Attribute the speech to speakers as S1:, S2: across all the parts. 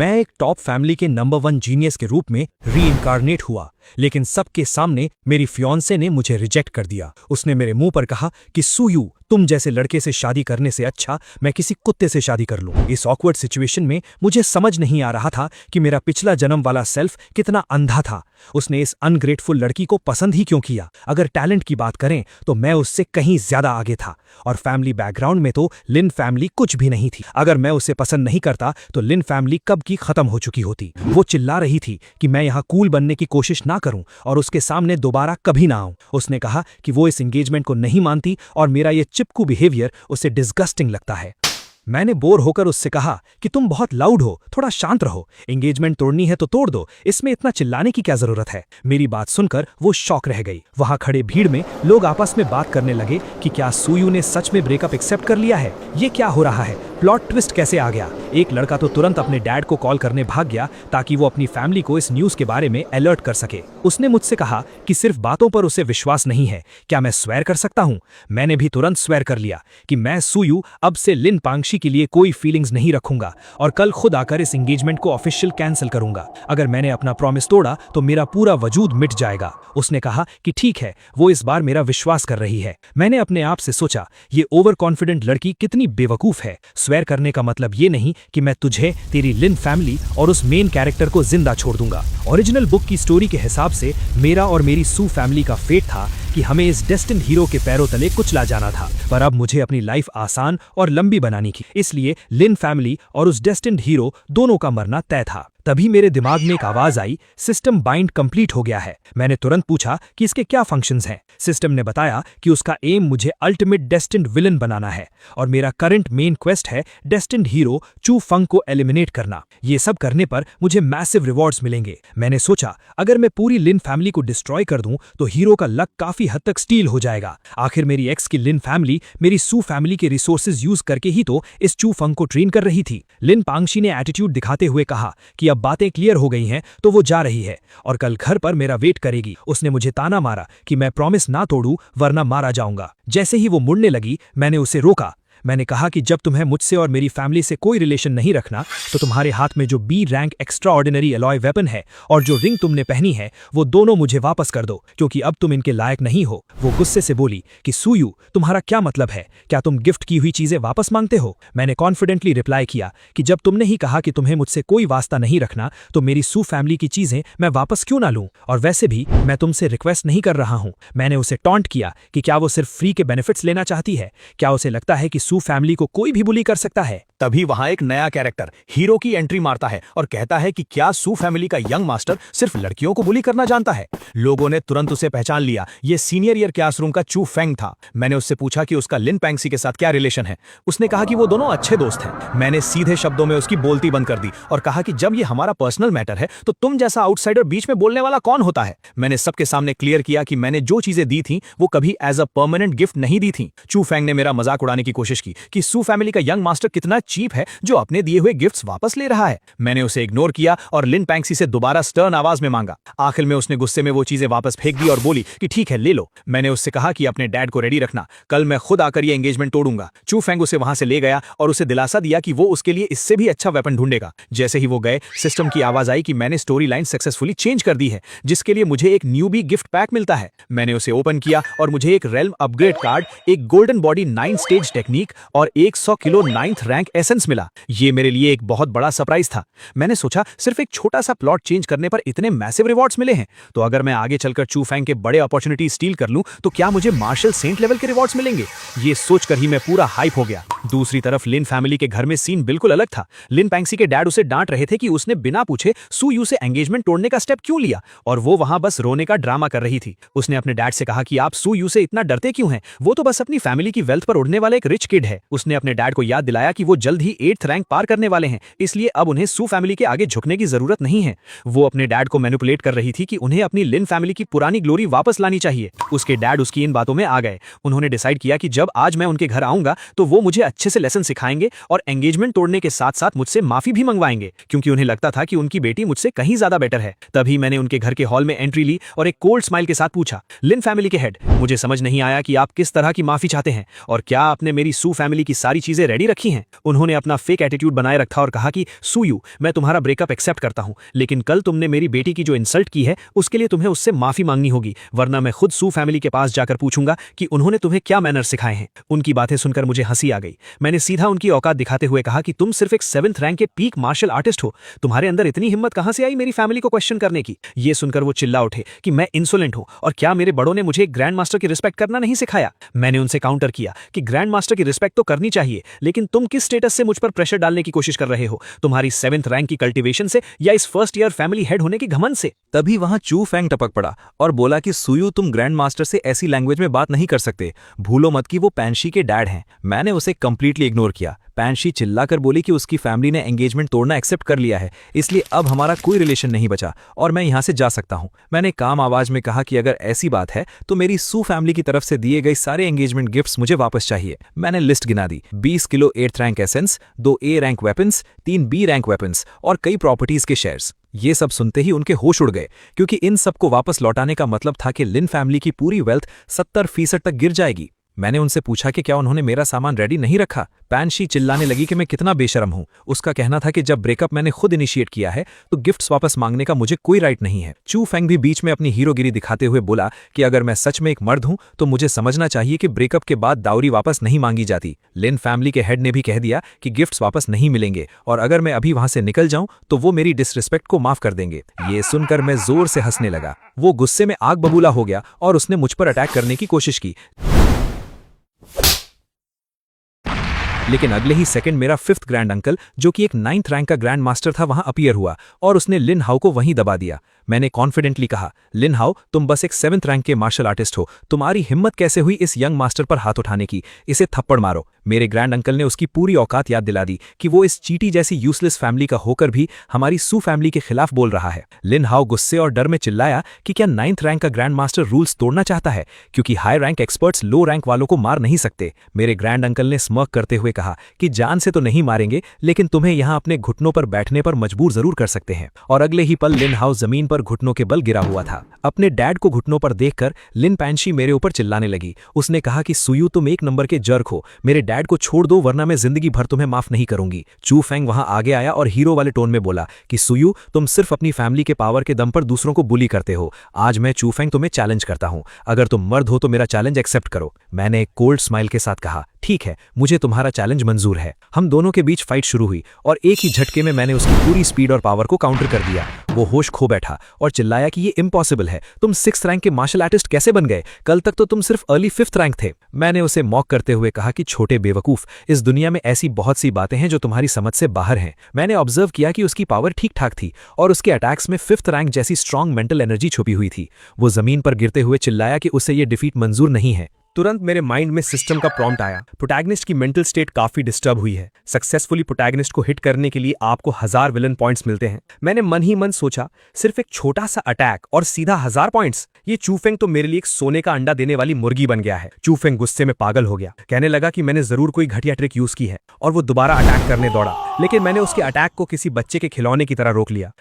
S1: मैं एक top family के नंबर 1 जीनियस के रूप में रीइंकार्नेट हुआ, लेकिन सबके सामने मेरी फियांसे ने मुझे रिजेक्ट कर दिया। उसने मेरे मुंह पर कहा कि सूयू, तुम जैसे लड़के से शादी करने से अच्छा मैं किसी कुत्ते से शादी कर लूं। इस ऑकवर्ड सिचुएशन में मुझे समझ नहीं आ रहा था कि मेरा पिछला जन्म वाला सेल्फ कितना अंधा था। उसने इस अनग्रेटफुल लड़की को पसंद ही क्यों किया? अगर टैलेंट की बात करें तो मैं उससे कहीं ज्यादा आगे था, और फैमिली बैकग्राउंड में तो लिन फैमिली कुछ भी नहीं थी। अगर मैं उसे पसंद नहीं करता तो लिन फैमिली कब की खत्म हो चुकी होती। वो चिल्ला रही थी कि मैं यहाँ कूल बनने की कोशिश ना करूं और उसके सामने दोबारा कभी ना आऊं। उसने कहा कि वो इस एंगेजमेंट को नहीं मानती और मेरा ये चिपकू बिहेवियर उसे डिस्गस्टिंग लगता है। मैंने बोर होकर उससे कहा कि तुम बहुत लाउड हो, थोड़ा शांत रहो। एंगेजमेंट तोड़नी है तो तोड़ दो, इसमें इतना चिल्लाने की क्या जरूरत है? मेरी बात सुनकर वो शॉक रह गई। वहां खड़े भीड़ में लोग आपस में बात करने लगे कि क्या सूयू ने सच में ब्रेकअप एक्सेप्ट कर लिया है? ये क्या हो रहा है? प्लॉट ट्विस्ट कैसे आ गया? एक लड़का तो तुरंत अपने डैड को कॉल करने भाग गया ताकि वो अपनी फैमिली को इस न्यूज के बारे में अलर्ट कर सके। उसने मुझसे कहा कि सिर्फ बातों पर उसे विश्वास नहीं है, क्या मैं स्वेर कर सकता हूं? मैंने भी तुरंत स्वेर कर लिया कि मैं सूयू अब से लिन पांगशी के लिए कोई फीलिंग्स नहीं रखूंगा और कल खुद आकर इस एंगेजमेंट को ऑफिशियल कैंसिल करूंगा। अगर मैंने अपना प्रॉमिस तोड़ा तो मेरा पूरा वजूद मिट जाएगा। उसने कहा कि ठीक है, वो इस बार मेरा विश्वास कर रही है। मैंने अपने आप से सोचा, ये ओवर कॉन्फिडेंट लड़की कितनी बेवकूफ है। स्वेर करने का मतलब ये नहीं कि मैं तुझे, तेरी लिन फैमिली और उस मेन कैरेक्टर को जिंदा छोड़ दूंगा। ओरिजिनल बुक की स्टोरी के हिसाब से मेरा और मेरी सू फैमिली का फेट था कि हमें इस डेस्टिन्ड हीरो के पैरों तले कुचला जाना था, पर अब मुझे अपनी लाइफ आसान और लंबी बनानी थी। इसलिए लिन फैमिली और उस डेस्टिन्ड हीरो दोनों का मरना तय था। तभी मेरे दिमाग में एक आवाज आई, सिस्टम बाइंड कंप्लीट हो गया है। मैंने तुरंत पूछा कि इसके क्या फंक्शंस हैं। सिस्टम ने बताया कि उसका एम मुझे अल्टीमेट डेस्टिन्ड विलन बनाना है और मेरा करंट मेन क्वेस्ट है डेस्टिन्ड हीरो चू फंग को एलिमिनेट करना। ये सब करने पर मुझे मैसिव रिवॉर्ड्स मिलेंगे। मैंने सोचा अगर मैं पूरी लिन फैमिली को डिस्ट्रॉय कर दूं तो हीरो का लक काफी हद तक स्टील हो जाएगा। आखिर मेरी एक्स की लिन फैमिली मेरी सू फैमिली के रिसोर्सेज यूज करके ही तो इस चू फंग को ट्रेन कर रही थी। लिन पांगशी ने एटीट्यूड दिखाते हुए कहा कि अब बातें क्लियर हो गई हैं तो वो जा रही है और कल घर पर मेरा वेट करेगी। उसने मुझे ताना मारा कि मैं प्रॉमिस ना तोड़ूं वरना मारा जाऊंगा। जैसे ही वो मुड़ने लगी मैंने उसे रोका। मैंने कहा कि जब तुम्हें मुझसे और मेरी फैमिली से कोई रिलेशन नहीं रखना तो तुम्हारे हाथ में जो B rank extraordinary alloy weapon है और जो रिंग तुमने पहनी है वो दोनों मुझे वापस कर दो, क्योंकि अब तुम इनके लायक नहीं हो। वो गुस्से से बोली कि सूयू, तुम्हारा क्या मतलब है? क्या तुम गिफ्ट की हुई चीजें वापस मांगते हो? मैंने कॉन्फिडेंटली रिप्लाई किया कि जब तुमने ही कहा कि तुम्हें मुझसे कोई वास्ता नहीं रखना तो मेरी सू फैमिली की चीजें मैं वापस क्यों ना लूं? और वैसे भी मैं तुमसे रिक्वेस्ट नहीं कर रहा हूं। मैंने उसे टॉन्ट किया कि क्या वो सिर्फ फ्री के बेनिफिट्स लेना चाहती है? क्या उसे लगता है कि सू फैमिली को कोई भी बुली कर सकता है?
S2: तभी वहां एक नया कैरेक्टर हीरो की एंट्री मारता है और कहता है कि क्या सू फैमिली का यंग मास्टर सिर्फ लड़कियों को बुली करना जानता है। लोगों ने तुरंत उसे पहचान लिया, ये सीनियर ईयर क्लासरूम का चू फेंग था। मैंने उससे पूछा कि उसका लिन पैंगसी के साथ क्या रिलेशन है। उसने कहा कि वो दोनों अच्छे दोस्त हैं। मैंने सीधे शब्दों में उसकी बोलती बंद कर दी और कहा कि जब ये हमारा पर्सनल मैटर है तो तुम जैसा आउटसाइडर बीच में बोलने वाला कौन होता है। मैंने सबके सामने क्लियर किया कि मैंने जो चीजें दी थी वो कभी एज अ परमानेंट गिफ्ट नहीं दी थी। चू फेंग ने मेरा मजाक उड़ाने की कोशिश की कि सू फैमिली का यंग मास्टर कितना चीप है जो अपने दिए हुए गिफ्ट्स वापस ले रहा है। मैंने उसे इग्नोर किया और लिन पैंगसी से दोबारा स्टर्न आवाज में मांगा। आखिर में उसने गुस्से में वो चीजें वापस फेंक दी और बोली कि ठीक है, ले लो। मैंने उससे कहा कि अपने डैड को रेडी रखना, कल मैं खुद आकर ये एंगेजमेंट तोड़ूंगा। चू फेंग उसे वहां से ले गया और उसे दिलासा दिया कि वो उसके लिए इससे भी अच्छा वेपन ढूंढेगा। जैसे ही वो गए सिस्टम की आवाज आई कि मैंने स्टोरी लाइन सक्सेसफुली चेंज कर दी है, जिसके लिए मुझे एक न्यूबी गिफ्ट पैक मिलता है। मैंने उसे ओपन किया और मुझे एक रेल्म अपग्रेड कार्ड, एक गोल्डन बॉडी 9 स्टेज टेक्निक और 100 किलो 9th रैंक एसेंस मिला। ये मेरे लिए एक बहुत बड़ा सरप्राइज था। मैंने सोचा सिर्फ एक छोटा सा प्लॉट चेंज करने पर इतने मैसिव रिवॉर्ड्स मिले हैं, तो अगर मैं आगे चलकर चू फेंग के बड़े अपॉर्चुनिटी स्टील कर लूं तो क्या मुझे मार्शल सेंट लेवल के रिवॉर्ड्स मिलेंगे? ये सोचकर ही मैं पूरा हाइप हो गया। दूसरी तरफ लिन फैमिली के घर में सीन बिल्कुल अलग था। लिन पैंगसी के डैड उसे डांट रहे थे कि उसने बिना पूछे सूयू से एंगेजमेंट तोड़ने का स्टेप क्यों लिया और वो वहां बस रोने का ड्रामा कर रही थी। उसने अपने डैड से कहा कि आप सूयू से इतना डरते क्यों हैं? वो तो बस अपनी फैमिली की वेल्थ पर उड़ने वाला एक रिच किड है। उसने अपने डैड को याद दिलाया कि वो जल्द ही 8th रैंक पार करने वाले हैं, इसलिए अब उन्हें सू फैमिली के आगे झुकने की जरूरत नहीं है। वो अपने डैड को मैनिपुलेट कर रही थी कि उन्हें अपनी लिन फैमिली की पुरानी ग्लोरी वापस लानी चाहिए। उसके डैड उसकी इन बातों में आ गए। उन्होंने डिसाइड किया कि जब आज मैं उनके घर आऊंगा तो वो मुझे अच्छे से लेसन सिखाएंगे और एंगेजमेंट तोड़ने के साथ साथ मुझसे माफी भी मंगवाएंगे, क्योंकि उन्हें लगता था कि उनकी बेटी मुझसे कहीं ज्यादा बेटर है। तभी मैंने उनके घर के हॉल में एंट्री ली और एक कोल्ड स्माइल के साथ पूछा, लिन फैमिली के हेड, मुझे समझ नहीं आया कि आप किस तरह की माफी चाहते हैं और क्या आपने मेरी सू सू फैमिली की सारी चीजें रेडी रखी हैं। उन्होंने अपना फेक एटीट्यूड बनाए रखा और कहा कि सूयू, मैं तुम्हारा ब्रेकअप एक्सेप्ट करता हूं, लेकिन कल तुमने मेरी बेटी की जो इंसल्ट की है उसके लिए तुम्हें उससे माफी मांगनी होगी, वरना मैं खुद सू फैमिली के पास जाकर पूछूंगा कि उन्होंने तुम्हें क्या मैनर सिखाए हैं। उनकी बातें सुनकर मुझे हंसी आ गई। मैंने सीधा उनकी औकात दिखाते हुए कहा कि तुम सिर्फ एक 7th रैंक के पीक मार्शल आर्टिस्ट हो, तुम्हारे अंदर इतनी हिम्मत कहां से आई मेरी फैमिली को क्वेश्चन करने की। ये सुनकर वो चिल्ला उठे कि मैं इंसोलेंट हूं और क्या मेरे बड़ों ने मुझे एक ग्रैंड मास्टर की रिस्पेक्ट करना नहीं सिखाया। मैंने उनसे काउंटर किया कि ग्रैंड मास्टर की रिस्पेक्ट तो करनी चाहिए, लेकिन तुम किस स्टेटस से मुझ पर प्रेशर डालने की कोशिश कर रहे हो, तुम्हारी 7th रैंक की कल्टीवेशन से या इस फर्स्ट ईयर फैमिली हेड होने की घमंड से।
S3: तभी वहां चू फेंग टपक पड़ा और बोला कि सुयू, तुम ग्रैंड मास्टर से ऐसी लैंग्वेज में बात नहीं कर सकते, भूलो मत कि वो पैंशी के डैड हैं। मैंने उसे कंप्लीटली इग्नोर किया। पैंशी चिल्लाकर बोली कि उसकी फैमिली ने एंगेजमेंट तोड़ना एक्सेप्ट कर लिया है, इसलिए अब हमारा कोई रिलेशन नहीं बचा और मैं यहां से जा सकता हूं। मैंने काम आवाज में कहा कि अगर ऐसी बात है तो मेरी सू फैमिली की तरफ से दिए गए सारे एंगेजमेंट गिफ्ट्स मुझे वापस चाहिए। मैंने लिस्ट गिना दी, 20 kilo 8th rank essence, 2 A rank weapons, 3 B rank weapons और कई प्रॉपर्टीज के शेयर्स। ये सब सुनते ही उनके होश उड़ गए, क्योंकि इन सबको वापस लौटाने का मतलब था कि लिन फैमिली की पूरी वेल्थ 70% तक गिर जाएगी। मैंने उनसे पूछा कि क्या उन्होंने मेरा सामान रेडी नहीं रखा। पैंशी चिल्लाने लगी कि मैं कितना बेशरम हूं। उसका कहना था कि जब ब्रेकअप मैंने खुद इनिशिएट किया है तो गिफ्ट्स वापस मांगने का मुझे कोई राइट नहीं है। चू फेंग भी बीच में अपनी हीरोगिरी दिखाते हुए बोला कि अगर मैं सच में एक मर्द हूं तो मुझे समझना चाहिए कि ब्रेकअप के बाद दाउरी वापस नहीं मांगी जाती। लिन फैमिली के हेड ने भी कह दिया कि गिफ्ट्स वापस नहीं मिलेंगे और अगर मैं अभी वहां से निकल जाऊं तो वो मेरी डिसरिस्पेक्ट को माफ कर देंगे। ये सुनकर मैं जोर से हंसने लगा। वो गुस्से में आग बबूला हो गया और उसने मुझ पर अटैक करने की कोशिश की, लेकिन अगले ही सेकंड मेरा 5th ग्रैंड अंकल, जो कि एक 9th रैंक का ग्रैंड मास्टर था, वहां अपीयर हुआ और उसने लिन हाउ को वहीं दबा दिया। मैंने कॉन्फिडेंटली कहा, लिन हाउ, तुम बस एक 7th रैंक के मार्शल आर्टिस्ट हो, तुम्हारी हिम्मत कैसे हुई इस यंग मास्टर पर हाथ उठाने की, इसे थप्पड़ मारो। मेरे ग्रैंड अंकल ने उसकी पूरी औकात याद दिला दी कि वो इस चीटी जैसी यूजलेस फैमिली का होकर भी हमारी सू फैमिली के खिलाफ बोल रहा है। लिन हाउ गुस्से और डर में चिल्लाया कि क्या 9th रैंक का ग्रैंड मास्टर रूल्स तोड़ना चाहता है, क्योंकि हाई रैंक एक्सपर्ट्स लो रैंक वालों को मार नहीं सकते। मेरे ग्रैंड अंकल ने स्मर्क करते हुए कहा कि जान से तो नहीं मारेंगे, लेकिन तुम्हें यहां अपने घुटनों पर बैठने पर मजबूर जरूर कर सकते हैं। और अगले ही पल लिन हाउ जमीन पर घुटनों के बल गिरा हुआ था। अपने डैड को घुटनों पर देखकर लिन पैंशी मेरे ऊपर चिल्लाने लगी। उसने कहा कि सुयू, तुम एक नंबर के जर्क हो, मेरे डैड को छोड़ दो वरना मैं जिंदगी भर तुम्हें माफ नहीं करूंगी। चू फेंग वहां आगे आया और हीरो वाले टोन में बोला कि सुयू, तुम सिर्फ अपनी फैमिली के पावर के दम पर दूसरों को बुली करते हो। आज मैं चू फेंग तुम्हें चैलेंज करता हूं, अगर तुम मर्द हो तो मेरा चैलेंज एक्सेप्ट करो। मैंने एक कोल्ड स्माइल के साथ कहा, ठीक है, मुझे तुम्हारा चैलेंज मंजूर है। हम दोनों के बीच फाइट शुरू हुई और एक ही झटके में मैंने उसकी पूरी स्पीड और पावर को काउंटर कर दिया। वो होश खो बैठा और चिल्लाया कि ये इम्पॉसिबल है, तुम 6th रैंक के मार्शल आर्टिस्ट कैसे बन गए, कल तक तो तुम सिर्फ अर्ली 5th रैंक थे। मैंने उसे मॉक करते हुए कहा कि छोटे बेवकूफ, इस दुनिया में ऐसी बहुत सी बातें हैं जो तुम्हारी समझ से बाहर हैं। मैंने ऑब्जर्व किया कि उसकी पावर ठीक ठाक थी और उसके अटैक्स में 5th रैंक जैसी स्ट्रांग मेंटल एनर्जी छुपी हुई थी। वो जमीन पर गिरते हुए चिल्लाया कि उसे ये डिफीट मंजूर नहीं है।
S1: तुरंत मेरे माइंड में सिस्टम का प्रॉम्प्ट आया। प्रोटैगनिस्ट की मेंटल स्टेट काफी डिस्टर्ब हुई है। सक्सेसफुली प्रोटैगनिस्ट को हिट करने के लिए आपको 1000 विलन पॉइंट्स मिलते हैं। मैंने मन ही मन सोचा, सिर्फ एक छोटा सा अटैक और सीधा 1000 पॉइंट्स। ये चूफेंग तो मेरे लिए एक सोने का अंडा देने वाली मुर्गी बन गया है। चूफेंग गुस्से में पागल हो गया, कहने लगा कि मैंने जरूर कोई घटिया ट्रिक यूज की है और वो दोबारा अटैक करने दौड़ा, लेकिन मैंने उसके अटैक को किसी बच्चे के खिलौने की तरह रोक लिया।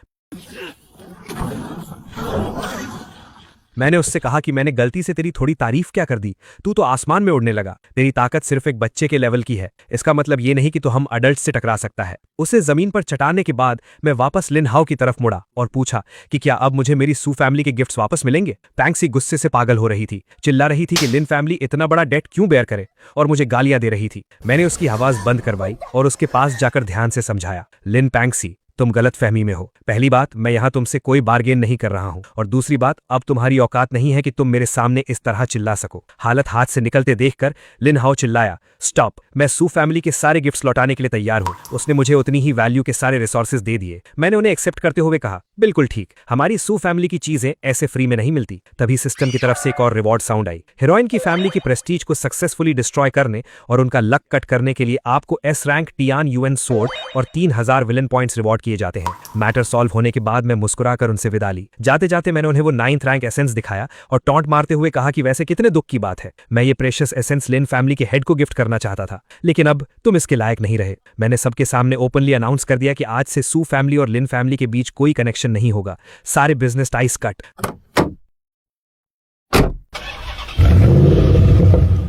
S1: मैंने उससे कहा कि मैंने गलती से तेरी थोड़ी तारीफ क्या कर दी, तू तो आसमान में उड़ने लगा, तेरी ताकत सिर्फ एक बच्चे के लेवल की है, इसका मतलब ये नहीं कि तू हम अडल्ट से टकरा सकता है। उसे जमीन पर चटाने के बाद मैं वापस लिन हाउ की तरफ मुड़ा और पूछा कि क्या अब मुझे मेरी सू फैमिली के गिफ्ट्स वापस मिलेंगे। पैंक्सी गुस्से से पागल हो रही थी, चिल्ला रही थी कि लिन फैमिली इतना बड़ा डेट क्यों बेयर करे और मुझे गालियां दे रही थी। मैंने उसकी आवाज बंद करवाई और उसके पास जाकर ध्यान से समझाया, लिन पैंक्सी, तुम गलत फहमी में हो। पहली बात, मैं यहां तुमसे कोई बार्गेन नहीं कर रहा हूं और दूसरी बात, अब तुम्हारी औकात नहीं है कि तुम मेरे सामने इस तरह चिल्ला सको। हालत हाथ से निकलते देखकर लिन हाउ चिल्लाया, स्टॉप, मैं सू फैमिली के सारे गिफ्ट्स लौटाने के लिए तैयार हूं। उसने मुझे उतनी ही वैल्यू के सारे रिसोर्सेज दे दिए। मैंने उन्हें एक्सेप्ट करते हुए कहा, बिल्कुल ठीक, हमारी सू फैमिली की चीजें ऐसे फ्री में नहीं मिलती। तभी सिस्टम की तरफ से एक और रिवॉर्ड साउंड आई। हीरोइन की फैमिली की प्रेस्टीज को सक्सेसफुली डिस्ट्रॉय करने और उनका लक कट करने के लिए आपको S rank Tian UN sword और 3000 विलन पॉइंट्स रिवॉर्ड किए जाते हैं। मैटर सॉल्व होने के बाद मैं मुस्कुराकर उनसे विदा ली। जाते जाते मैंने उन्हें वो 9th रैंक एसेंस दिखाया और टॉन्ट मारते हुए कहा कि वैसे कितने दुख की बात है, मैं ये प्रेशियस एसेंस लिन फैमिली के हेड को गिफ्ट करना चाहता था, लेकिन अब तुम इसके लायक नहीं रहे। मैंने सबके सामने ओपनली अनाउंस कर दिया कि आज से सू फैमिली और लिन फैमिली के बीच कोई कनेक्शन नहीं होगा। सारे बिजनेस टाइज कट।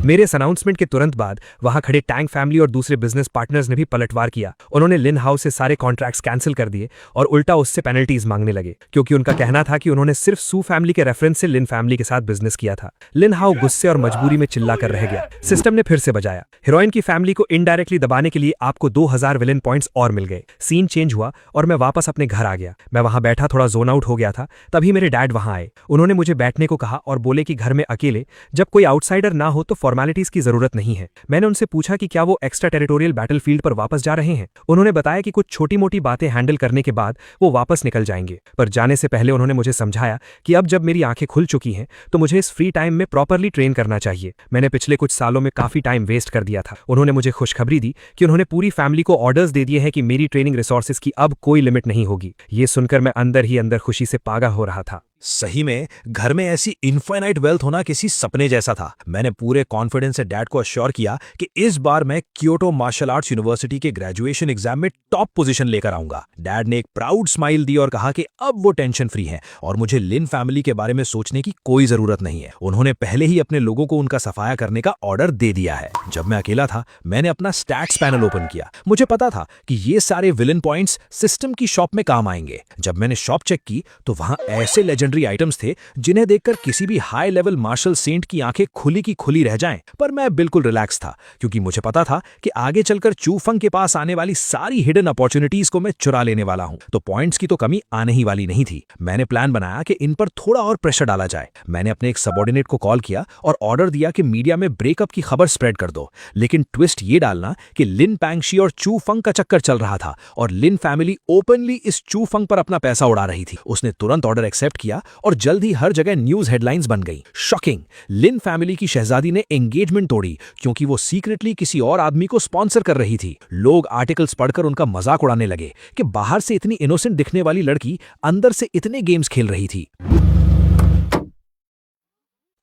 S3: मेरे इस अनाउंसमेंट के तुरंत बाद वहां खड़े टैंक फैमिली और दूसरे बिजनेस पार्टनर्स ने भी पलटवार किया। उन्होंने लिन हाउ से सारे कॉन्ट्रैक्ट्स कैंसिल कर दिए और उल्टा उससे पेनल्टीज मांगने लगे, क्योंकि उनका कहना था कि उन्होंने सिर्फ सू फैमिली के रेफरेंस से लिन फैमिली के साथ बिजनेस किया था। लिन हाउ गुस्से और मजबूरी में चिल्ला कर रह गया। सिस्टम ने फिर से बजाया। हीरोइन की फैमिली को इनडायरेक्टली दबाने के लिए आपको 2000 विलन पॉइंट्स और मिल गए। सीन चेंज हुआ और मैं वापस अपने घर आ गया। मैं वहां बैठा थोड़ा जोन आउट हो गया था, तभी मेरे डैड वहां आए। उन्होंने मुझे बैठने को कहा और बोले कि घर में अकेले जब कोई आउटसाइडर ना हो तो फॉर्मेलिटीज की जरूरत नहीं है। मैंने उनसे पूछा कि क्या वो एक्स्ट्रा टेरिटोरियल बैटलफील्ड पर वापस जा रहे हैं। उन्होंने बताया कि कुछ छोटी मोटी बातें हैंडल करने के बाद वो वापस निकल जाएंगे, पर जाने से पहले उन्होंने मुझे समझाया कि अब जब मेरी आंखें खुल चुकी हैं तो मुझे इस फ्री टाइम में प्रॉपरली ट्रेन करना चाहिए। मैंने पिछले कुछ सालों में काफी टाइम वेस्ट कर दिया था। उन्होंने मुझे खुशखबरी दी कि उन्होंने पूरी फैमिली को ऑर्डर्स दे दिए हैं कि मेरी ट्रेनिंग रिसोर्सेज की अब कोई लिमिट नहीं होगी। ये सुनकर मैं अंदर ही अंदर खुशी से पागल हो रहा था।
S2: सही में घर में ऐसी इनफाइनाइट वेल्थ होना किसी सपने जैसा था। मैंने पूरे कॉन्फिडेंस से डैड को अश्योर किया कि इस बार मैं क्योटो मार्शल आर्ट्स यूनिवर्सिटी के ग्रेजुएशन एग्जाम में टॉप पोजीशन लेकर आऊंगा। डैड ने एक प्राउड स्माइल दी और कहा कि अब वो टेंशन फ्री हैं और मुझे लिन फैमिली के बारे में सोचने की कोई जरूरत नहीं है। उन्होंने पहले ही अपने लोगों को उनका सफाया करने का ऑर्डर दे दिया है। जब मैं अकेला था मैंने अपना स्टैट्स पैनल ओपन किया। मुझे पता था कि ये सारे विलन पॉइंट्स सिस्टम की शॉप में काम आएंगे। जब मैंने शॉप चेक की तो वहां ऐसे लेजेंडरी आइटम्स थे जिन्हें देखकर किसी भी हाई लेवल मार्शल सेंट की आंखें खुली की खुली रह जाएं। पर मैं बिल्कुल रिलैक्स था, क्योंकि मुझे पता था कि आगे चलकर चूफंग के पास आने वाली सारी हिडन अपॉर्चुनिटीज को मैं चुरा लेने वाला हूं, तो पॉइंट्स की तो कमी आने ही वाली नहीं थी। मैंने प्लान बनाया कि इन पर थोड़ा और प्रेशर डाला जाए। मैंने अपने एक सबऑर्डिनेट को कॉल किया और ऑर्डर दिया कि मीडिया में ब्रेकअप की खबर स्प्रेड कर दो, लेकिन ट्विस्ट ये डालना कि लिन पैंगशी और चूफंग का चक्कर चल रहा था और लिन फैमिली ओपनली इस चूफंग पर अपना पैसा उड़ा रही थी। उसने तुरंत ऑर्डर एक्सेप्ट किया और जल्द ही हर जगह न्यूज हेडलाइंस बन गई। शॉकिंग, लिन फैमिली की शहजादी ने एंगेजमेंट तोड़ी क्योंकि वो सीक्रेटली किसी और आदमी को स्पॉन्सर कर रही थी। लोग आर्टिकल्स पढ़कर उनका मजाक उड़ाने लगे कि बाहर से इतनी इनोसेंट दिखने वाली लड़की अंदर से इतने गेम्स खेल रही थी।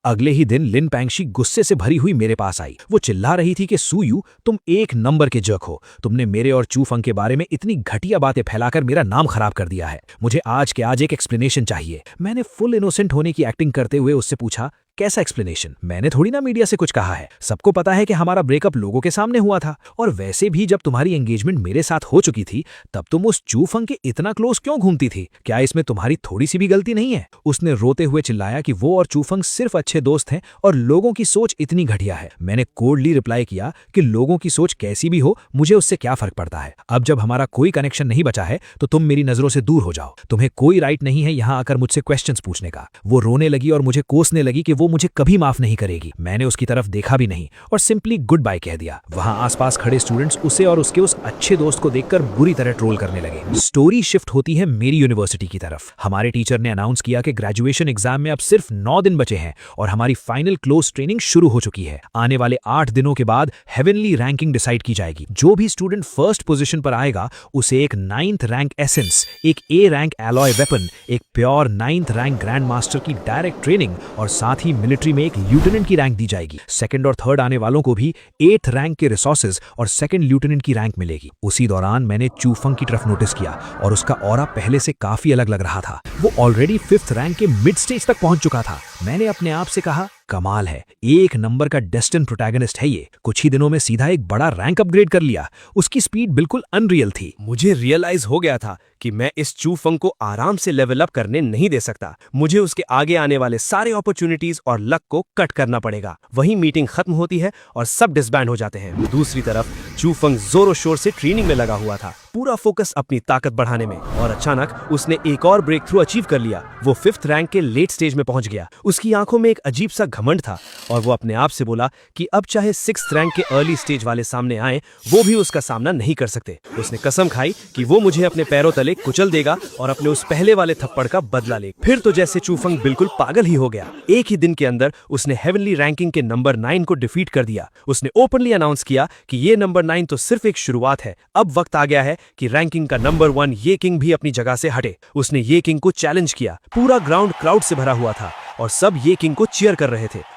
S2: अगले ही दिन लिन पैंगशी गुस्से से भरी हुई मेरे पास आई। वो चिल्ला रही थी कि सूयू, तुम एक नंबर के जर्क हो। तुमने मेरे और चूफंग के बारे में इतनी घटिया बातें फैलाकर मेरा नाम खराब कर दिया है। मुझे आज के आज एक एक्सप्लेनेशन चाहिए। मैंने फुल इनोसेंट होने की एक्टिंग करते हुए उससे पूछा, कैसा एक्सप्लेनेशन? मैंने थोड़ी ना मीडिया से कुछ कहा है। सबको पता है कि हमारा ब्रेकअप लोगों के सामने हुआ था, और वैसे भी जब तुम्हारी एंगेजमेंट मेरे साथ हो चुकी थी तब तुम उस चूफंग के इतना क्लोज क्यों घूमती थी? क्या इसमें तुम्हारी थोड़ी सी भी गलती नहीं है? उसने रोते हुए चिल्लाया कि वो और चूफंग सिर्फ अच्छे दोस्त हैं और लोगों की सोच इतनी घटिया है। मैंने कोल्डली रिप्लाई किया कि लोगों की सोच कैसी भी हो, मुझे उससे क्या फर्क पड़ता है। अब जब हमारा कोई कनेक्शन नहीं बचा है तो तुम मेरी नजरों से दूर हो जाओ। तुम्हें कोई राइट नहीं है यहां आकर मुझसे क्वेश्चंस पूछने का। वो रोने लगी और मुझे कोसने लगी कि वो मुझे कभी माफ नहीं करेगी। मैंने उसकी तरफ देखा भी नहीं और सिंपली गुड बाय कह दिया। वहां आसपास खड़े स्टूडेंट्स उसे और उसके उस अच्छे दोस्त को देखकर बुरी तरह ट्रोल करने लगे। स्टोरी शिफ्ट होती है मेरी यूनिवर्सिटी की तरफ। हमारे टीचर ने अनाउंस किया कि ग्रेजुएशन एग्जाम में अब सिर्फ 9 दिन बचे हैं और हमारी फाइनल क्लोज ट्रेनिंग शुरू हो चुकी है। आने वाले 8 दिनों के बाद हेवनली रैंकिंग डिसाइड की जाएगी। जो भी स्टूडेंट फर्स्ट पोजीशन पर आएगा उसे एक 9th रैंक एसेंस, एक A रैंक एलॉय वेपन, एक pure 9th rank grand master की डायरेक्ट ट्रेनिंग और साथ ही मिलिट्री में एक ल्यूटेनेंट की रैंक दी जाएगी। सेकंड और थर्ड आने वालों को भी 8th रैंक के रिसोर्सेज और सेकंड ल्यूटेनेंट की रैंक मिलेगी। उसी दौरान मैंने चूफंग की तरफ नोटिस किया और उसका ऑरा पहले से काफी अलग लग रहा था। वो ऑलरेडी 5th रैंक के मिड स्टेज तक पहुंच चुका था। मैंने अपने आप से कहा, कमाल है, एक नंबर का डेस्टिन प्रोटैगनिस्ट है ये। कुछ ही दिनों में सीधा एक बड़ा रैंक अपग्रेड कर लिया। उसकी स्पीड बिल्कुल अनरियल थी।
S1: मुझे रियलाइज हो गया था कि मैं इस चूफंग को आराम से लेवल अप करने नहीं दे सकता। मुझे उसके आगे आने वाले सारे अपॉर्चुनिटीज और लक को कट करना पड़ेगा। वहीं मीटिंग खत्म होती है और सब डिसबैंड हो जाते हैं। दूसरी तरफ चूफंग जोरों शोर से ट्रेनिंग में लगा हुआ था, पूरा फोकस अपनी ताकत बढ़ाने में, और अचानक उसने एक और ब्रेक थ्रू अचीव कर लिया। वो 5th रैंक के लेट स्टेज में पहुंच गया। उसकी आंखों में एक अजीब सा घमंड था और वो अपने आप से बोला कि अब चाहे 6th रैंक के अर्ली स्टेज वाले सामने आए, वो भी उसका सामना नहीं कर सकते। उसने कसम खाई कि वो मुझे अपने पैरों तले कुचल देगा और अपने उस पहले वाले थप्पड़ का बदला ले। फिर तो जैसे चूफंग बिल्कुल पागल ही हो गया। एक ही दिन के अंदर उसने हेवनली रैंकिंग के नंबर 9 को डिफीट कर दिया। उसने ओपनली अनाउंस किया कि ये नंबर 9 तो सिर्फ एक शुरुआत है। अब वक्त आ गया है कि रैंकिंग का नंबर 1 ये किंग भी अपनी जगह से हटे। उसने ये किंग को चैलेंज किया। पूरा ग्राउंड क्राउड से भरा हुआ था और सब ये किंग को चीयर कर रहे थे।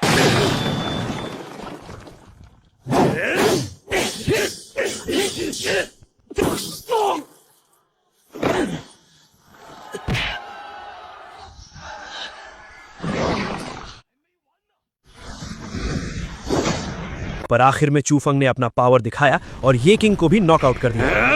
S1: पर आखिर में चूफंग ने अपना पावर दिखाया और ये किंग को भी नॉकआउट कर दिया।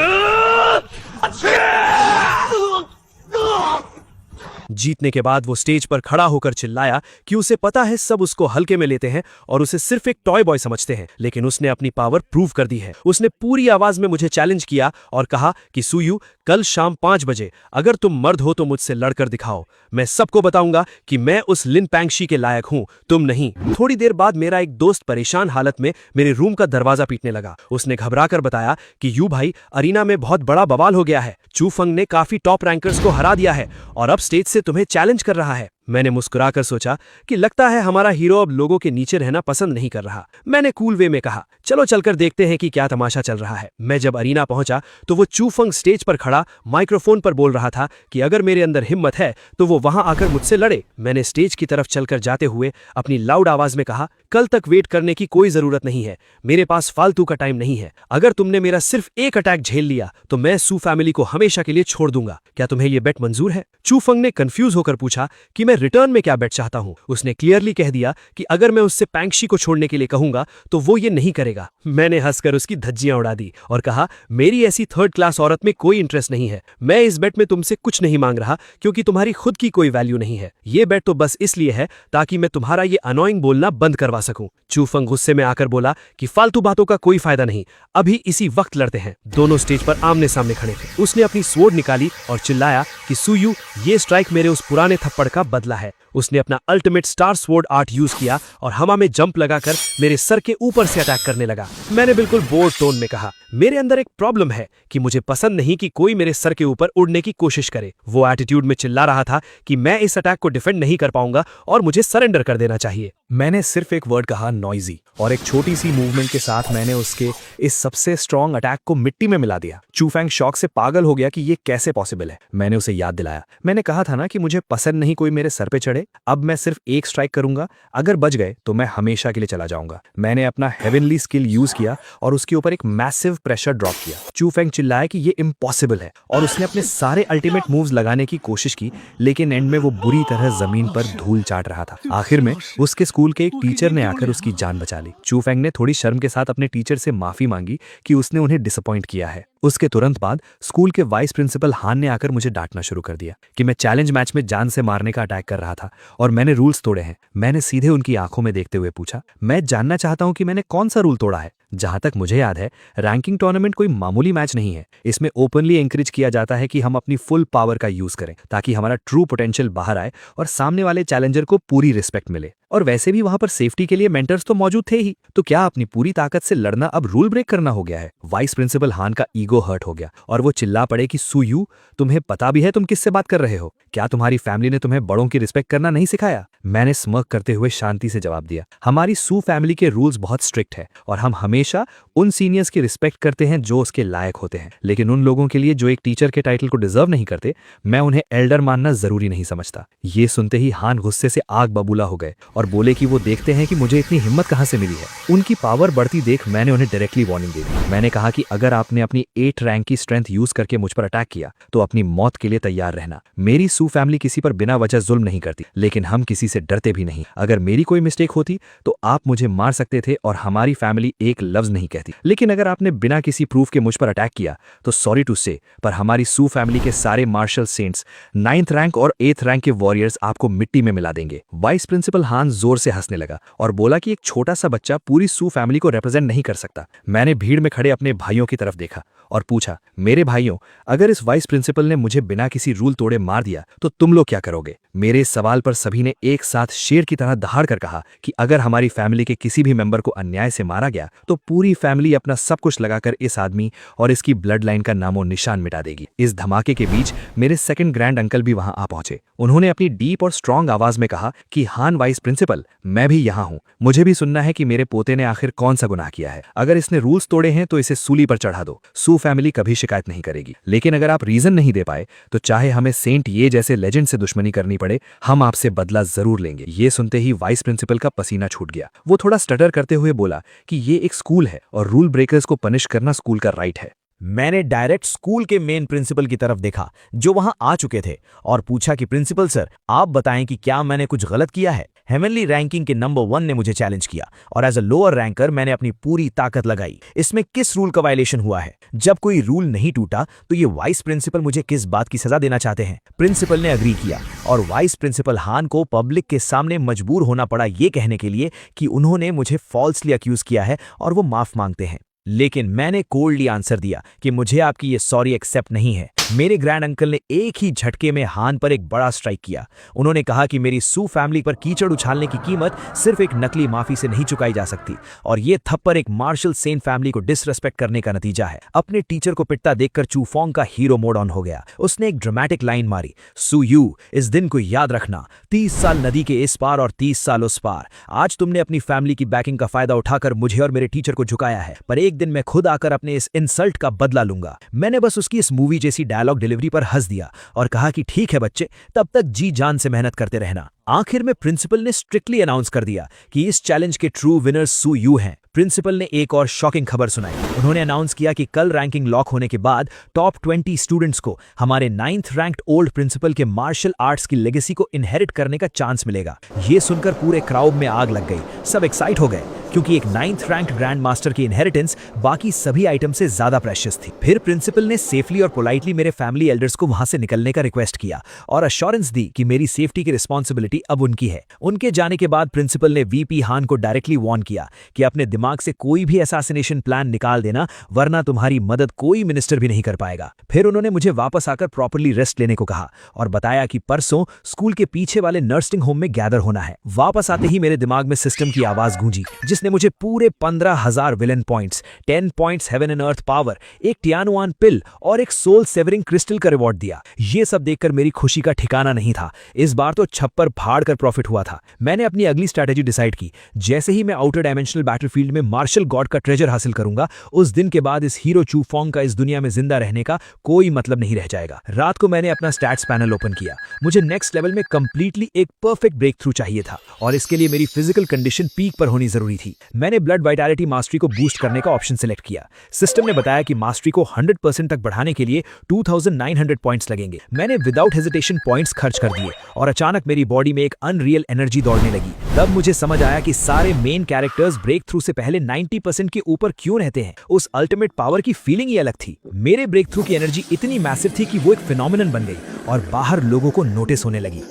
S1: जीतने के बाद वो स्टेज पर खड़ा होकर चिल्लाया कि उसे पता है सब उसको हल्के में लेते हैं और उसे सिर्फ एक टॉय बॉय समझते हैं, लेकिन उसने अपनी पावर प्रूव कर दी है। उसने पूरी आवाज में मुझे चैलेंज किया और कहा कि सुयू, कल शाम 5 बजे अगर तुम मर्द हो तो मुझसे लड़कर दिखाओ। मैं सबको बताऊंगा कि मैं उस लिन पैंगशी के लायक हूं, तुम नहीं। थोड़ी देर बाद मेरा एक दोस्त परेशान हालत में मेरे रूम का दरवाजा पीटने लगा। उसने घबराकर बताया कि यू भाई, अरीना में बहुत बड़ा बवाल हो गया है। चूफंग ने काफी टॉप रैंकर्स को हरा दिया है और अब स्टेज से तुम्हें चैलेंज कर रहा है। मैंने मुस्कुराकर सोचा कि लगता है हमारा हीरो अब लोगों के नीचे रहना पसंद नहीं कर रहा। मैंने कूल वे में कहा, चलो चलकर देखते हैं कि क्या तमाशा चल रहा है। मैं जब अरीना पहुंचा तो वो चूफंग स्टेज पर खड़ा माइक्रोफोन पर बोल रहा था कि अगर मेरे अंदर हिम्मत है तो वो वहां आकर मुझसे लड़े। मैंने स्टेज की तरफ चलकर जाते हुए अपनी लाउड आवाज में कहा, कल तक वेट करने की कोई जरूरत नहीं है, मेरे पास फालतू का टाइम नहीं है। अगर तुमने मेरा सिर्फ एक अटैक झेल लिया तो मैं सू फैमिली को हमेशा के लिए छोड़ दूंगा। क्या तुम्हें यह बेट मंजूर है? चूफंग ने कंफ्यूज होकर पूछा कि मैं रिटर्न में क्या बेट चाहता हूं। उसने क्लियरली कह दिया कि अगर मैं उससे पैंगशी को छोड़ने के लिए कहूंगा तो वो ये नहीं करेगा। मैंने हंसकर उसकी धज्जियां उड़ा दी और कहा, मेरी ऐसी थर्ड क्लास औरत में कोई इंटरेस्ट नहीं है। मैं इस बेट में तुमसे कुछ नहीं मांग रहा क्योंकि तुम्हारी खुद की कोई वैल्यू नहीं है। ये बेट तो बस इसलिए है ताकि मैं तुम्हारा ये अनोइंग बोलना बंद करवा सकूं। चूफंग गुस्से में आकर बोला कि फालतू बातों का कोई फायदा नहीं, अभी इसी वक्त लड़ते हैं। दोनों स्टेज पर आमने सामने खड़े थे। उसने अपनी स्वॉर्ड निकाली और चिल्लाया कि सुयू, ये स्ट्राइक मेरे उस पुराने थप्पड़ का बदला है। उसने अपना ultimate star sword art use किया और हवा में जंप लगाकर मेरे सर के ऊपर से अटैक करने लगा। मैंने बिल्कुल बोल्ड टोन में कहा, मेरे अंदर एक प्रॉब्लम है कि मुझे पसंद नहीं कि कोई मेरे सर के ऊपर उड़ने की कोशिश करे। वो एटीट्यूड में चिल्ला रहा था कि मैं इस अटैक को डिफेंड नहीं कर पाऊंगा और मुझे सरेंडर कर देना चाहिए।
S2: मैंने सिर्फ एक वर्ड कहा, नॉइजी, और एक छोटी सी मूवमेंट के साथ मैंने उसके इस सबसे स्ट्रॉन्ग अटैक को मिट्टी में मिला दिया। चूफैंग शॉक से पागल हो गया कि ये कैसे पॉसिबल है। मैंने उसे याद दिलाया, मैंने कहा था ना कि मुझे पसंद नहीं कोई मेरे सर पे चढ़े। अब मैं सिर्फ एक स्ट्राइक करूंगा, अगर बच गए तो मैं हमेशा के लिए चला जाऊंगा। मैंने अपना हेवनली स्किल यूज किया और उसके ऊपर एक मैसिव प्रेशर ड्रॉप किया। चूफैंग चिल्लाया कि ये इम्पॉसिबल है और उसने अपने सारे अल्टीमेट मूव्स लगाने की कोशिश की, लेकिन एंड में वो बुरी तरह जमीन पर धूल चाट रहा था। आखिर में उसके स्कूल के एक टीचर ने आकर उसकी जान बचा ली। चूफैंग ने थोड़ी शर्म के साथ अपने टीचर से माफी मांगी कि उसने उन्हें डिसअपॉइंट किया है। उसके तुरंत बाद स्कूल के वाइस प्रिंसिपल हान ने आकर मुझे डांटना शुरू कर दिया कि मैं चैलेंज मैच में जान से मारने का अटैक कर रहा था और मैंने रूल्स तोड़े हैं। मैंने सीधे उनकी आंखों में देखते हुए पूछा, मैं जानना चाहता हूं कि मैंने कौन सा रूल तोड़ा है? जहां तक मुझे याद है, रैंकिंग टूर्नामेंट कोई मामूली मैच नहीं है। इसमें ओपनली एंकरेज किया जाता है कि हम अपनी फुल पावर का यूज करें ताकि हमारा ट्रू पोटेंशियल बाहर आए और सामने वाले चैलेंजर को पूरी रिस्पेक्ट मिले। और वैसे भी वहां पर सेफ्टी के लिए मेंटर्स तो मौजूद थे ही, तो क्या अपनी पूरी ताकत से लड़ना अब रूल ब्रेक करना हो गया है? वाइस प्रिंसिपल हान का ईगो हर्ट हो गया और वो चिल्ला पड़े कि सुयू, तुम्हें पता भी है तुम किससे बात कर रहे हो? क्या तुम्हारी फैमिली ने तुम्हें बड़ों की रिस्पेक्ट करना नहीं सिखाया? मैंने स्मर्क करते हुए शांति से जवाब दिया, हमारी सू फैमिली के रूल्स बहुत स्ट्रिक्ट है और हम हमेशा उन सीनियर्स की रिस्पेक्ट करते हैं जो उसके लायक होते हैं, लेकिन उन लोगों के लिए जो एक टीचर के टाइटल को डिजर्व नहीं करते, मैं उन्हें एल्डर मानना जरूरी नहीं समझता। ये सुनते ही हान गुस्से से आग बबूला हो गए और बोले कि वो देखते हैं कि मुझे इतनी हिम्मत कहां से मिली है। उनकी पावर बढ़ती देख मैंने उन्हें डायरेक्टली वार्निंग दे दी। मैंने कहा कि अगर आपने अपनी 8 रैंक की स्ट्रेंथ यूज करके मुझ पर अटैक किया तो अपनी मौत के लिए तैयार रहना। मेरी सू फैमिली किसी पर बिना वजह जुल्म नहीं करती, लेकिन हम किसी से डरते भी नहीं। अगर मेरी कोई मिस्टेक होती तो आप मुझे मार सकते थे और हमारी फैमिली एक लफ्ज नहीं कहती, लेकिन अगर आपने बिना किसी प्रूफ के मुझ पर अटैक किया तो सॉरी टू से, पर हमारी सू फैमिली के सारे मार्शल सेंट्स, 9th रैंक और 8th रैंक के वॉरियर्स आपको मिट्टी में मिला देंगे। वाइस प्रिंसिपल हान जोर से हंसने लगा और बोला कि एक छोटा सा बच्चा पूरी सू फैमिली को रिप्रेजेंट नहीं कर सकता। मैंने भीड़ में खड़े अपने भाइयों की तरफ देखा और पूछा, मेरे भाइयों, अगर इस वाइस प्रिंसिपल ने मुझे बिना किसी रूल तोड़े मार दिया तो तुम लोग क्या करोगे? मेरे इस सवाल पर सभी ने एक साथ शेर की तरह दहाड़ कर कहा कि अगर हमारी फैमिली के किसी भी मेंबर को अन्याय से मारा गया तो पूरी फैमिली अपना सब कुछ लगाकर इस आदमी और इसकी ब्लड लाइन का नामो निशान मिटा देगी। इस धमाके के बीच मेरे सेकंड ग्रैंड अंकल भी वहां आ पहुंचे। उन्होंने अपनी डीप और स्ट्रांग आवाज में कहा कि हान वाइस प्रिंसिपल, मैं भी यहाँ हूँ, मुझे भी सुनना है कि मेरे पोते ने आखिर कौन सा गुनाह किया है। अगर इसने रूल्स तोड़े हैं तो इसे सूली पर चढ़ा दो। सू फैमिली कभी शिकायत नहीं करेगी, लेकिन अगर आप रीजन नहीं दे पाए तो चाहे हमें सेंट ये जैसे लेजेंड से दुश्मनी करनी पड़े, हम आपसे बदला जरूर लेंगे। ये सुनते ही वाइस प्रिंसिपल का पसीना छूट गया। वो थोड़ा स्टटर करते हुए बोला कि ये एक स्कूल है और रूल ब्रेकर्स को पनिश करना स्कूल का राइट है। मैंने डायरेक्ट स्कूल के मेन प्रिंसिपल की तरफ देखा जो वहां आ चुके थे और पूछा कि प्रिंसिपल सर, आप बताएं कि क्या मैंने कुछ गलत किया है। हेवनली रैंकिंग के नंबर 1 ने मुझे चैलेंज किया और एज अ लोअर रैंकर मैंने अपनी पूरी ताकत लगाई। इसमें किस रूल का वायलेशन हुआ है? जब कोई रूल नहीं टूटा तो ये वाइस प्रिंसिपल मुझे किस बात की सजा देना चाहते हैं? प्रिंसिपल ने अग्री किया और वाइस प्रिंसिपल हान को पब्लिक के सामने मजबूर होना पड़ा ये कहने के लिए कि उन्होंने मुझे फॉल्सली अक्यूज किया है और वो माफ मांगते हैं। लेकिन मैंने कोल्डली आंसर दिया कि मुझे आपकी ये सॉरी एक्सेप्ट नहीं है। मेरे ग्रैंड अंकल ने एक ही झटके में हान पर एक बड़ा स्ट्राइक किया। उन्होंने कहा कि मेरी सू फैमिली पर कीचड़ उछालने की कीमत सिर्फ एक नकली माफी से नहीं चुकाई जा सकती और ये थप्पड़ एक मार्शल सेन फैमिली को डिसरेस्पेक्ट करने का नतीजा है। अपने टीचर को पिटता देखकर चू फोंग का हीरो मोड ऑन हो गया। उसने एक ड्रामेटिक लाइन मारी, सू यू, इस दिन को याद रखना, 30 साल नदी के इस पार और 30 साल उस पार। आज तुमने अपनी फैमिली की बैकिंग का फायदा उठाकर मुझे और मेरे टीचर को झुकाया है, पर एक दिन मैं खुद आकर अपने इस इंसल्ट का बदला लूंगा। मैंने बस उसकी इस मूवी जैसी डायलॉग डिलीवरी पर हंस दिया और कहा कि ठीक है बच्चे, तब तक जी जान से मेहनत करते रहना। आखिर में प्रिंसिपल ने स्ट्रिक्टली अनाउंस कर दिया कि इस चैलेंज के ट्रू विनर्स सू यू हैं। प्रिंसिपल ने एक और शॉकिंग खबर सुनाई। उन्होंने अनाउंस किया कि कल रैंकिंग लॉक होने के बाद टॉप 20 स्टूडेंट्स को हमारे 9th रैंक्ड ओल्ड प्रिंसिपल के मार्शल आर्ट्स की लेगेसी को इनहेरिट करने का चांस मिलेगा। ये सुनकर पूरे क्राउड में आग लग गई। सब एक्साइट हो गए क्योंकि एक 9th रैंक्ड ग्रैंड मास्टर की इनहेरिटेंस बाकी सभी आइटम से ज्यादा प्रेशियस थी। फिर प्रिंसिपल ने सेफली और पोलाइटली मेरे फैमिली एल्डर्स को वहां से निकलने का रिक्वेस्ट किया और अश्योरेंस दी कि मेरी सेफ्टी की रिस्पॉन्सिबिलिटी अब उनकी है। उनके जाने के बाद प्रिंसिपल ने वीपी हान को डायरेक्टली वार्न किया कि अपने दिमाग से कोई भी असैसिनेशन प्लान निकाल देना, वरना तुम्हारी मदद कोई मिनिस्टर भी नहीं कर पाएगा। फिर उन्होंने मुझे वापस आकर प्रॉपर्ली रेस्ट लेने को कहा और बताया कि परसों स्कूल के पीछे वाले नर्सिंग होम में गैदर होना है। वापस आते ही मेरे दिमाग में सिस्टम की आवाज गूंजी जिसने मुझे पूरे 15,000 villain points, 10 points heaven and earth power, एक टियानुआन पिल और एक सोल सेवरिंग क्रिस्टल का रिवॉर्ड दिया। ये सब देखकर मेरी खुशी का ठिकाना नहीं था। इस बार तो छप्पर फाड़ कर प्रॉफिट हुआ था। मैंने अपनी अगली स्ट्रैटेजी डिसाइड की। जैसे ही मैं आउटर डायमेंशनल बैटलफील्ड में मार्शल गॉड का ट्रेजर हासिल करूंगा, उस दिन के बाद इस हीरो चू फोंग का इस दुनिया में जिंदा रहने का कोई मतलब नहीं रह जाएगा। रात को मैंने अपना स्टैट्स पैनल ओपन किया। मुझे नेक्स्ट लेवल में कंप्लीटली एक परफेक्ट ब्रेक थ्रू चाहिए था और इसके लिए मेरी फिजिकल कंडीशन पीक पर होनी जरूरी थी। मैंने ब्लड वाइटैलिटी मास्टरी को बूस्ट करने का ऑप्शन सिलेक्ट किया। सिस्टम ने बताया कि मास्टरी को 100% तक बढ़ाने के लिए 2900 पॉइंट्स लगेंगे। मैंने विदाउट हेजिटेशन पॉइंट्स खर्च कर दिए और अचानक मेरी बॉडी में एक अनरियल एनर्जी दौड़ने लगी। तब मुझे समझ आया कि सारे मेन कैरेक्टर्स ब्रेक थ्रू से पहले 90% के ऊपर क्यों रहते हैं। उस अल्टीमेट पावर की फीलिंग ही अलग थी। मेरे ब्रेक थ्रू की एनर्जी इतनी मैसिव थी कि वो एक फिनोमिनन बन गई और बाहर लोगों को नोटिस होने लगी।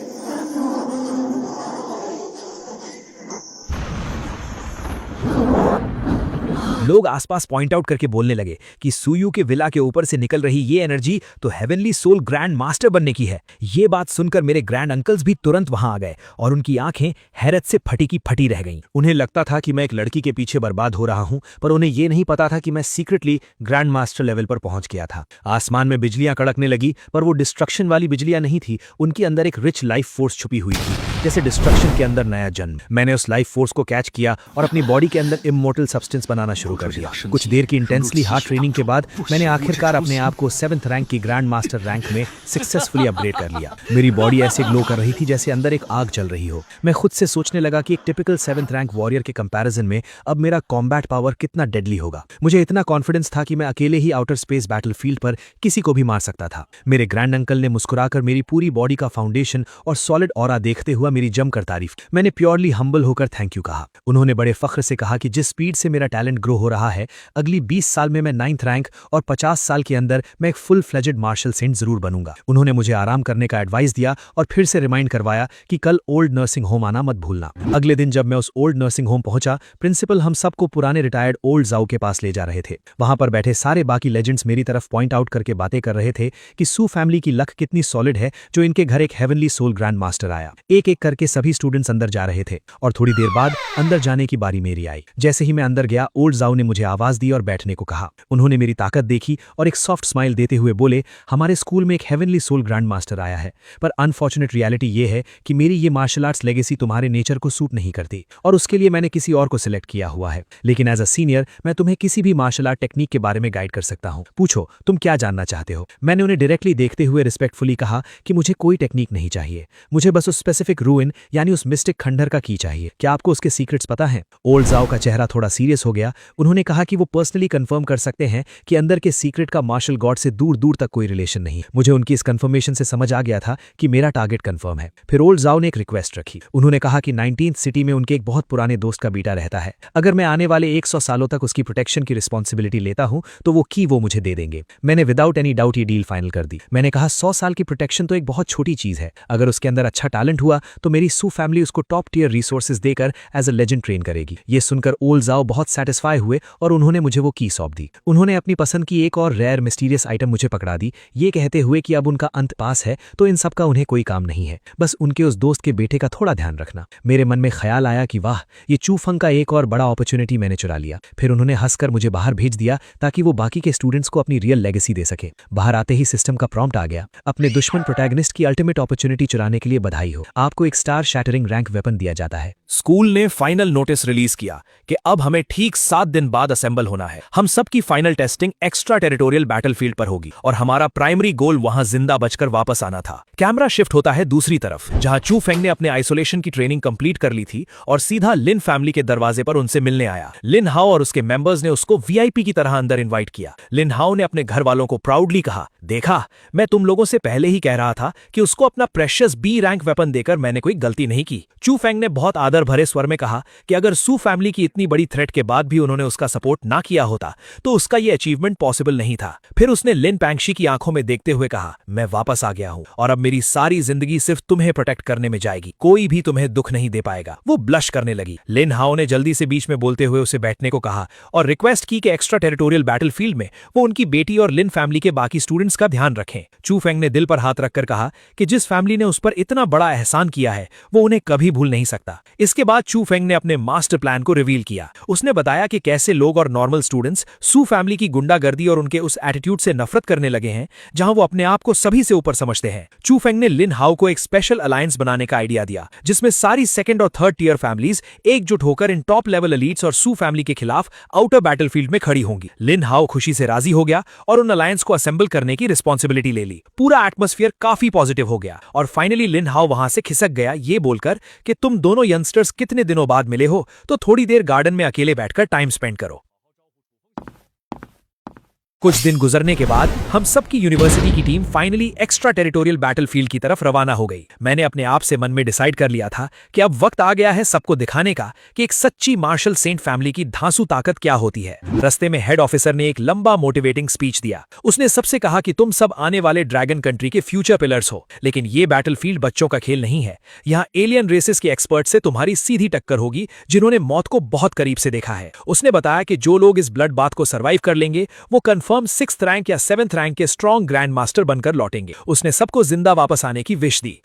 S2: लोग आसपास पॉइंट आउट करके बोलने लगे कि सुयू के विला के ऊपर से निकल रही ये एनर्जी तो हेवनली सोल ग्रैंड मास्टर बनने की है। ये बात सुनकर मेरे ग्रैंड अंकल्स भी तुरंत वहां आ गए और उनकी आंखें हैरत से फटी की फटी रह गईं।
S4: उन्हें लगता था कि मैं एक लड़की के पीछे बर्बाद हो रहा हूं, पर उन्हें यह नहीं पता था कि मैं सीक्रेटली ग्रैंड मास्टर लेवल पर पहुंच गया था। आसमान में बिजलियां कड़कने लगी, पर वो डिस्ट्रक्शन वाली बिजलियां नहीं थी। उनके अंदर एक रिच लाइफ फोर्स छुपी हुई थी, जैसे डिस्ट्रक्शन के अंदर नया जन्म। मैंने उस लाइफ फोर्स को कैच किया और अपनी बॉडी के अंदर इमोर्टल सब्सटेंस बनाना शुरू कर दिया। कुछ देर की इंटेंसली हार्ड ट्रेनिंग के बाद मैंने आखिरकार अपने आप को 7th रैंक की ग्रैंड मास्टर रैंक में सक्सेसफुली अपग्रेड कर लिया। मेरी बॉडी ऐसे ग्लो कर रही थी जैसे अंदर एक आग जल रही हो। मैं खुद से सोचने लगा कि एक टिपिकल 7th रैंक वॉरियर के कंपैरिजन में अब मेरा कॉम्बैट पावर कितना डेडली होगा। मुझे इतना कॉन्फिडेंस था कि मैं अकेले ही आउटर स्पेस बैटलफील्ड पर किसी को भी मार सकता था। मेरे ग्रैंड अंकल ने मुस्कुराकर मेरी पूरी बॉडी का फाउंडेशन और सॉलिड ऑरा देखते हुए मेरी जमकर तारीफ। मैंने प्योरली हम्बल होकर थैंक यू कहा। उन्होंने बड़े फख्र से कहा कि जिस स्पीड से मेरा टैलेंट ग्रो हो रहा है, अगली 20 साल में मैं 9th रैंक और 50 साल के अंदर मैं एक फुल फ्लेजेड मार्शल सेंट जरूर बनूंगा। उन्होंने मुझे आराम करने का एडवाइस दिया और फिर से रिमाइंड करवाया कि कल ओल्ड नर्सिंग होम आना मत भूलना। अगले दिन जब मैं उस ओल्ड नर्सिंग होम पहुंचा, प्रिंसिपल हम सबको पुराने रिटायर्ड ओल्ड जाओ के पास ले जा रहे थे। वहां पर बैठे सारे बाकी लेजेंड्स मेरी तरफ पॉइंट आउट करके बातें कर रहे थे कि सू फैमिली की लक कितनी सॉलिड है जो इनके घर एक हेवनली सोल ग्रैंड मास्टर आया। एक एक करके सभी स्टूडेंट्स अंदर जा रहे थे और थोड़ी देर बाद अंदर जाने की बारी मेरी आई। जैसे ही मैं अंदर गया, ओल्ड जाओ ने मुझे आवाज दी और बैठने को कहा। उन्होंने मेरी ताकत देखी और एक सॉफ्ट स्माइल देते हुए बोले, हमारे स्कूल में एक हेवनली सोल ग्रैंड मास्टर आया है, पर अनफॉर्चुनेट रियलिटी ये है कि मेरी ये मार्शल आर्ट्स लेगेसी तुम्हारे नेचर को सूट नहीं करती और उसके लिए मैंने किसी और को सिलेक्ट किया हुआ है। लेकिन एज अ सीनियर मैं तुम्हें किसी भी मार्शल आर्ट टेक्निक के बारे में गाइड कर सकता हूँ। पूछो तुम क्या जानना चाहते हो। मैंने उन्हें डायरेक्टली देखते हुए रिस्पेक्टफुली कहा कि मुझे कोई टेक्निक नहीं चाहिए, मुझे बस उस स्पेसिफिक रूइन यानी उस मिस्टिक खंडर का की चाहिए। क्या आपको उसके सीक्रेट्स पता है? ओल्ड जाओ का चेहरा थोड़ा सीरियस हो गया। उन्होंने उन्होंने कहा कि वो पर्सनली कंफर्म कर सकते हैं कि अंदर के सीक्रेट का मार्शल गॉड से दूर दूर तक कोई रिलेशन नहीं। मुझे उनकी इस कंफर्मेशन से समझ आ गया था कि मेरा टारगेट कंफर्म है। फिर ओल्ड जाओ ने एक रिक्वेस्ट रखी। उन्होंने कहा कि 19th सिटी में उनके एक बहुत पुराने दोस्त का बेटा रहता है। अगर मैं आने वाले 100 सालों तक उसकी प्रोटेक्शन की रिस्पॉन्सिबिलिटी लेता हूं तो वो की वो मुझे दे देंगे। मैंने विदाउट एनी डाउट ये डील फाइनल कर दी। मैंने कहा 100 साल की प्रोटेक्शन तो एक बहुत छोटी चीज है। अगर उसके अंदर अच्छा टैलेंट हुआ तो मेरी सू फैमिली उसको टॉप टियर रिसोर्सेज देकर एज अ लेजेंड ट्रेन करेगी। ये सुनकर ओल्ड जाओ बहुत सेटिस्फाई हुए और उन्होंने मुझे वो की सौंप दी। उन्होंने अपनी पसंद की एक और रेयर मिस्टीरियस आइटम मुझे पकड़ा दी, ये कहते हुए कि अब उनका अंत पास है तो इन सब का उन्हें कोई काम नहीं है, बस उनके उस दोस्त के बेटे का थोड़ा ध्यान रखना। मेरे मन में ख्याल आया कि वाह, ये चू फंग का एक और बड़ा अपॉर्चुनिटी मैंने चुरा लिया। फिर उन्होंने हंसकर मुझे बाहर भेज दिया ताकि वो बाकी के स्टूडेंट्स को अपनी रियल लेगेसी दे सके। बाहर आते ही सिस्टम का प्रॉम्प्ट आ गया, अपने दुश्मन प्रोटैगनिस्ट की अल्टीमेट अपॉर्चुनिटी चुराने के लिए बधाई हो, आपको एक स्टार शैटरिंग रैंक वेपन दिया जाता है।
S2: स्कूल ने फाइनल नोटिस रिलीज किया कि अब हमें ठीक 7 दिन बाद असेंबल होना है। हम सब की final testing extra territorial battlefield पर होगी और हमारा प्राइमरी गोल वहां जिंदा बचकर वापस आना था। कैमरा शिफ्ट होता है दूसरी तरफ, जहां चू फेंग ने अपने आइसोलेशन की ट्रेनिंग कंप्लीट कर ली थी और सीधा लिन फैमिली के दरवाजे पर उनसे मिलने आया। लिन हाओ और उसके मेंबर्स ने उसको वीआईपी की तरह अंदर इनवाइट किया। लिन हाओ ने अपने घर वालों को प्राउडली कहा, देखा, मैं तुम लोगों से पहले ही कह रहा था कि उसको अपना प्रेशियस बी रैंक वेपन देकर मैंने कोई गलती नहीं की। चू फेंग ने बहुत आदर भरे स्वर में कहा कि अगर सू फैमिली की इतनी बड़ी थ्रेट के बाद भी उन्होंने उसका सपोर्ट ना किया होता तो उसका यह अचीवमेंट पॉसिबल नहीं था। फिर उसने लिन पैंगशी की आंखों में देखते हुए कहा, मैं वापस आ गया हूं और अब मेरी सारी जिंदगी सिर्फ तुम्हें प्रोटेक्ट करने में जाएगी, कोई भी तुम्हें दुख नहीं दे पाएगा। वो ब्लश करने लगी। लिन हाओ ने जल्दी से बीच में बोलते हुए उसे बैठने को कहा और रिक्वेस्ट की कि एक्स्ट्रा टेरिटोरियल बैटलफील्ड में वो उनकी बेटी और लिन फैमिली के बाकी स्टूडेंट्स का ध्यान रखें। चू फेंग ने दिल पर हाथ रखकर कहा कि जिस फैमिली ने उस पर इतना बड़ा एहसान किया है वो उन्हें कभी भूल नहीं सकता। इसके बाद चू फेंग ने अपने मास्टर प्लान को रिवील किया। उसने बताया कि कैसे लोग और नॉर्मल स्टूडेंट्स सू फैमिली की गुंडागर्दी और उनके उस एटीट्यूड से नफरत करने लगे हैं जहां वो अपने आप को सभी से ऊपर समझते हैं। चू फेंग ने लिन हाओ को एक स्पेशल अलायंस बनाने का आइडिया दिया जिसमें सारी सेकंड और थर्ड टियर फैमिलीज एकजुट होकर इन टॉप लेवल एलीट्स और सू फैमिली के खिलाफ आउटर बैटलफील्ड में खड़ी होंगी। लिन हाओ खुशी से राजी हो गया और उन अलायंस को असेंबल करने की रिस्पॉन्सिबिलिटी ले ली। पूरा एटमॉस्फेयर काफी पॉजिटिव हो गया और फाइनली लिन हाओ वहां से खिसक गया ये बोलकर कि तुम दोनों यंगस्टर्स कितने दिनों बाद मिले हो तो थोड़ी देर गार्डन में अकेले बैठकर टाइम स्पेंड करो। कुछ दिन गुजरने के बाद हम सबकी यूनिवर्सिटी की team finally extra territorial battlefield की तरफ रवाना हो गई। मैंने अपने आप से मन में डिसाइड कर लिया था कि अब वक्त आ गया है सबको दिखाने का कि एक सच्ची मार्शल सेंट फैमिली की धांसू ताकत क्या होती है। रस्ते में हेड ऑफिसर ने एक लंबा मोटिवेटिंग स्पीच दिया। उसने सबसे कहा कि तुम सब आने वाले ड्रैगन कंट्री के फ्यूचर पिलर्स हो, लेकिन ये बैटलफील्ड बच्चों का खेल नहीं है। यहाँ एलियन रेसेस के एक्सपर्ट से तुम्हारी सीधी टक्कर होगी जिन्होंने मौत को बहुत करीब से देखा है। उसने बताया कि जो लोग इस ब्लड बाथ को सर्वाइव कर लेंगे वो कंफर्म 6th रैंक या 7th रैंक के स्ट्रॉन्ग ग्रैंड मास्टर बनकर लौटेंगे। उसने सबको जिंदा वापस आने की विश दी।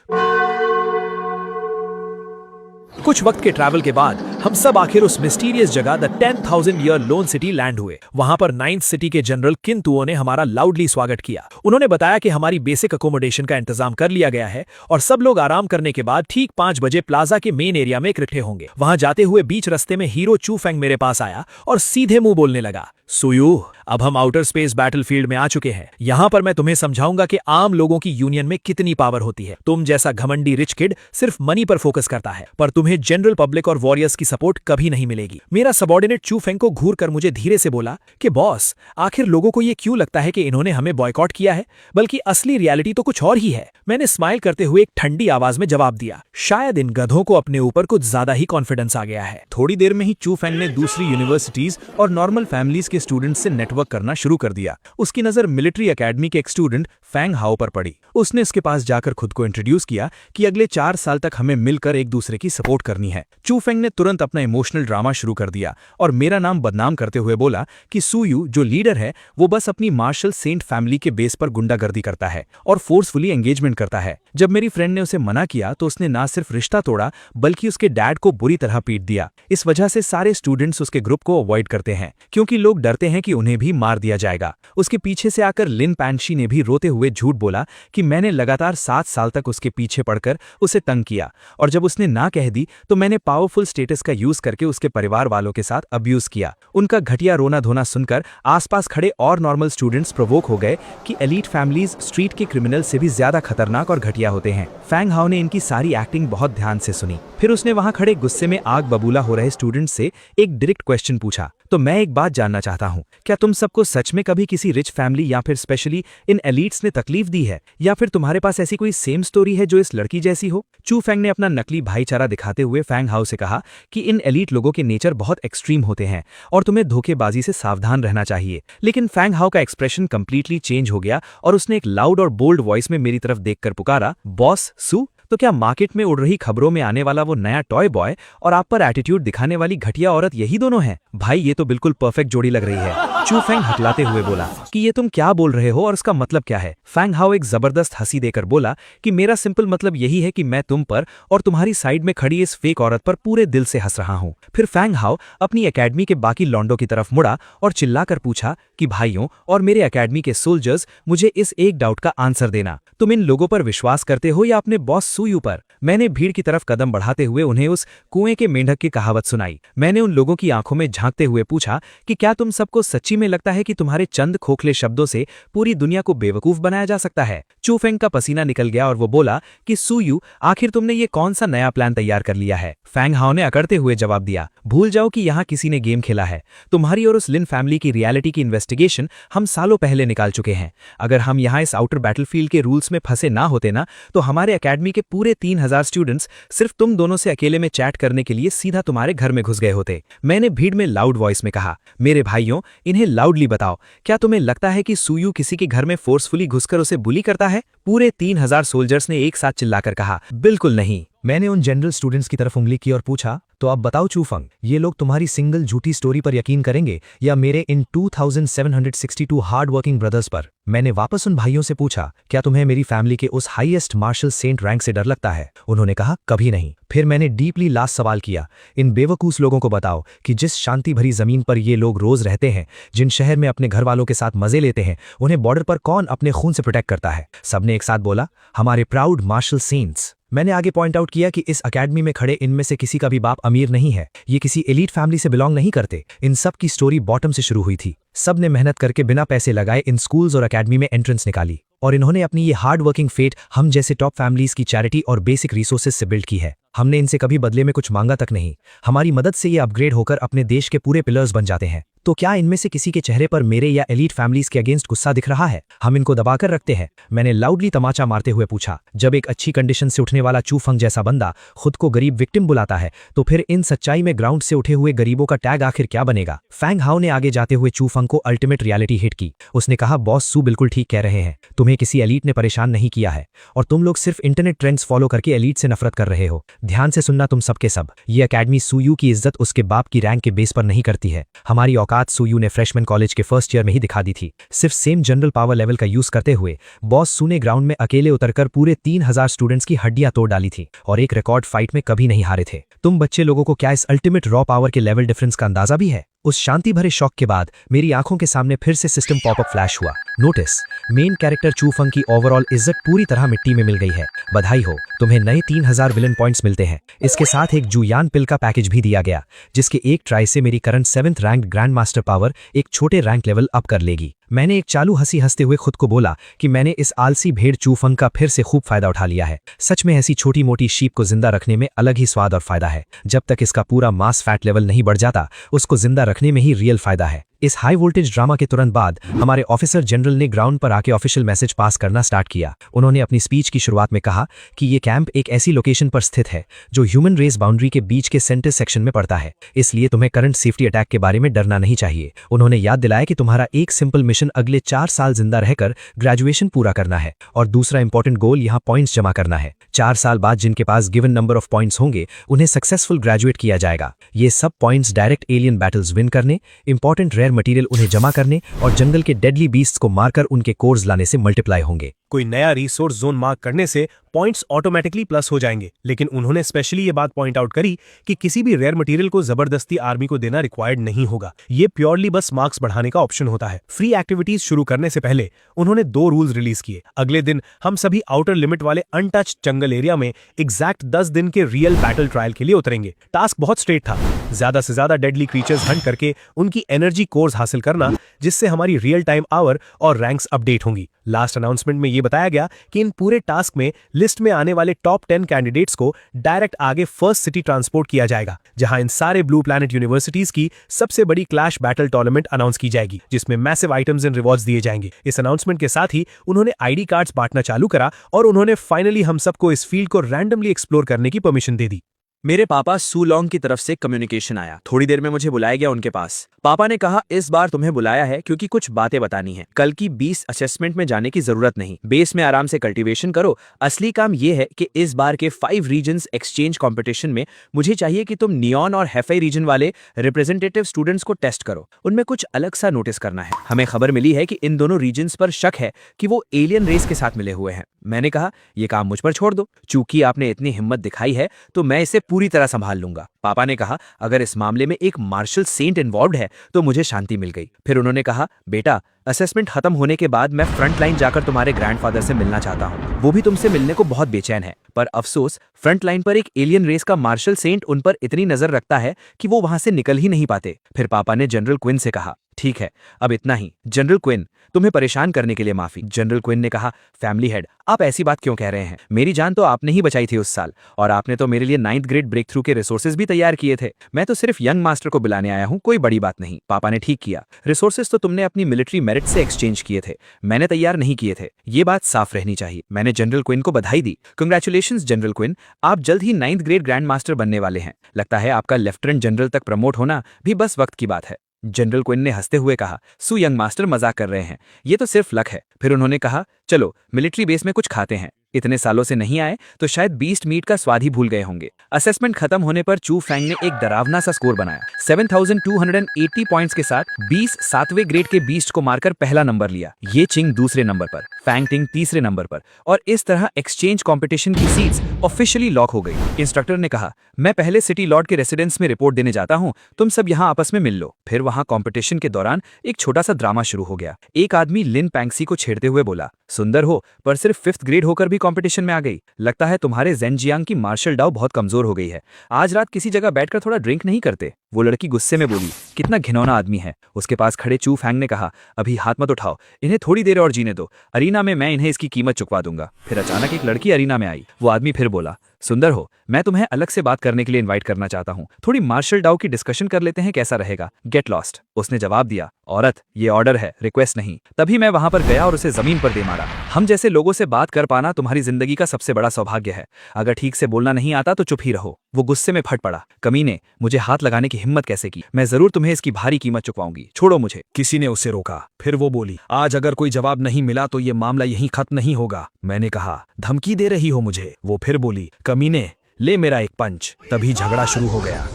S2: कुछ वक्त के ट्रैवल के बाद हम सब आखिर उस मिस्टीरियस जगह the 10,000 year loan city land हुए। वहां पर 9th सिटी के जनरल किन तुओ ने हमारा लाउडली स्वागत किया। उन्होंने बताया कि हमारी बेसिक अकोमोडेशन का इंतजाम कर लिया गया है और सब लोग आराम करने के बाद ठीक 5 बजे प्लाजा के मेन एरिया में इकट्ठे होंगे। वहां जाते हुए बीच रास्ते में हीरो चू फेंग मेरे पास आया और सीधे मुंह बोलने लगा, सुयू, अब हम आउटर स्पेस बैटलफील्ड में आ चुके हैं। यहां पर मैं तुम्हें समझाऊंगा कि आम लोगों की यूनियन में कितनी पावर होती है। तुम जैसा घमंडी रिच किड सिर्फ मनी पर फोकस करता है, पर तुम्हें जनरल पब्लिक और वॉरियर्स की सपोर्ट कभी नहीं मिलेगी। मेरा सबॉर्डिनेट चू फेंग को घूर कर मुझे धीरे से बोला कि बॉस, आखिर लोगों को यह क्यों लगता है कि इन्होंने हमें बॉयकॉट किया है, बल्कि असली रियलिटी तो कुछ और ही है। मैंने स्माइल करते हुए एक ठंडी आवाज में जवाब दिया, शायद इन गधों को अपने ऊपर कुछ ज्यादा ही कॉन्फिडेंस आ गया है।
S4: थोड़ी देर में ही चू फेंग ने दूसरी यूनिवर्सिटीज और नॉर्मल फैमिलीज के स्टूडेंट्स से नेटवर्क करना शुरू कर दिया। उसकी नजर मिलिट्री एकेडमी के एक स्टूडेंट फैंग हाओ पर पड़ी। उसने इसके पास जाकर खुद को इंट्रोड्यूस किया कि अगले 4 साल तक हमें मिलकर एक दूसरे की सपोर्ट करनी है। चू फेंग ने तुरंत अपना इमोशनल ड्रामा शुरू कर दिया और मेरा नाम बदनाम करते हुए बोला कि सुयू जो लीडर है वो बस अपनी मार्शल सेंट फैमिली के बेस पर गुंडागर्दी करता है और फोर्सफुली एंगेजमेंट करता है। जब मेरी फ्रेंड ने उसे मना किया तो उसने ना सिर्फ रिश्ता तोड़ा बल्कि उसके डैड को बुरी तरह पीट दिया। इस वजह से सारे स्टूडेंट्स उसके ग्रुप को अवॉइड करते हैं क्योंकि लोग डरते हैं कि उन्हें भी मार दिया जाएगा। उसके पीछे से आकर लिन पैंगशी ने भी रोते हुए झूठ बोला कि मैंने लगातार 7 साल तक उसके पीछे पड़कर उसे तंग किया और जब उसने ना कह दी तो मैंने पावरफुल स्टेटस का यूज करके उसके परिवार वालों के साथ अब्यूज किया। उनका घटिया रोना धोना सुनकर आसपास खड़े और नॉर्मल स्टूडेंट्स प्रोवोक हो गए कि एलीट फैमिलीज स्ट्रीट के क्रिमिनल से भी ज्यादा खतरनाक और घटिया होते हैं। फैंग हाओ ने इनकी सारी एक्टिंग बहुत ध्यान से सुनी। फिर उसने वहां खड़े गुस्से में आग बबूला हो रहे स्टूडेंट्स से एक डायरेक्ट क्वेश्चन पूछा,
S3: तो मैं एक बात जानना चाहता हूँ, क्या तुम सबको सच में कभी किसी रिच फैमिली या फिर स्पेशली इन एलीट्स ने तकलीफ दी है, या फिर तुम्हारे पास ऐसी कोई सेम स्टोरी है जो इस लड़की जैसी हो? चू फेंग ने अपना नकली भाईचारा दिखाते हुए फैंग हाउ से कहा कि इन एलीट लोगों के नेचर बहुत एक्सट्रीम होते हैं और तुम्हें धोखेबाजी से सावधान रहना चाहिए। लेकिन फैंग हाउ का एक्सप्रेशन कंप्लीटली चेंज हो गया और उसने एक लाउड और बोल्ड वॉइस में मेरी तरफ देखकर पुकारा, बॉस सू, तो क्या मार्केट में उड़ रही खबरों में आने वाला वो नया टॉय बॉय और आप पर एटीट्यूड दिखाने वाली घटिया औरत यही दोनों हैं? भाई ये तो बिल्कुल परफेक्ट जोड़ी लग रही है। चू फेंग हकलाते हुए बोला कि ये तुम क्या बोल रहे हो और इसका मतलब क्या है? फैंग हाउ एक जबरदस्त हंसी देकर बोला कि मेरा सिंपल मतलब यही है कि मैं तुम पर और तुम्हारी साइड में खड़ी इस फेक औरत पर पूरे दिल से हंस रहा हूं। फिर फैंग हाउ अपनी एकेडमी के बाकी लॉन्डों की तरफ मुड़ा और चिल्लाकर पूछा कि भाइयों और मेरे एकेडमी के सोल्जर्स, मुझे इस एक डाउट का आंसर देना, तुम इन लोगों पर विश्वास करते हो या अपने बॉस सूयू पर? मैंने भीड़ की तरफ कदम बढ़ाते हुए उन्हें उस कुएं के मेंढक की कहावत सुनाई। मैंने उन लोगों की आंखों में झांकते हुए पूछा कि क्या तुम सबको सच्ची में लगता है कि तुम्हारे चंद खोखले शब्दों से पूरी दुनिया को बेवकूफ बनाया जा सकता है? चू फेंग का पसीना निकल गया और वो बोला कि सूयू, आखिर तुमने ये कौन सा नया प्लान तैयार कर लिया है? फैंग हाउ ने अकड़ते हुए जवाब दिया, भूल जाओ कि यहाँ किसी ने गेम खेला है। तुम्हारी और उस लिन फैमिली की रियलिटी की इन्वेस्टिगेशन हम सालों पहले निकाल चुके हैं। अगर हम यहाँ इस आउटर बैटलफील्ड के रूल्स में फंसे ना होते ना, तो हमारे एकेडमी के पूरे 3000 स्टूडेंट्स सिर्फ तुम दोनों से अकेले में चैट करने के लिए सीधा तुम्हारे घर में घुस गए होते। मैंने भीड़ में लाउड वॉइस में कहा, मेरे भाइयों, इन्हें लाउडली बताओ, क्या तुम्हें लगता है कि सूयू किसी के घर में फोर्सफुली घुसकर उसे बुली करता है? पूरे 3000 सोल्जर्स ने एक साथ चिल्लाकर कहा, बिल्कुल नहीं।
S1: मैंने उन जनरल स्टूडेंट्स की तरफ उंगली की और पूछा, तो अब बताओ चू फेंग, ये लोग तुम्हारी सिंगल झूठी स्टोरी पर यकीन करेंगे या मेरे इन 2762 हार्ड वर्किंग ब्रदर्स पर? मैंने वापस उन भाइयों से पूछा, क्या तुम्हें मेरी फैमिली के उस हाईएस्ट मार्शल सेंट रैंक से डर लगता है? उन्होंने कहा, कभी नहीं। फिर मैंने डीपली लास्ट सवाल किया, इन बेवकूफ लोगों को बताओ कि जिस शांति भरी जमीन पर ये लोग रोज रहते हैं, जिन शहर में अपने घर वालों के साथ मजे लेते हैं, उन्हें बॉर्डर पर कौन अपने खून से प्रोटेक्ट करता है? सबने एक साथ बोला, हमारे प्राउड मार्शल सेंट्स। मैंने आगे पॉइंट आउट किया कि इस अकेडमी में खड़े इनमें से किसी का भी बाप अमीर नहीं है, ये किसी एलीट फैमिली से बिलोंग नहीं करते। इन सब की स्टोरी बॉटम से शुरू हुई थी। सब ने मेहनत करके बिना पैसे लगाए इन स्कूल्स और अकेडमी में एंट्रेंस निकाली और इन्होंने अपनी ये हार्ड वर्किंग फेट हम जैसे टॉप फैमिलीज की चैरिटी और बेसिक रिसोर्सेज से बिल्ड की है। हमने इनसे कभी बदले में कुछ मांगा तक नहीं। हमारी मदद से ये अपग्रेड होकर अपने देश के पूरे पिलर्स बन जाते हैं। तो क्या इनमें से किसी के चेहरे पर मेरे या एलीट फैमिलीज के अगेंस्ट गुस्सा दिख रहा है? हम इनको दबाकर रखते हैं। मैंने लाउडली तमाचा मारते हुए पूछा, जब एक अच्छी कंडीशन से उठने वाला चू फेंग जैसा बंदा खुद को गरीब विक्टिम बुलाता है, तो फिर इन सच्चाई में ग्राउंड से उठे हुए गरीबों का टैग आखिर क्या बनेगा? फैंग हाउ ने आगे जाते हुए चू फेंग को अल्टीमेट रियलिटी हिट की। उसने कहा, बॉस सू बिल्कुल ठीक कह रहे हैं, तुम्हें किसी एलीट ने परेशान नहीं किया है और तुम लोग सिर्फ इंटरनेट ट्रेंड्स फॉलो करके एलीट से नफरत कर रहे हो। ध्यान से सुनना तुम सबके सब, ये अकेडमी सूयू की इज्जत उसके बाप की रैंक के बेस पर नहीं करती है। हमारी औकात सूयू ने फ्रेशमैन कॉलेज के फर्स्ट ईयर में ही दिखा दी थी। सिर्फ सेम जनरल पावर लेवल का यूज करते हुए बॉस सू ने ग्राउंड में अकेले उतरकर पूरे 3000 स्टूडेंट्स की हड्डियां तोड़ डाली थी और एक रिकॉर्ड फाइट में कभी नहीं हारे थे। तुम बच्चे लोगों को क्या इस अल्टीमेट रॉ पावर के लेवल डिफरेंस का अंदाजा भी है? उस शांति भरे शॉक के बाद मेरी आंखों के सामने फिर से सिस्टम पॉपअप फ्लैश हुआ। नोटिस, मेन कैरेक्टर चू फेंग की ओवरऑल इज्जत पूरी तरह मिट्टी में मिल गई है। बधाई हो, तुम्हें नए 3000 विलन पॉइंट्स मिलते हैं। इसके साथ एक जुयान पिल का पैकेज भी दिया गया, जिसके एक ट्राई से मेरी current 7th rank grand master power एक छोटे रैंक लेवल अप कर लेगी। मैंने एक चालू हंसी हंसते हुए खुद को बोला कि मैंने इस आलसी भेड़ चू फेंग का फिर से खूब फायदा उठा लिया है। सच में ऐसी छोटी मोटी शीप को जिंदा रखने में अलग ही स्वाद और फायदा है। जब तक इसका पूरा मास फैट लेवल नहीं बढ़ जाता, उसको जिंदा रखने में ही रियल फायदा है। इस हाई वोल्टेज ड्रामा के तुरंत बाद हमारे ऑफिसर जनरल ने ग्राउंड पर आके ऑफिशियल मैसेज पास करना स्टार्ट किया। उन्होंने अपनी स्पीच की शुरुआत में कहा कि ये कैंप एक ऐसी लोकेशन पर स्थित है जो ह्यूमन रेस बाउंड्री के बीच के सेंटर सेक्शन में पड़ता है, इसलिए तुम्हें करंट सेफ्टी अटैक के बारे में डरना नहीं चाहिए। उन्होंने याद दिलाया कि तुम्हारा एक सिंपल मिशन अगले 4 साल जिंदा रहकर ग्रेजुएशन पूरा करना है और दूसरा इंपॉर्टेंट गोल यहाँ पॉइंट्स जमा करना है। 4 साल बाद जिनके पास गिवन नंबर ऑफ पॉइंट्स होंगे उन्हें सक्सेसफुल ग्रेजुएट किया जाएगा। ये सब points direct alien battles win करने, इंपॉर्टेंट रेयर मटेरियल उन्हें जमा करने और जंगल के डेडली बीस्ट्स को मारकर उनके कोर्स लाने से मल्टीप्लाई होंगे।
S2: कोई नया रिसोर्स जोन मार्क करने से पॉइंट्स ऑटोमेटिकली प्लस हो जाएंगे, लेकिन उन्होंने स्पेशली ये बात पॉइंट आउट करी कि किसी भी रेयर मटेरियल को जबरदस्ती आर्मी को देना रिक्वायर्ड नहीं होगा। ये प्योरली बस मार्क्स बढ़ाने का ऑप्शन होता है। फ्री एक्टिविटीज शुरू करने से पहले उन्होंने 2 रूल्स रिलीज किए। अगले दिन हम सभी आउटर लिमिट वाले अनटच्ड जंगल एरिया में एग्जैक्ट 10 दिन के रियल बैटल ट्रायल के लिए उतरेंगे। टास्क बहुत स्ट्रेट था, ज्यादा से ज्यादा डेडली क्रीचर्स हंट करके उनकी एनर्जी कोर्स हासिल करना, जिससे हमारी रियल टाइम आवर और रैंक्स अपडेट होंगी।
S4: लास्ट अनाउंसमेंट में ये बताया गया कि इन पूरे टास्क में लिस्ट में आने वाले टॉप 10 कैंडिडेट्स को डायरेक्ट आगे फर्स्ट सिटी ट्रांसपोर्ट किया जाएगा, जहां इन सारे ब्लू प्लैनेट यूनिवर्सिटीज की सबसे बड़ी क्लैश बैटल टूर्नामेंट अनाउंस की जाएगी, जिसमें मैसिव आइटम्स एंड रिवॉर्ड्स दिए जाएंगे। इस अनाउंसमेंट के साथ ही उन्होंने आईडी कार्ड्स बांटना चालू करा और उन्होंने फाइनली हम सबको इस फील्ड को रैंडमली एक्सप्लोर करने की परमिशन दे दी।
S3: मेरे पापा सूलोंग की तरफ से कम्युनिकेशन आया। थोड़ी देर में मुझे बुलाया गया उनके पास। पापा ने कहा इस बार तुम्हें बुलाया है क्योंकि कुछ बातें बतानी है। कल की 20 असेसमेंट में जाने की जरूरत नहीं, बेस में आराम से कल्टीवेशन करो। असली काम यह है कि इस बार के 5 रीजन्स एक्सचेंज कंपटीशन में मुझे चाहिए कि तुम नियॉन और हेफई रीजन वाले रिप्रेजेंटेटिव स्टूडेंट्स को टेस्ट करो। उनमें कुछ अलग सा नोटिस करना है। हमें खबर मिली है कि इन दोनों रीजन्स पर शक है कि वो एलियन रेस के साथ मिले हुए हैं। मैंने कहा यह काम मुझ पर छोड़ दो, चूंकि आपने इतनी हिम्मत दिखाई है तो मैं इसे पूरी तरह संभाल लूंगा। पापा ने कहा अगर इस मामले में एक मार्शल सेंट इन्वॉल्व्ड है तो मुझे शांति मिल गई। फिर उन्होंने कहा बेटा, असेसमेंट खत्म होने के बाद मैं फ्रंट लाइन जाकर तुम्हारे ग्रैंडफादर से मिलना चाहता हूं। वो भी तुमसे मिलने को बहुत बेचैन है, पर अफसोस फ्रंट लाइन पर एक एलियन रेस का मार्शल सेंट उन पर इतनी नजर रखता है कि वो वहां से निकल ही नहीं पाते। फिर पापा ने जनरल क्विन से कहा ठीक है, अब इतना ही। जनरल क्विन, तुम्हें परेशान करने के लिए माफी। जनरल क्विन ने कहा फैमिली हेड, आप ऐसी बात क्यों कह रहे हैं? मेरी जान तो आपने ही बचाई थी उस साल, और आपने तो मेरे लिए 9th ग्रेड ब्रेक थ्रू के रिसोर्सेज भी तैयार किए थे। मैं तो सिर्फ यंग मास्टर को बुलाने आया हूं, कोई बड़ी बात नहीं। पापा ने ठीक किया, रिसोर्सेज तो तुमने अपनी मिलिट्री मेरिट से एक्सचेंज किए थे, मैंने तैयार नहीं किए थे। ये बात साफ रहनी चाहिए। मैंने जनरल क्विन को बधाई दी। कंग्रेचुलेशंस जनरल क्विन, आप जल्द ही 9th ग्रेड ग्रैंड मास्टर बनने वाले हैं। लगता है आपका लेफ्टिनेंट जनरल तक प्रमोट होना भी बस वक्त की बात है। जनरल क्विन ने हंसते हुए कहा सू यंग मास्टर मजाक कर रहे हैं, ये तो सिर्फ लक है। फिर उन्होंने कहा चलो मिलिट्री बेस में कुछ खाते हैं, इतने सालों से नहीं आए तो शायद बीस्ट मीट का स्वाद ही भूल गए होंगे। असेसमेंट खत्म होने पर चू फैंग ने एक डरावना सा स्कोर बनाया। 7280 पॉइंट्स के साथ 20 7वें ग्रेड के बीस्ट को मारकर पहला नंबर लिया। ये चिंग दूसरे नंबर पर, फैंग टिंग तीसरे नंबर पर, और इस तरह एक्सचेंज कंपटीशन की सीट्स ऑफिशियली लॉक हो गई। इंस्ट्रक्टर ने कहा मैं पहले सिटी लॉर्ड के रेसिडेंस में रिपोर्ट देने जाता हूं, तुम सब यहां आपस में मिल लो। फिर वहां कंपटीशन के दौरान एक छोटा सा ड्रामा शुरू हो गया। एक आदमी लिन पैंक्सी को छेड़ते हुए बोला सुंदर हो पर सिर्फ 5th ग्रेड होकर भी कंपटीशन में आ गई। लगता है तुम्हारे ज़ेनजियांग की मार्शल डाउ बहुत कमजोर हो गई है। आज रात किसी जगह बैठकर थोड़ा ड्रिंक नहीं करते? वो लड़की गुस्से में बोली। कितना घिनौना आदमी है। उसके पास खड़े चू फैंग ने कहा अभी हाथ मत उठाओ, इन्हें थोड़ी देर और जीने दो, अरीना में मैं इन्हें इसकी कीमत चुकवा दूंगा। फिर अचानक एक लड़की अरीना में आई। वो आदमी फिर बोला सुंदर हो, मैं तुम्हें अलग से बात करने के लिए इनवाइट करना चाहता हूं, थोड़ी मार्शल डाउ की डिस्कशन कर लेते हैं, कैसा रहेगा? Get lost. उसने जवाब दिया औरत, ये ऑर्डर है, रिक्वेस्ट नहीं। तभी मैं वहां पर गया और उसे जमीन पर दे मारा। हम जैसे लोगों से बात कर पाना तुम्हारी जिंदगी का सबसे बड़ा सौभाग्य है। अगर ठीक से बोलना नहीं आता तो चुप ही रहो। वो गुस्से में फट पड़ा। कमीने, मुझे हाथ लगाने की हिम्मत कैसे की? मैं जरूर तुम्हें इसकी भारी कीमत चुकवाऊंगी, छोड़ो मुझे।
S1: किसी ने उसे रोका। फिर वो बोली आज अगर कोई जवाब नहीं मिला तो ये मामला यहीं खत्म नहीं होगा। मैंने कहा धमकी दे रही हो मुझे? वो फिर बोली कमीने, ले मेरा एक पंच। तभी झगड़ा शुरू हो गया।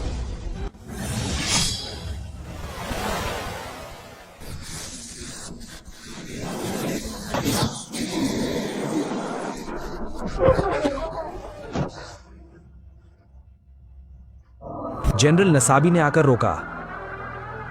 S1: जनरल नसाबी ने आकर रोका।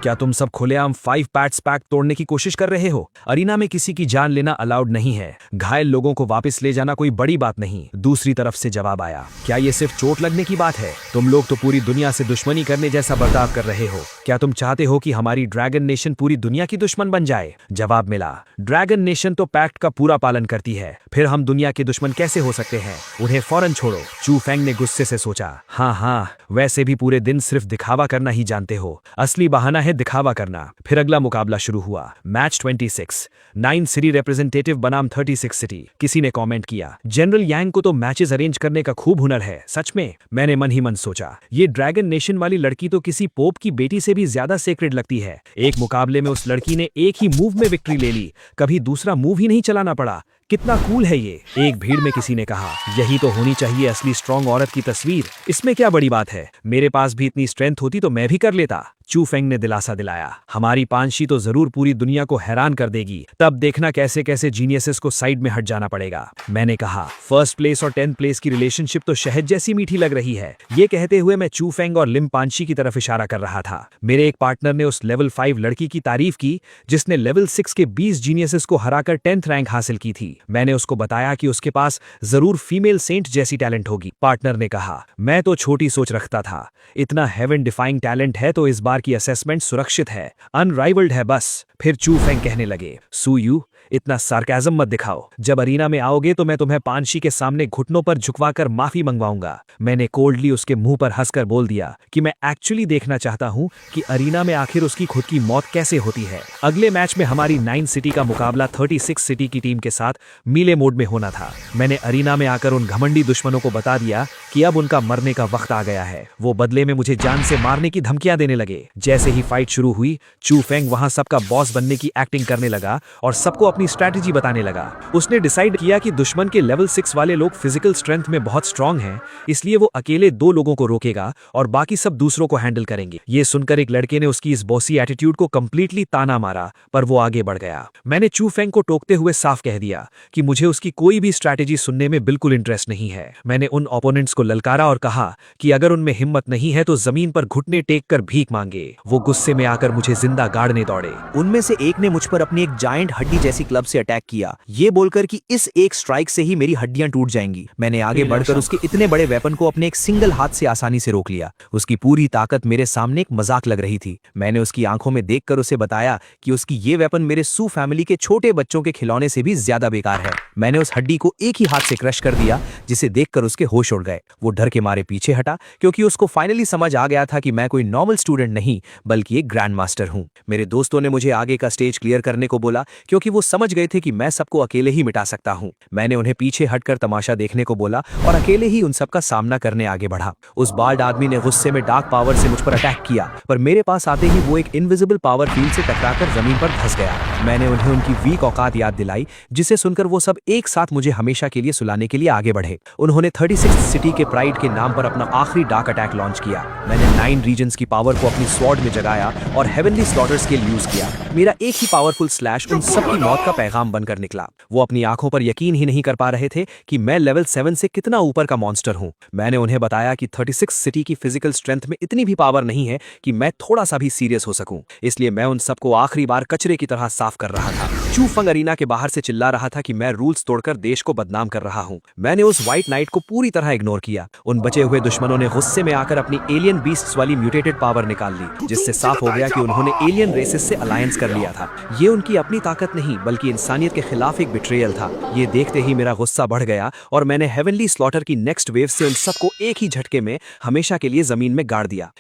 S1: क्या तुम सब खुलेआम 5 पैट्स पैक तोड़ने की कोशिश कर रहे हो? अरीना में किसी की जान लेना अलाउड नहीं है। घायल लोगों को वापस ले जाना कोई बड़ी बात नहीं। दूसरी तरफ से जवाब आया, क्या ये सिर्फ चोट लगने की बात है? तुम लोग तो पूरी दुनिया से दुश्मनी करने जैसा बर्ताव कर रहे हो। क्या तुम चाहते हो कि हमारी ड्रैगन नेशन पूरी दुनिया की दुश्मन बन जाए? जवाब मिला, ड्रैगन नेशन तो पैक्ट का पूरा पालन करती है, फिर हम दुनिया के दुश्मन कैसे हो सकते हैं? उन्हें फौरन छोड़ो। चू फैंग ने गुस्से से सोचा, हाँ, वैसे भी पूरे दिन सिर्फ दिखावा करना ही जानते हो। असली बहाना है दिखावा करना। फिर अगला मुकाबला शुरू हुआ। मैच 26, 9 सिटी रिप्रेजेंटेटिव बनाम 36 सिटी। किसी ने कमेंट किया, जनरल यांग को तो मैचेस अरेंज करने का खूब हुनर है। सच में? मैंने मन ही मन सोचा, ये ड्रैगन नेशन वाली लड़की तो किसी पोप की बेटी से भी ज्यादा सेक्रेड लगती है। एक मुकाबले में उस लड़की ने एक ही मूव में विक्ट्री ले ली, कभी दूसरा मूव ही नहीं चलाना पड़ा। कितना कूल है ये। एक भीड़ में किसी ने कहा, यही तो होनी चाहिए असली स्ट्रांग औरत की तस्वीर। इसमें क्या बड़ी बात है? मेरे पास भी इतनी स्ट्रेंथ होती तो मैं भी कर लेता। चू फेंग ने दिलासा दिलाया, हमारी पांशी तो जरूर पूरी दुनिया को हैरान कर देगी। तब देखना कैसे कैसे जीनियसेस को साइड में हट जाना पड़ेगा। मैंने कहा, फर्स्ट प्लेस और 10th प्लेस की रिलेशनशिप तो शहद जैसी मीठी लग रही है। ये कहते हुए मैं चू फेंग और लिम पांशी की तरफ इशारा कर रहा था। मेरे एक पार्टनर ने उस लेवल 5 लड़की की तारीफ की जिसने लेवल 6 के 20 जीनियसेस को हराकर 10th रैंक हासिल की थी। मैंने उसको बताया कि उसके पास जरूर फीमेल सेंट जैसी टैलेंट होगी। पार्टनर ने कहा, मैं तो छोटी सोच रखता था। इतना हेवन डिफाइंग टैलेंट है तो इस बार की असेसमेंट सुरक्षित है, अनराइवल्ड है बस। फिर चू फेंग कहने लगे, सू यू,
S3: इतना सार्केज्म मत दिखाओ। जब अरीना में आओगे तो मैं तुम्हें पानशी के सामने घुटनों पर झुकवाकर माफी मंगवाऊंगा। मैंने कोल्डली उसके मुंह पर हंसकर बोल दिया कि मैं एक्चुअली देखना चाहता हूं कि अरीना में आखिर उसकी खुद की मौत कैसे होती है। अगले मैच में हमारी 9 सिटी का मुकाबला 36 सिटी की टीम के साथ मीले मोड में होना था। मैंने अरीना में आकर उन घमंडी दुश्मनों को बता दिया कि अब उनका मरने का वक्त आ गया है। वो बदले में मुझे जान से मारने की धमकियां देने लगे। जैसे ही फाइट शुरू हुई, चू फेंग वहां सबका बॉस बनने की एक्टिंग करने लगा और सबको अपनी स्ट्रैटेजी बताने लगा। उसने डिसाइड किया कि दुश्मन के लेवल 6 वाले लोग फिजिकल स्ट्रेंथ में बहुत स्ट्रांग हैं, इसलिए वो अकेले 2 लोगों को रोकेगा और बाकी सब दूसरों को हैंडल करेंगे। ये सुनकर एक लड़के ने उसकी इस बॉसी एटीट्यूड को कंप्लीटली ताना मारा, पर वो आगे बढ़ गया। मैंने चू फेंग को टोकते हुए साफ कह दिया कि मुझे उसकी कोई भी स्ट्रैटेजी सुनने में बिल्कुल इंटरेस्ट नहीं है। मैंने उन ओपोनेंट्स को ललकारा और कहा कि अगर उनमें हिम्मत नहीं है तो जमीन पर घुटने टेक कर भीख मांगे। वो गुस्से में आकर मुझे जिंदा गाड़ने दौड़े।
S2: उनमें से एक ने मुझ पर अपनी एक जायंट हड्डी जैसी क्लब से अटैक किया, ये बोलकर कि इस एक स्ट्राइक से ही मेरी हड्डियां टूट जाएंगी। मैंने आगे बढ़कर उसके इतने बड़े वेपन को अपने एक सिंगल हाथ से आसानी से रोक लिया। उसकी पूरी ताकत मेरे सामने एक मजाक लग रही थी। मैंने उसकी आंखों में देखकर उसे बताया कि उसकी ये वेपन मेरे सू फैमिली के छोटे बच्चों के खिलौने से भी ज्यादा बेकार है। मैंने उस हड्डी को एक ही हाथ से क्रश कर दिया, जिसे देखकर उसके होश उड़ गए। वो डर के मारे पीछे हटा, क्योंकि उसको फाइनली समझ आ गया था कि मैं कोई नॉर्मल स्टूडेंट नहीं बल्कि एक ग्रैंड मास्टर हूं। मेरे दोस्तों ने मुझे आगे का स्टेज क्लियर करने को बोला, क्योंकि वो समझ गए थे कि मैं सबको अकेले ही मिटा सकता हूं। मैंने उन्हें पीछे हटकर तमाशा देखने को बोला और अकेले ही उन सबका सामना करने आगे बढ़ा। उस बाल्ड आदमी ने गुस्से में डार्क पावर से मुझ पर अटैक किया, पर मेरे पास आते ही वो एक इनविजिबल पावर फील्ड से टकराकर जमीन पर धंस गया। मैंने उन्हें उनकी वीक औकात याद दिलाई, जिसे सुनकर वो सब एक साथ मुझे हमेशा के लिए सुलाने के लिए आगे बढ़े। उन्होंने 36 सिटी के प्राइड के नाम पर अपना आखिरी डार्क अटैक लॉन्च किया। मैंने 9 रीजन्स की पावर को अपनी स्वॉर्ड में जगाया और हेवनली स्लॉटर स्किल यूज किया। मेरा एक ही पावरफुल स्लैश उन सबकी मौत का पैगाम बनकर निकला। वो अपनी आंखों पर यकीन ही नहीं कर पा रहे थे कि मैं लेवल 7 से कितना ऊपर का मॉन्स्टर हूं। मैंने उन्हें बताया कि 36 सिटी की फिजिकल स्ट्रेंथ में इतनी भी पावर नहीं है कि मैं थोड़ा सा भी सीरियस हो सकूं, इसलिए मैं उन सबको आखिरी बार कचरे की तरह साफ कर रहा था। चू फेंग अरीना के बाहर से चिल्ला रहा था कि मैं रूल्स तोड़कर देश को बदनाम कर रहा हूं। मैंने उस व्हाइट नाइट को पूरी तरह इग्नोर किया। उन बचे हुए दुश्मनों ने गुस्से में आकर अपनी एलियन बीस्ट्स वाली म्यूटेटेड पावर निकाल ली, जिससे साफ हो गया कि उन्होंने एलियन रेसेस से अलायंस कर लिया था। ये उनकी अपनी ताकत नहीं बल्कि इंसानियत के खिलाफ एक बिट्रेयल था। ये देखते ही मेरा गुस्सा बढ़ गया और मैंने हेवनली स्लॉटर की नेक्स्ट वेव से उन सबको एक ही झटके में हमेशा के लिए जमीन में गाड़ दिया।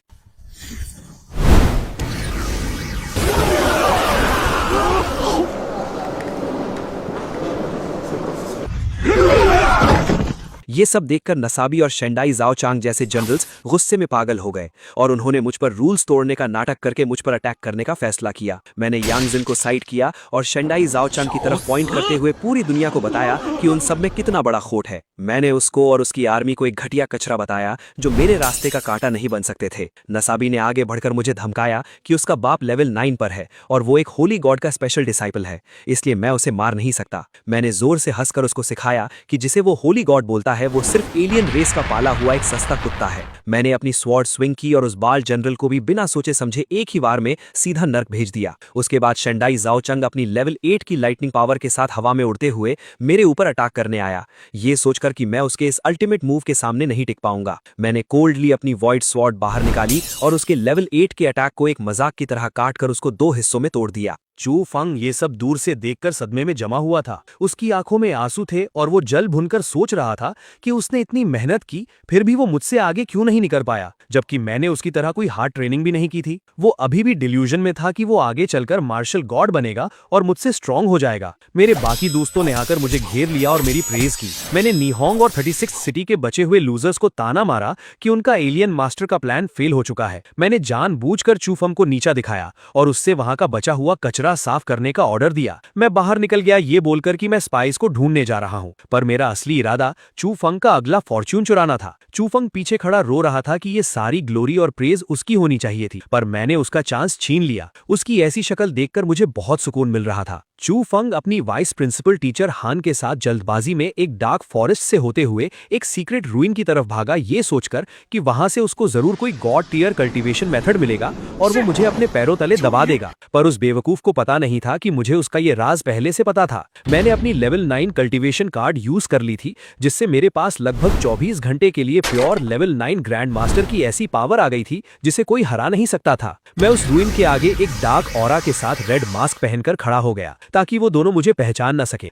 S2: ये सब देखकर नसाबी और शेंडाई जाओ चांग जैसे जनरल्स गुस्से में पागल हो गए और उन्होंने मुझ पर रूल्स तोड़ने का नाटक करके मुझ पर अटैक करने का फैसला किया। मैंने यांग जिन को साइड किया और शेंडाई जाओ चांग की तरफ पॉइंट करते हुए पूरी दुनिया को बताया कि उन सब में कितना बड़ा खोट है। मैंने उसको और उसकी आर्मी को एक घटिया कचरा बताया जो मेरे रास्ते का कांटा नहीं बन सकते थे। नसाबी ने आगे बढ़कर मुझे धमकाया कि उसका बाप लेवल 9 पर है और वो एक होली गॉड का स्पेशल डिसाइपल है, इसलिए मैं उसे मार नहीं सकता। मैंने जोर से हंसकर उसको सिखाया कि जिसे वो होली गॉड बोलता है वो सिर्फ एलियन रेस का पाला हुआ एक सस्ता कुत्ता है। मैंने अपनी स्वॉर्ड स्विंग की और उस बाल जनरल को भी बिना सोचे समझे एक ही बार में सीधा नर्क भेज दिया। उसके बाद शेंडाई जाओ चंग अपनी लेवल 8 की लाइटनिंग पावर के साथ हवा में उड़ते हुए मेरे ऊपर अटैक करने आया, ये सोचकर कि मैं उसके इस अल्टीमेट मूव के सामने नहीं टिक पाऊंगा। मैंने कोल्डली अपनी वॉइड स्वॉर्ड बाहर निकाली और उसके लेवल 8 के अटैक को एक मजाक की तरह काटकर उसको 2 हिस्सों में तोड़ दिया।
S4: चू फेंग ये सब दूर से देखकर सदमे में जमा हुआ था। उसकी आंखों में आंसू थे और वो जल भुनकर सोच रहा था कि उसने इतनी मेहनत की फिर भी वो मुझसे आगे क्यों नहीं निकल पाया, जबकि मैंने उसकी तरह कोई हार्ड ट्रेनिंग भी नहीं की थी। वो अभी भी डिल्यूजन में था कि वो आगे चलकर मार्शल गॉड बनेगा और मुझसे स्ट्रांग हो जाएगा। मेरे बाकी दोस्तों ने आकर मुझे घेर लिया और मेरी प्रेज की। मैंने नीहोंग और 36 सिटी के बचे हुए लूजर्स को ताना मारा कि उनका एलियन मास्टर का प्लान फेल हो चुका है। मैंने जानबूझकर चू फेंग को नीचा दिखाया और उससे वहां का बचा हुआ कचरा साफ करने का ऑर्डर दिया। मैं बाहर निकल गया ये बोलकर कि मैं स्पाइस को ढूंढने जा रहा हूं, पर मेरा असली इरादा चू फेंग का अगला फॉर्च्यून चुराना था। चू फेंग पीछे खड़ा रो रहा था कि ये सारी ग्लोरी और प्रेज उसकी होनी चाहिए थी, पर मैंने उसका चांस छीन लिया। उसकी ऐसी शक्ल देखकर मुझे बहुत सुकून मिल रहा था। चू फेंग अपनी वाइस प्रिंसिपल टीचर हान के साथ जल्दबाजी में एक डार्क फॉरेस्ट से होते हुए एक सीक्रेट रूइन की तरफ भागा, ये सोचकर कि वहां से उसको जरूर कोई गॉड टियर कल्टीवेशन मेथड मिलेगा और वो मुझे अपने पैरों तले दबा देगा। पर उस बेवकूफ को
S3: पता नहीं था कि मुझे उसका ये राज पहले से पता था। मैंने अपनी लेवल 9 कल्टीवेशन कार्ड यूज कर ली थी, जिससे मेरे पास लगभग 24 घंटे के लिए प्योर लेवल 9 ग्रैंड मास्टर की ऐसी पावर आ गई थी जिसे कोई हरा नहीं सकता था। मैं उस रूइन के आगे एक डार्क ऑरा के साथ रेड मास्क पहनकर खड़ा हो गया ताकि वो दोनों मुझे पहचान न सके।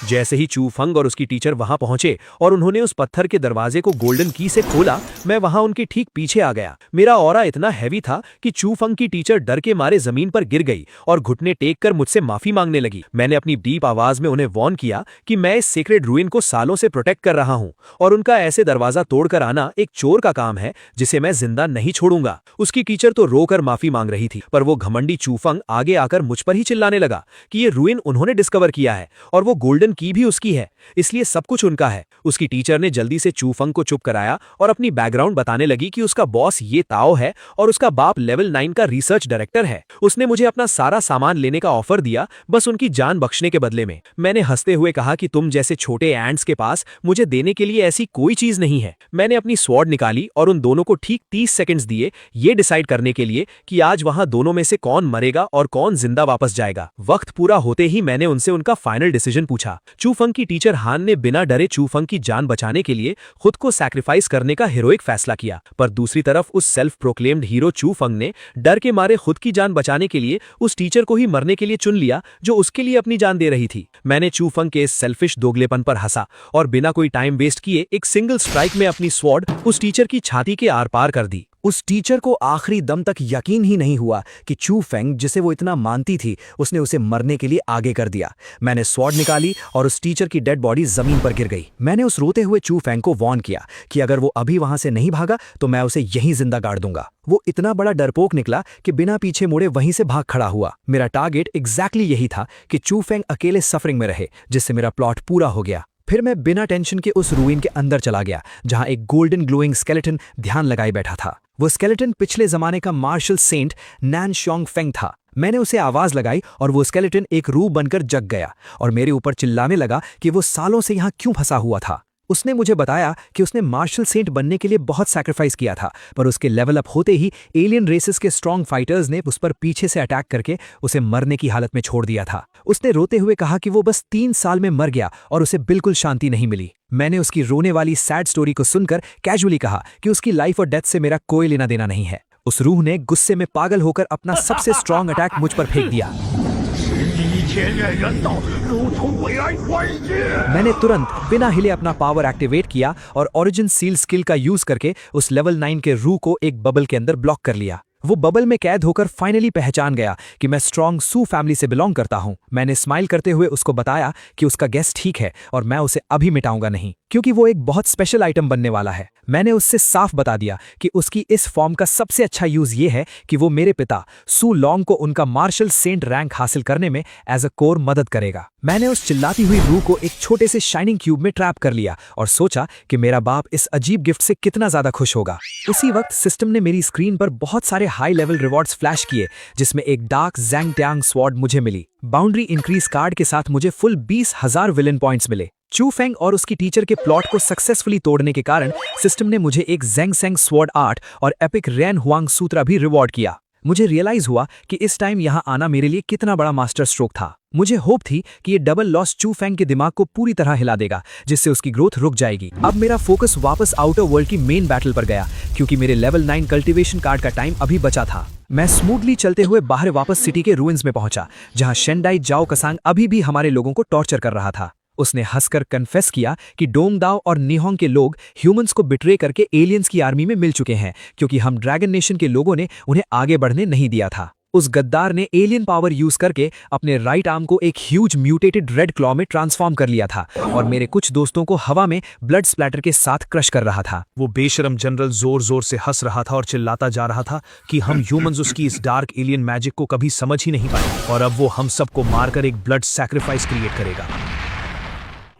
S3: जैसे ही चू फंग और उसकी टीचर वहां पहुंचे और उन्होंने उस पत्थर के दरवाजे को गोल्डन की से खोला, मैं वहां उनके ठीक पीछे आ गया। मेरा ऑरा इतना हैवी था कि चू फंग की टीचर डर के मारे जमीन पर गिर गई और घुटने टेक कर मुझसे माफी मांगने लगी। मैंने अपनी डीप आवाज में उन्हें वॉर्न किया कि मैं इस सीक्रेट रूइन को सालों से प्रोटेक्ट कर रहा हूं और उनका ऐसे दरवाजा तोड़कर आना एक चोर का काम है जिसे मैं जिंदा नहीं छोड़ूंगा। उसकी टीचर तो रोकर माफी मांग रही थी, पर वो घमंडी चू फंग आगे आकर मुझ पर ही चिल्लाने लगा कि ये रूइन उन्होंने डिस्कवर किया है और वो गोल्डन की भी उसकी है, इसलिए सब कुछ उनका है। उसकी टीचर ने जल्दी से चू फंग को चुप कराया और अपनी बैकग्राउंड बताने लगी कि उसका बॉस ये ताओ है और उसका बाप लेवल 9 का रिसर्च डायरेक्टर है। उसने मुझे अपना सारा सामान लेने का ऑफर दिया, बस उनकी जान बख्शने के बदले में। मैंने हंसते हुए कहा कि तुम जैसे छोटे एंट्स के पास मुझे देने के लिए ऐसी कोई चीज नहीं है। मैंने अपनी स्वॉर्ड निकाली और उन दोनों को ठीक 30 सेकंड्स दिए ये डिसाइड करने के लिए कि आज वहां दोनों में से कौन मरेगा और कौन जिंदा वापस जाएगा। वक्त पूरा होते ही मैंने उनसे उनका फाइनल डिसीजन पूछा। चू फंग की टीचर हान ने बिना डरे चू फंग की जान बचाने के लिए खुद को सैक्रिफाइस करने का हीरोइक फैसला किया, पर दूसरी तरफ उस सेल्फ प्रोक्लेम्ड हीरो चू फंग ने डर के मारे खुद की जान बचाने के लिए उस टीचर को ही मरने के लिए चुन लिया जो उसके लिए अपनी जान दे रही थी। मैंने चू फंग के इस सेल्फिश दोगलेपन पर हंसा और बिना कोई टाइम वेस्ट किए एक सिंगल स्ट्राइक में अपनी स्वॉर्ड उस टीचर की छाती के आर पार कर दी।
S2: उस टीचर को आखिरी दम तक यकीन ही नहीं हुआ कि चू फेंग, जिसे वो इतना मानती थी, उसने उसे मरने के लिए आगे कर दिया। मैंने स्वॉर्ड निकाली और उस टीचर की डेड बॉडी जमीन पर गिर गई। मैंने उस रोते हुए चू फेंग को वॉर्न किया कि अगर वो अभी वहां से नहीं भागा तो मैं उसे यहीं जिंदा गाड़ दूंगा। वो इतना बड़ा डरपोक निकला कि बिना पीछे मुड़े वहीं से भाग खड़ा हुआ। मेरा टारगेट एग्जैक्टली यही था कि चू फेंग अकेले सफरिंग में रहे, जिससे मेरा प्लॉट पूरा हो गया। फिर मैं बिना टेंशन के उस रूइन के अंदर चला गया जहां एक गोल्डन ग्लोइंग स्केलेटन ध्यान लगाए बैठा था। वो स्केलेटन पिछले जमाने का मार्शल सेंट नैन शोंग फेंग था। मैंने उसे आवाज लगाई और वो स्केलेटन एक रूह बनकर जग गया और मेरे ऊपर चिल्लाने लगा कि वो सालों से यहां क्यों फंसा हुआ था। उसने मुझे बताया कि उसने मार्शल सेंट बनने के लिए बहुत सैक्रिफाइस किया था, पर उसके लेवल अप होते ही एलियन रेसेस के स्ट्रॉन्ग फाइटर्स ने उस पर पीछे से अटैक करके उसे मरने की हालत में छोड़ दिया था। उसने रोते हुए कहा कि वो बस 3 साल में मर गया और उसे बिल्कुल शांति नहीं मिली। मैंने उसकी रोने वाली सैड स्टोरी को सुनकर कैजुअली कहा कि उसकी लाइफ और डेथ से मेरा कोई लेना देना नहीं है। उस रूह ने गुस्से में पागल होकर अपना सबसे स्ट्रॉन्ग अटैक मुझ पर फेंक दिया। मैंने तुरंत बिना हिले अपना पावर एक्टिवेट किया और ओरिजिन सील स्किल का यूज करके उस लेवल 9 के रूह को एक बबल के अंदर ब्लॉक कर लिया। वो बबल में कैद होकर फाइनली पहचान गया कि मैं स्ट्रॉन्ग सू फैमिली से बिलोंग करता हूं। मैंने स्माइल करते हुए उसको बताया कि उसका गेस्ट ठीक है और मैं उसे अभी मिटाऊंगा नहीं, क्योंकि वो एक बहुत स्पेशल आइटम बनने वाला है। मैंने उससे साफ बता दिया कि उसकी इस फॉर्म का सबसे अच्छा यूज ये है कि वो मेरे पिता सू लॉन्ग को उनका मार्शल सेंट रैंक हासिल करने में एज अ कोर मदद करेगा। मैंने उस चिल्लाती हुई रूह को एक छोटे से शाइनिंग क्यूब में ट्रैप कर लिया और सोचा कि मेरा बाप इस अजीब गिफ्ट से कितना ज्यादा खुश होगा। उसी वक्त सिस्टम ने मेरी स्क्रीन पर बहुत सारे हाई लेवल रिवॉर्ड्स फ्लैश किए, जिसमें एक डार्क ज़ैंग टैंग स्वॉर्ड मुझे मिली। बाउंड्री इंक्रीज कार्ड के साथ मुझे फुल 20,000 विलन पॉइंट्स मिले। चू फेंग और उसकी टीचर के प्लॉट को सक्सेसफुली तोड़ने के कारण सिस्टम ने मुझे एक ज़ैंग सेंग स्वॉर्ड आर्ट और एपिक रैन हुआंग सूत्रा भी रिवॉर्ड किया। मुझे रियलाइज हुआ कि इस टाइम यहाँ आना मेरे लिए कितना बड़ा मास्टर स्ट्रोक था। मुझे होप थी कि ये डबल लॉस चू फेंग के दिमाग को पूरी तरह हिला देगा, जिससे उसकी ग्रोथ रुक जाएगी। अब मेरा फोकस वापस आउटर वर्ल्ड की मेन बैटल पर गया, क्योंकि मेरे लेवल 9 कल्टीवेशन कार्ड का टाइम अभी बचा था। मैं स्मूथली चलते हुए बाहर वापस सिटी के रूइंस में पहुंचा, जहां शेंडाई जाओ कसांग अभी भी हमारे लोगों को टॉर्चर कर रहा था। उसने हंसकर कन्फेस किया कि डोंगदाओ और निहोंग के लोग ह्यूमंस को बिट्रे करके एलियंस की आर्मी में मिल चुके हैं, क्योंकि हम ड्रैगन नेशन के लोगों ने उन्हें आगे बढ़ने नहीं दिया था। उस गद्दार ने एलियन पावर यूज करके अपने राइट आर्म को एक ह्यूज म्यूटेटेड रेड क्लॉ में ट्रांसफॉर्म कर लिया था और मेरे कुछ दोस्तों को हवा में ब्लड स्प्लैटर के साथ क्रश कर रहा था।
S4: वो बेशरम जनरल जोर जोर से हंस रहा था और चिल्लाता जा रहा था कि हम ह्यूमंस उसकी इस डार्क एलियन मैजिक को कभी समझ ही नहीं पाए और अब वो हम सबको मारकर एक ब्लड सैक्रिफाइस क्रिएट करेगा।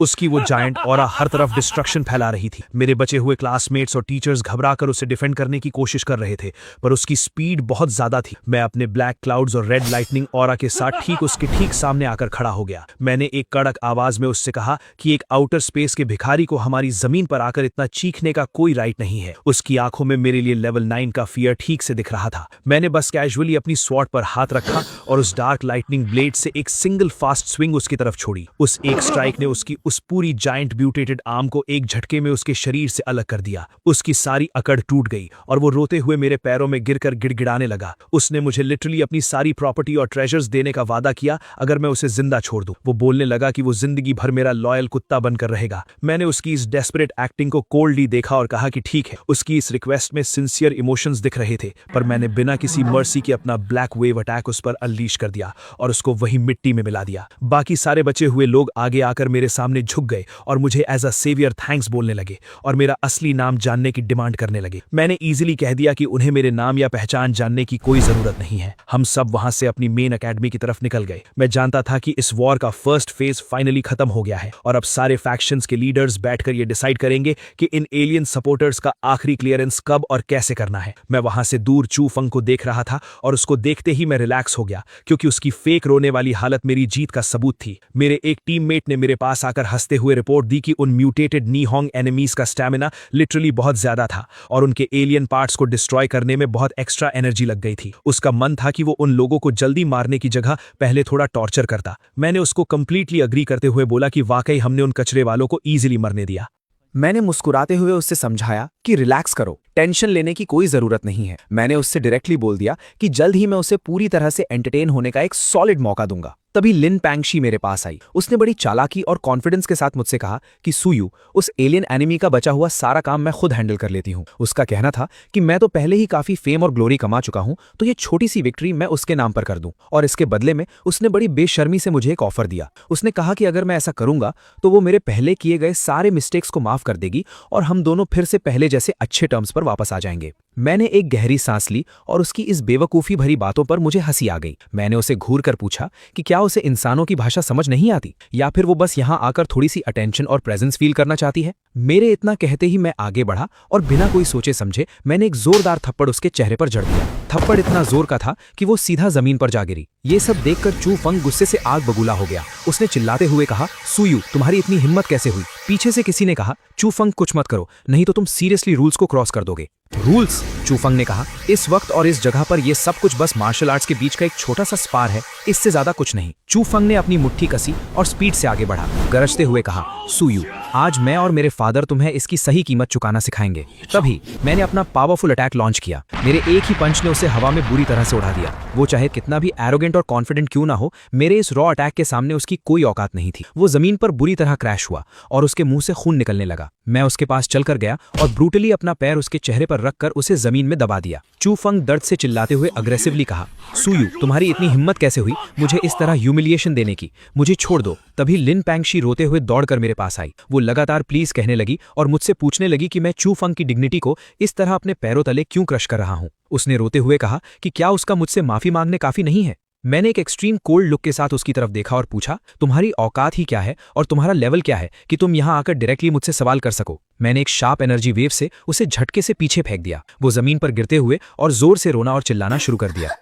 S4: उसकी वो जायंट ऑरा हर तरफ डिस्ट्रक्शन फैला रही थी। मेरे बचे हुए क्लासमेट्स और टीचर्स घबराकर उसे डिफेंड करने की कोशिश कर रहे थे, पर उसकी स्पीड बहुत ज्यादा थी। मैं अपने ब्लैक क्लाउड्स और रेड लाइटनिंग ऑरा के साथ ठीक उसके ठीक सामने आकर खड़ा हो गया। मैंने एक कड़क आवाज में उससे कहा कि एक आउटर स्पेस के भिखारी को हमारी जमीन पर आकर इतना चीखने का कोई राइट नहीं है। उसकी आंखों में मेरे लिए लेवल 9 का फियर ठीक से दिख रहा था। मैंने बस कैजुअली अपनी स्वॉर्ड पर हाथ रखा और उस डार्क लाइटनिंग ब्लेड से एक सिंगल फास्ट स्विंग उसकी तरफ छोड़ी। उस एक स्ट्राइक ने उसकी उस पूरी जायंट म्यूटेटेड आर्म को एक झटके में उसके शरीर से अलग कर दिया। उसकी सारी अकड़ टूट गई और वो रोते हुए मेरे पैरों में गिरकर गिड़गिड़ाने लगा। उसने मुझे लिटरली अपनी सारी प्रॉपर्टी और ट्रेजर्स देने का वादा किया अगर मैं उसे जिंदा छोड़ दूं। वो बोलने लगा कि वो जिंदगी भर मेरा लॉयल कुत्ता बनकर रहेगा। मैंने उसकी इस डेस्परेट एक्टिंग को कोल्डली देखा और कहा कि ठीक है। उसकी इस रिक्वेस्ट में सिंसियर इमोशंस दिख रहे थे, पर मैंने बिना किसी मर्सी के अपना ब्लैक वेव अटैक उस पर अनलीश कर दिया और उसको वही मिट्टी में मिला दिया। बाकी सारे बचे हुए लोग आगे आकर मेरे सामने झुक गए और मुझे एज अ सेवियर थैंक्स बोलने लगे और मेरा असली नाम जानने की डिमांड करने लगे। मैंने इजीली कह दिया कि उन्हें मेरे नाम या पहचान जानने की कोई जरूरत नहीं है। हम सब वहां से अपनी मेन एकेडमी की तरफ निकल गए। मैं जानता था कि इस वॉर का फर्स्ट फेज फाइनली खत्म हो गया है और अब सारे फैक्शंस के लीडर्स बैठकर ये डिसाइड करेंगे कि इन एलियन सपोर्टर्स का आखिरी क्लियरेंस कब और कैसे करना है। मैं वहां से दूर चू फंग को देख रहा था और उसको देखते ही मैं रिलैक्स हो गया, क्योंकि उसकी फेक रोने वाली हालत मेरी जीत का सबूत थी। मेरे एक टीममेट ने मेरे पास आकर हंसते हुए रिपोर्ट दी कि उन म्यूटेटेड नीहोंग एनिमीज का स्टैमिना लिटरली बहुत ज्यादा था और उनके एलियन पार्ट्स को डिस्ट्रॉय करने में बहुत एक्स्ट्रा एनर्जी लग गई थी। उसका मन था कि वो उन लोगों को जल्दी मारने की जगह पहले थोड़ा टॉर्चर करता। मैंने उसको कंप्लीटली अग्री करते हुए बोला कि वाकई हमने उन कचरे वालों को ईजिली मरने दिया।
S5: मैंने मुस्कुराते हुए उससे समझाया कि रिलैक्स करो, टेंशन लेने की कोई जरूरत नहीं है। मैंने उससे डायरेक्टली बोल दिया कि जल्द ही मैं उसे पूरी तरह से एंटरटेन होने का एक सॉलिड मौका दूंगा। तभी लिन पैंगशी मेरे पास आई। उसने बड़ी चालाकी और कॉन्फिडेंस के साथ मुझसे कहा कि सुयू, उस एलियन एनिमी का बचा हुआ सारा काम मैं खुद हैंडल कर लेती हूँ। उसका कहना था कि मैं तो पहले ही काफी फेम और ग्लोरी कमा चुका हूँ, तो ये छोटी सी विक्ट्री मैं उसके नाम पर कर दूं। और इसके बदले में उसने बड़ी बेशर्मी से मुझे एक ऑफर दिया। उसने कहा कि अगर मैं ऐसा करूंगा तो वो मेरे पहले किए गए सारे मिस्टेक्स को माफ कर देगी और हम दोनों फिर से पहले जैसे अच्छे टर्म्स पर वापस आ जाएंगे। मैंने एक गहरी सांस ली और उसकी इस बेवकूफी भरी बातों पर मुझे हंसी आ गई। मैंने उसे घूर कर पूछा कि क्या उसे इंसानों की भाषा समझ नहीं आती, या फिर वो बस यहाँ आकर थोड़ी सी अटेंशन और प्रेजेंस फील करना चाहती है। मेरे इतना कहते ही मैं आगे बढ़ा और बिना कोई सोचे समझे मैंने एक जोरदार थप्पड़ उसके चेहरे पर जड़ दिया। थप्पड़ इतना जोर का था कि वो सीधा जमीन पर जा गिरी। ये सब देखकर चू फंग गुस्से से आग बबूला हो गया। उसने चिल्लाते हुए कहा, सुयू, तुम्हारी इतनी हिम्मत कैसे हुई? पीछे से किसी ने कहा, चू फंग कुछ मत करो, नहीं तो तुम सीरियसली रूल्स को क्रॉस कर दोगे। रूल्स? चू फंग ने कहा, इस वक्त और इस जगह पर यह सब कुछ बस मार्शल आर्ट्स के बीच का एक छोटा सा स्पार है, इससे ज्यादा कुछ नहीं। चू फंग ने अपनी मुट्ठी कसी और स्पीड से आगे बढ़ा, गरजते हुए कहा, सुयू, आज मैं और मेरे फादर तुम्हें इसकी सही कीमत चुकाना सिखाएंगे। तभी मैंने अपना पावरफुल अटैक लॉन्च किया। मेरे एक ही पंच ने उसे हवा में बुरी तरह से उड़ा दिया। वो चाहे कितना भी एरोगेंट और कॉन्फिडेंट क्यों ना हो, मेरे इस रॉ अटैक के सामने उसकी कोई औकात नहीं थी। वो जमीन पर बुरी तरह क्रैश हुआ और उसके मुंह से खून निकलने लगा। मैं उसके पास चलकर गया और ब्रूटली अपना पैर उसके चेहरे पर रखकर उसे जमीन में दबा दिया। चू फंग दर्द से चिल्लाते हुए अग्रेसिवली कहा, सुयू, तुम्हारी इतनी हिम्मत कैसे हुई मुझे इस तरह ह्यूमिलिएशन देने की? मुझे छोड़ दो। तभी लिन पैंगशी रोते हुए दौड़कर मेरे पास आई। वो लगातार प्लीज कहने लगी और मुझसे पूछने लगी कि मैं चू फंग की डिग्निटी को इस तरह अपने पैरों तले क्यों क्रश कर रहा हूं। उसने रोते हुए कहा कि क्या उसका मुझसे माफी मांगने काफी नहीं है। मैंने एक एक्सट्रीम कोल्ड लुक के साथ उसकी तरफ देखा और पूछा, तुम्हारी औकात ही क्या है और तुम्हारा लेवल क्या है कि तुम यहां आकर डायरेक्टली मुझसे सवाल कर सको? मैंने एक शार्प एनर्जी वेव से उसे झटके से पीछे फेंक दिया। वो जमीन पर गिरते हुए और जोर से रोना और चिल्लाना शुरू कर दिया।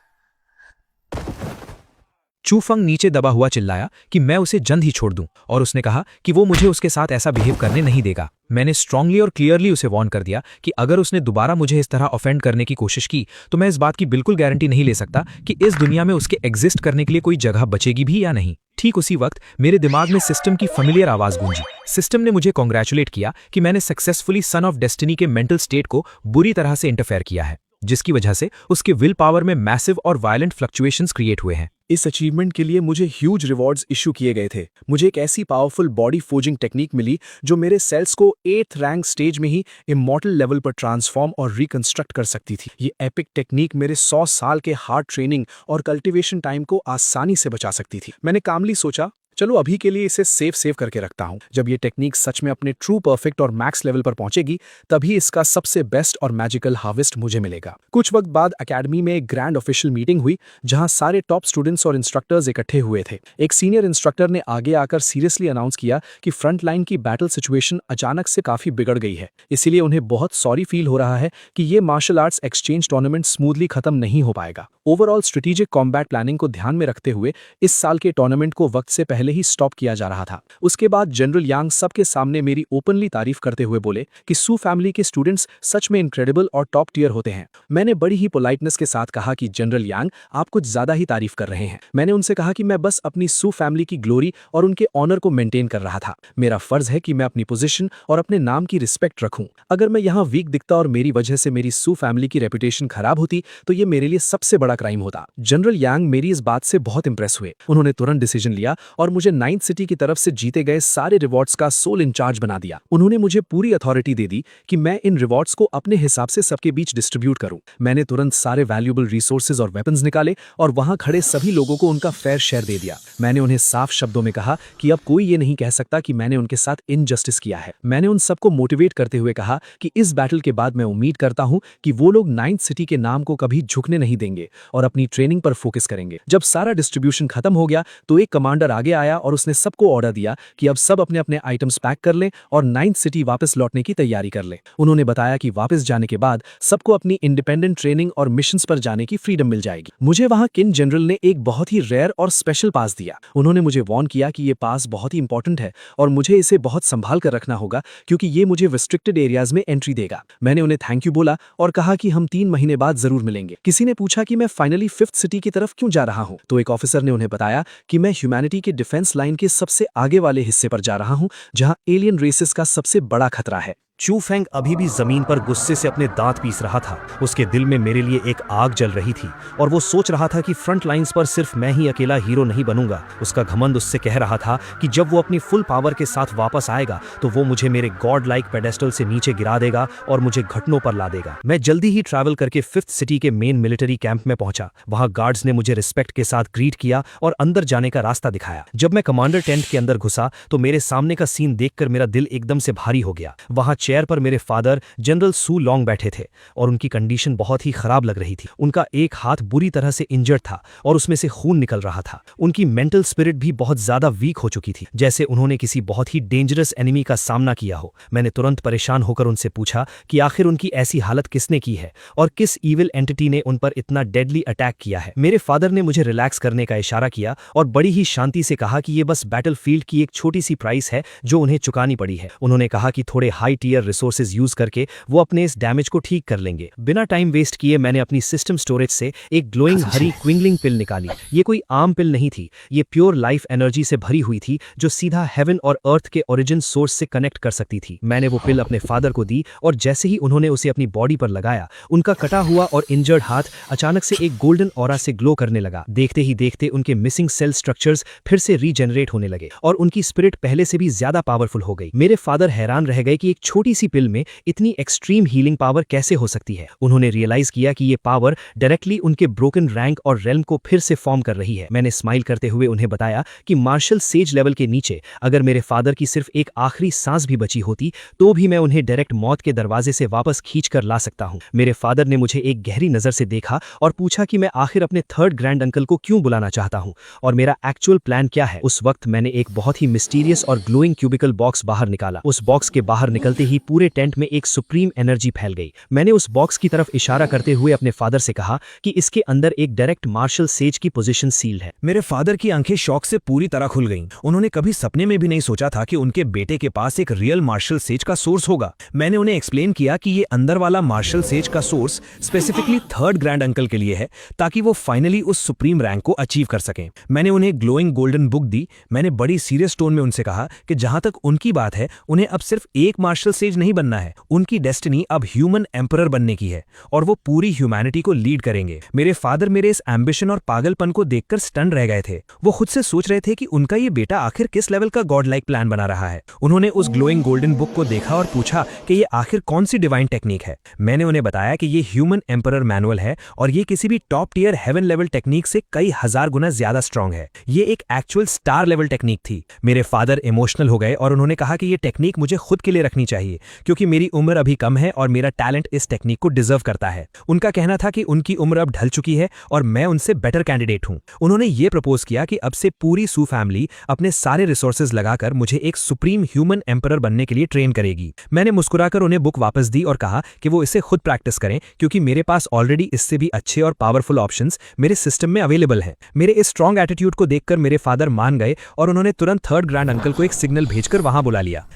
S5: चू फंग नीचे दबा हुआ चिल्लाया कि मैं उसे जल्द ही छोड़ दूं और उसने कहा कि वो मुझे उसके साथ ऐसा बिहेव करने नहीं देगा। मैंने स्ट्रांगली और क्लियरली उसे वार्न कर दिया कि अगर उसने दोबारा मुझे इस तरह ऑफेंड करने की कोशिश की तो मैं इस बात की बिल्कुल गारंटी नहीं ले सकता कि इस दुनिया में उसके एग्जिस्ट करने के लिए कोई जगह बचेगी भी या नहीं। ठीक उसी वक्त मेरे दिमाग में सिस्टम की फेमिलियर आवाज गूंजी। सिस्टम ने मुझे कॉन्ग्रेचुलेट किया कि मैंने सक्सेसफुली सन ऑफ डेस्टिनी के मेंटल स्टेट को बुरी तरह से इंटरफेयर किया है, जिसकी वजह से उसके विल पावर में मैसिव और वायलेंट फ्लक्चुएशंस क्रिएट हुए हैं।
S2: इस अचीवमेंट के लिए मुझे ह्यूज रिवॉर्ड्स इशू किए गए थे। मुझे एक ऐसी पावरफुल बॉडी फोजिंग टेक्निक मिली जो मेरे सेल्स को 8th रैंक स्टेज में ही इमॉर्टल लेवल पर ट्रांसफॉर्म और रिकंस्ट्रक्ट कर सकती थी। ये एपिक टेक्निक मेरे 100 साल के हार्ड ट्रेनिंग और कल्टीवेशन टाइम को आसानी से बचा सकती थी। मैंने कामली सोचा, चलो अभी के लिए इसे सेव करके रखता हूँ। जब ये टेक्निक सच में अपने ट्रू परफेक्ट और मैक्स लेवल पर पहुंचेगी तभी इसका सबसे बेस्ट और मैजिकल हार्वेस्ट मुझे मिलेगा। कुछ वक्त बाद एकेडमी में एक ग्रैंड ऑफिशियल मीटिंग हुई जहां सारे टॉप स्टूडेंट्स और इंस्ट्रक्टर्स इकट्ठे हुए थे। एक सीनियर इंस्ट्रक्टर ने आगे आकर सीरियसली अनाउंस किया कि फ्रंट लाइन की बैटल सिचुएशन अचानक से काफी बिगड़ गई है, इसीलिए उन्हें बहुत सॉरी फील हो रहा है कि ये martial arts exchange tournament smoothly खत्म नहीं हो पाएगा। ओवरऑल स्ट्रेटेजिक कॉम्बैट प्लानिंग को ध्यान में रखते हुए इस साल के टूर्नामेंट को वक्त से पहले ही स्टॉप किया जा रहा था। उसके बाद जनरल यांग सबके सामने मेरी ओपनली तारीफ करते हुए बोले कि सू फैमिली के स्टूडेंट्स सच में इनक्रेडिबल और टॉप टियर होते हैं। मैंने बड़ी ही पोलाइटनेस के साथ कहा कि जनरल यांग, आप कुछ ज्यादा ही तारीफ कर रहे हैं। मैंने उनसे कहा कि मैं बस अपनी सू फैमिली की ग्लोरी और उनके ऑनर को मेंटेन कर रहा था। मेरा फर्ज है कि मैं अपनी पोजीशन और अपने नाम की रिस्पेक्ट रखूं। अगर मैं यहाँ वीक दिखता और मेरी वजह से मेरी सू फैमिली की रेपुटेशन खराब होती तो ये मेरे लिए सबसे बड़ा क्राइम होता। जनरल यांग मेरी इस बात से बहुत इंप्रेस हुए। उन्होंने तुरंत डिसीजन लिया और मुझे 9th सिटी की तरफ से जीते गए सारे रिवॉर्ड्स का सोल इंचार्ज बना दिया। उन्होंने मुझे पूरी अथॉरिटी दे दी कि मैं इन रिवॉर्ड्स को अपने हिसाब से सबके बीच डिस्ट्रीब्यूट करूं। मैंने तुरंत सारे वैल्यूएबल रिसोर्सेज और वेपन्स निकाले और वहां खड़े सभी लोगों को उनका फेयर शेयर दे दिया। मैंने उन्हें साफ शब्दों में कहा कि अब कोई ये नहीं कह सकता कि मैंने उनके साथ इनजस्टिस किया है। मैंने उन सबको मोटिवेट करते हुए कहा कि इस बैटल के बाद मैं उम्मीद करता हूं कि वो लोग 9th सिटी के नाम को कभी झुकने नहीं देंगे और अपनी ट्रेनिंग पर फोकस करेंगे। जब सारा डिस्ट्रीब्यूशन खत्म हो गया तो एक कमांडर आगे आया और उसने सबको ऑर्डर दिया कि अब सब अपने अपने आइटम्स पैक कर लें और 9th सिटी वापस लौटने की तैयारी कर लें। उन्होंने बताया कि वापस जाने के बाद सबको अपनी इंडिपेंडेंट ट्रेनिंग और मिशंस पर जाने की फ्रीडम मिल जाएगी। मुझे वहां किन जनरल ने एक बहुत ही रेयर और स्पेशल पास दिया। उन्होंने मुझे वार्न किया कि ये पास बहुत ही इंपॉर्टेंट है और मुझे इसे बहुत संभाल कर रखना होगा क्योंकि ये मुझे रिस्ट्रिक्टेड एरियाज में एंट्री देगा। मैंने उन्हें थैंक यू बोला और कहा कि हम 3 महीने बाद जरूर मिलेंगे। किसी ने पूछा कि मैं फाइनली 5th सिटी की तरफ क्यों जा रहा हूं, तो एक ऑफिसर ने उन्हें बताया कि मैं ह्यूमैनिटी के डिफेंस लाइन के सबसे आगे वाले हिस्से पर जा रहा हूं जहां एलियन रेसेस का सबसे बड़ा खतरा है।
S4: चू फेंग अभी भी जमीन पर गुस्से से अपने दांत पीस रहा था। उसके दिल में मेरे लिए एक आग जल रही थी और वो सोच रहा था कि फ्रंट लाइंस पर सिर्फ मैं ही अकेला हीरो नहीं बनूंगा। उसका घमंड उससे कह रहा था कि जब वो अपनी फुल पावर के साथ वापस आएगा तो वो मुझे मेरे गॉड लाइक पेडेस्टल से नीचे गिरा देगा और मुझे घुटनों पर ला देगा। मैं जल्दी ही ट्रैवल करके 5th सिटी के मेन मिलिट्री कैंप में पहुंचा। वहां गार्ड्स ने मुझे रिस्पेक्ट के साथ ग्रीट किया और अंदर जाने का रास्ता दिखाया। जब मैं कमांडर टेंट के अंदर घुसा तो मेरे सामने का सीन देखकर मेरा दिल एकदम से भारी हो गया। वहां चेयर पर मेरे फादर जनरल सू लॉन्ग बैठे थे और उनकी कंडीशन बहुत ही खराब लग रही थी। उनका एक हाथ बुरी तरह से इंजर्ड था और उसमें से खून निकल रहा था। उनकी मेंटल स्पिरिट भी बहुत ज्यादा वीक हो चुकी थी, जैसे उन्होंने किसी बहुत ही डेंजरस एनिमी का सामना किया हो। मैंने तुरंत परेशान होकर उनसे पूछा कि आखिर उनकी ऐसी हालत किसने की है और किस ईविल एंटिटी ने उन पर इतना डेडली अटैक किया है। मेरे फादर ने मुझे रिलैक्स करने का इशारा किया और बड़ी ही शांति से कहा कि ये बस बैटलफील्ड की एक छोटी सी प्राइस है जो उन्हें चुकानी पड़ी है। उन्होंने कहा कि थोड़े हाई टियर रिसोर्सेज यूज करके वो अपने इस डैमेज को ठीक कर लेंगे। बिना टाइम वेस्ट किए मैंने अपनी सिस्टम स्टोरेज से एक ग्लोइंग हरी क्विंगलिंग पिल निकाली। ये कोई आम पिल नहीं थी, ये प्योर लाइफ एनर्जी से भरी हुई थी जो सीधा हेवन और अर्थ के ओरिजिन सोर्स से कनेक्ट कर सकती थी। मैंने वो पिल अपने फादर को दी और जैसे ही उन्होंने उसे अपनी बॉडी पर लगाया उनका कटा हुआ और इंजर्ड हाथ अचानक से एक गोल्डन ऑरा से ग्लो करने लगा। देखते ही देखते उनके मिसिंग सेल स्ट्रक्चर्स फिर से रीजेनरेट होने लगे और उनकी स्पिरिट पहले से भी ज्यादा पावरफुल हो गई। मेरे फादर हैरान रह गए कि एक छोटी सी पिल में इतनी एक्सट्रीम हीलिंग पावर कैसे हो सकती है। उन्होंने रियलाइज किया कि ये पावर डायरेक्टली उनके ब्रोकन रैंक और रेल्म को फिर से फॉर्म कर रही है। मैंने स्माइल करते हुए उन्हें बताया कि मार्शल सेज लेवल के नीचे अगर मेरे फादर की सिर्फ एक आखिरी सांस भी बची होती तो भी मैं उन्हें डायरेक्ट मौत के दरवाजे से वापस खींच कर ला सकता हूं। मेरे फादर ने मुझे एक गहरी नजर से देखा और पूछा कि मैं आखिर अपने 3rd ग्रैंड अंकल को क्यों बुलाना चाहता हूं और मेरा एक्चुअल प्लान क्या है। उस वक्त मैंने एक बहुत ही मिस्टीरियस और ग्लोइंग क्यूबिकल बॉक्स बाहर निकाला। उस बॉक्स के बाहर निकलते ही पूरे टेंट में एक सुप्रीम एनर्जी फैल गई। मैंने उस बॉक्स की तरफ इशारा करते हुए अपने फादर से कहा कि इसके अंदर एक डायरेक्ट मार्शल सेज की पोजीशन सील्ड है। मेरे फादर की आंखें शौक से पूरी तरह खुल गईं। उन्होंने कभी सपने में भी नहीं सोचा था कि उनके बेटे के पास एक रियल मार्शल सेज का सोर्स होगा। मैंने उन्हें एक्सप्लेन किया कि ये अंदर वाला मार्शल सेज का source specifically 3rd grand uncle के लिए है ताकि वो फाइनली उस सुप्रीम रैंक को अचीव कर सकें। मैंने उन्हें ग्लोइंग गोल्डन बुक दी। मैंने बड़ी सीरियस टोन में उनसे कहा कि जहां तक उनकी बात है उन्हें अब सिर्फ एक मार्शल सेज नहीं बनना है। उनकी डेस्टिनी अब ह्यूमन एम्परर बनने की है और वो पूरी ह्यूमैनिटी को लीड करेंगे। मेरे फादर मेरे इस एम्बिशन और पागलपन को देखकर स्टन रह गए थे। वो खुद से सोच रहे थे कि उनका ये बेटा आखिर किस लेवल का गॉड लाइक प्लान बना रहा है। उन्होंने उस ग्लोइंग गोल्डन बुक को देखा और पूछा कि ये आखिर कौन सी डिवाइन टेक्निक है। मैंने उन्हें बताया कि ये ह्यूमन एम्परर मैनुअल है और ये किसी भी top tier heaven level technique से कई हजार गुना ज्यादा स्ट्रांग है। ये एक एक्चुअल स्टार लेवल टेक्निक थी। मेरे फादर इमोशनल हो गए और उन्होंने कहा कि ये टेक्निक मुझे खुद के लिए रखनी चाहिए क्योंकि मेरी उम्र अभी कम है और मेरा टैलेंट इस टेक्निक को डिजर्व करता है। उनका कहना था कि उनकी उम्र अब ढल चुकी है और मैं उनसे बेटर कैंडिडेट हूं। उन्होंने ये प्रपोज किया कि अब से पूरी सू फैमिली अपने सारे रिसोर्सेज लगाकर मुझे एक सुप्रीम ह्यूमन एम्परर बनने के लिए ट्रेन करेगी। मैंने मुस्कुराकर उन्हें बुक वापस दी और कहा कि वो इसे खुद प्रैक्टिस करें क्योंकि मेरे पास ऑलरेडी इससे भी अच्छे और पावरफुल ऑप्शंस मेरे सिस्टम में अवेलेबल हैं। मेरे इस स्ट्रॉन्ग एटीट्यूड को देखकर मेरे फादर मान गए और उन्होंने तुरंत थर्ड ग्रैंड अंकल को एक सिग्नल भेजकर वहां बुला लिया।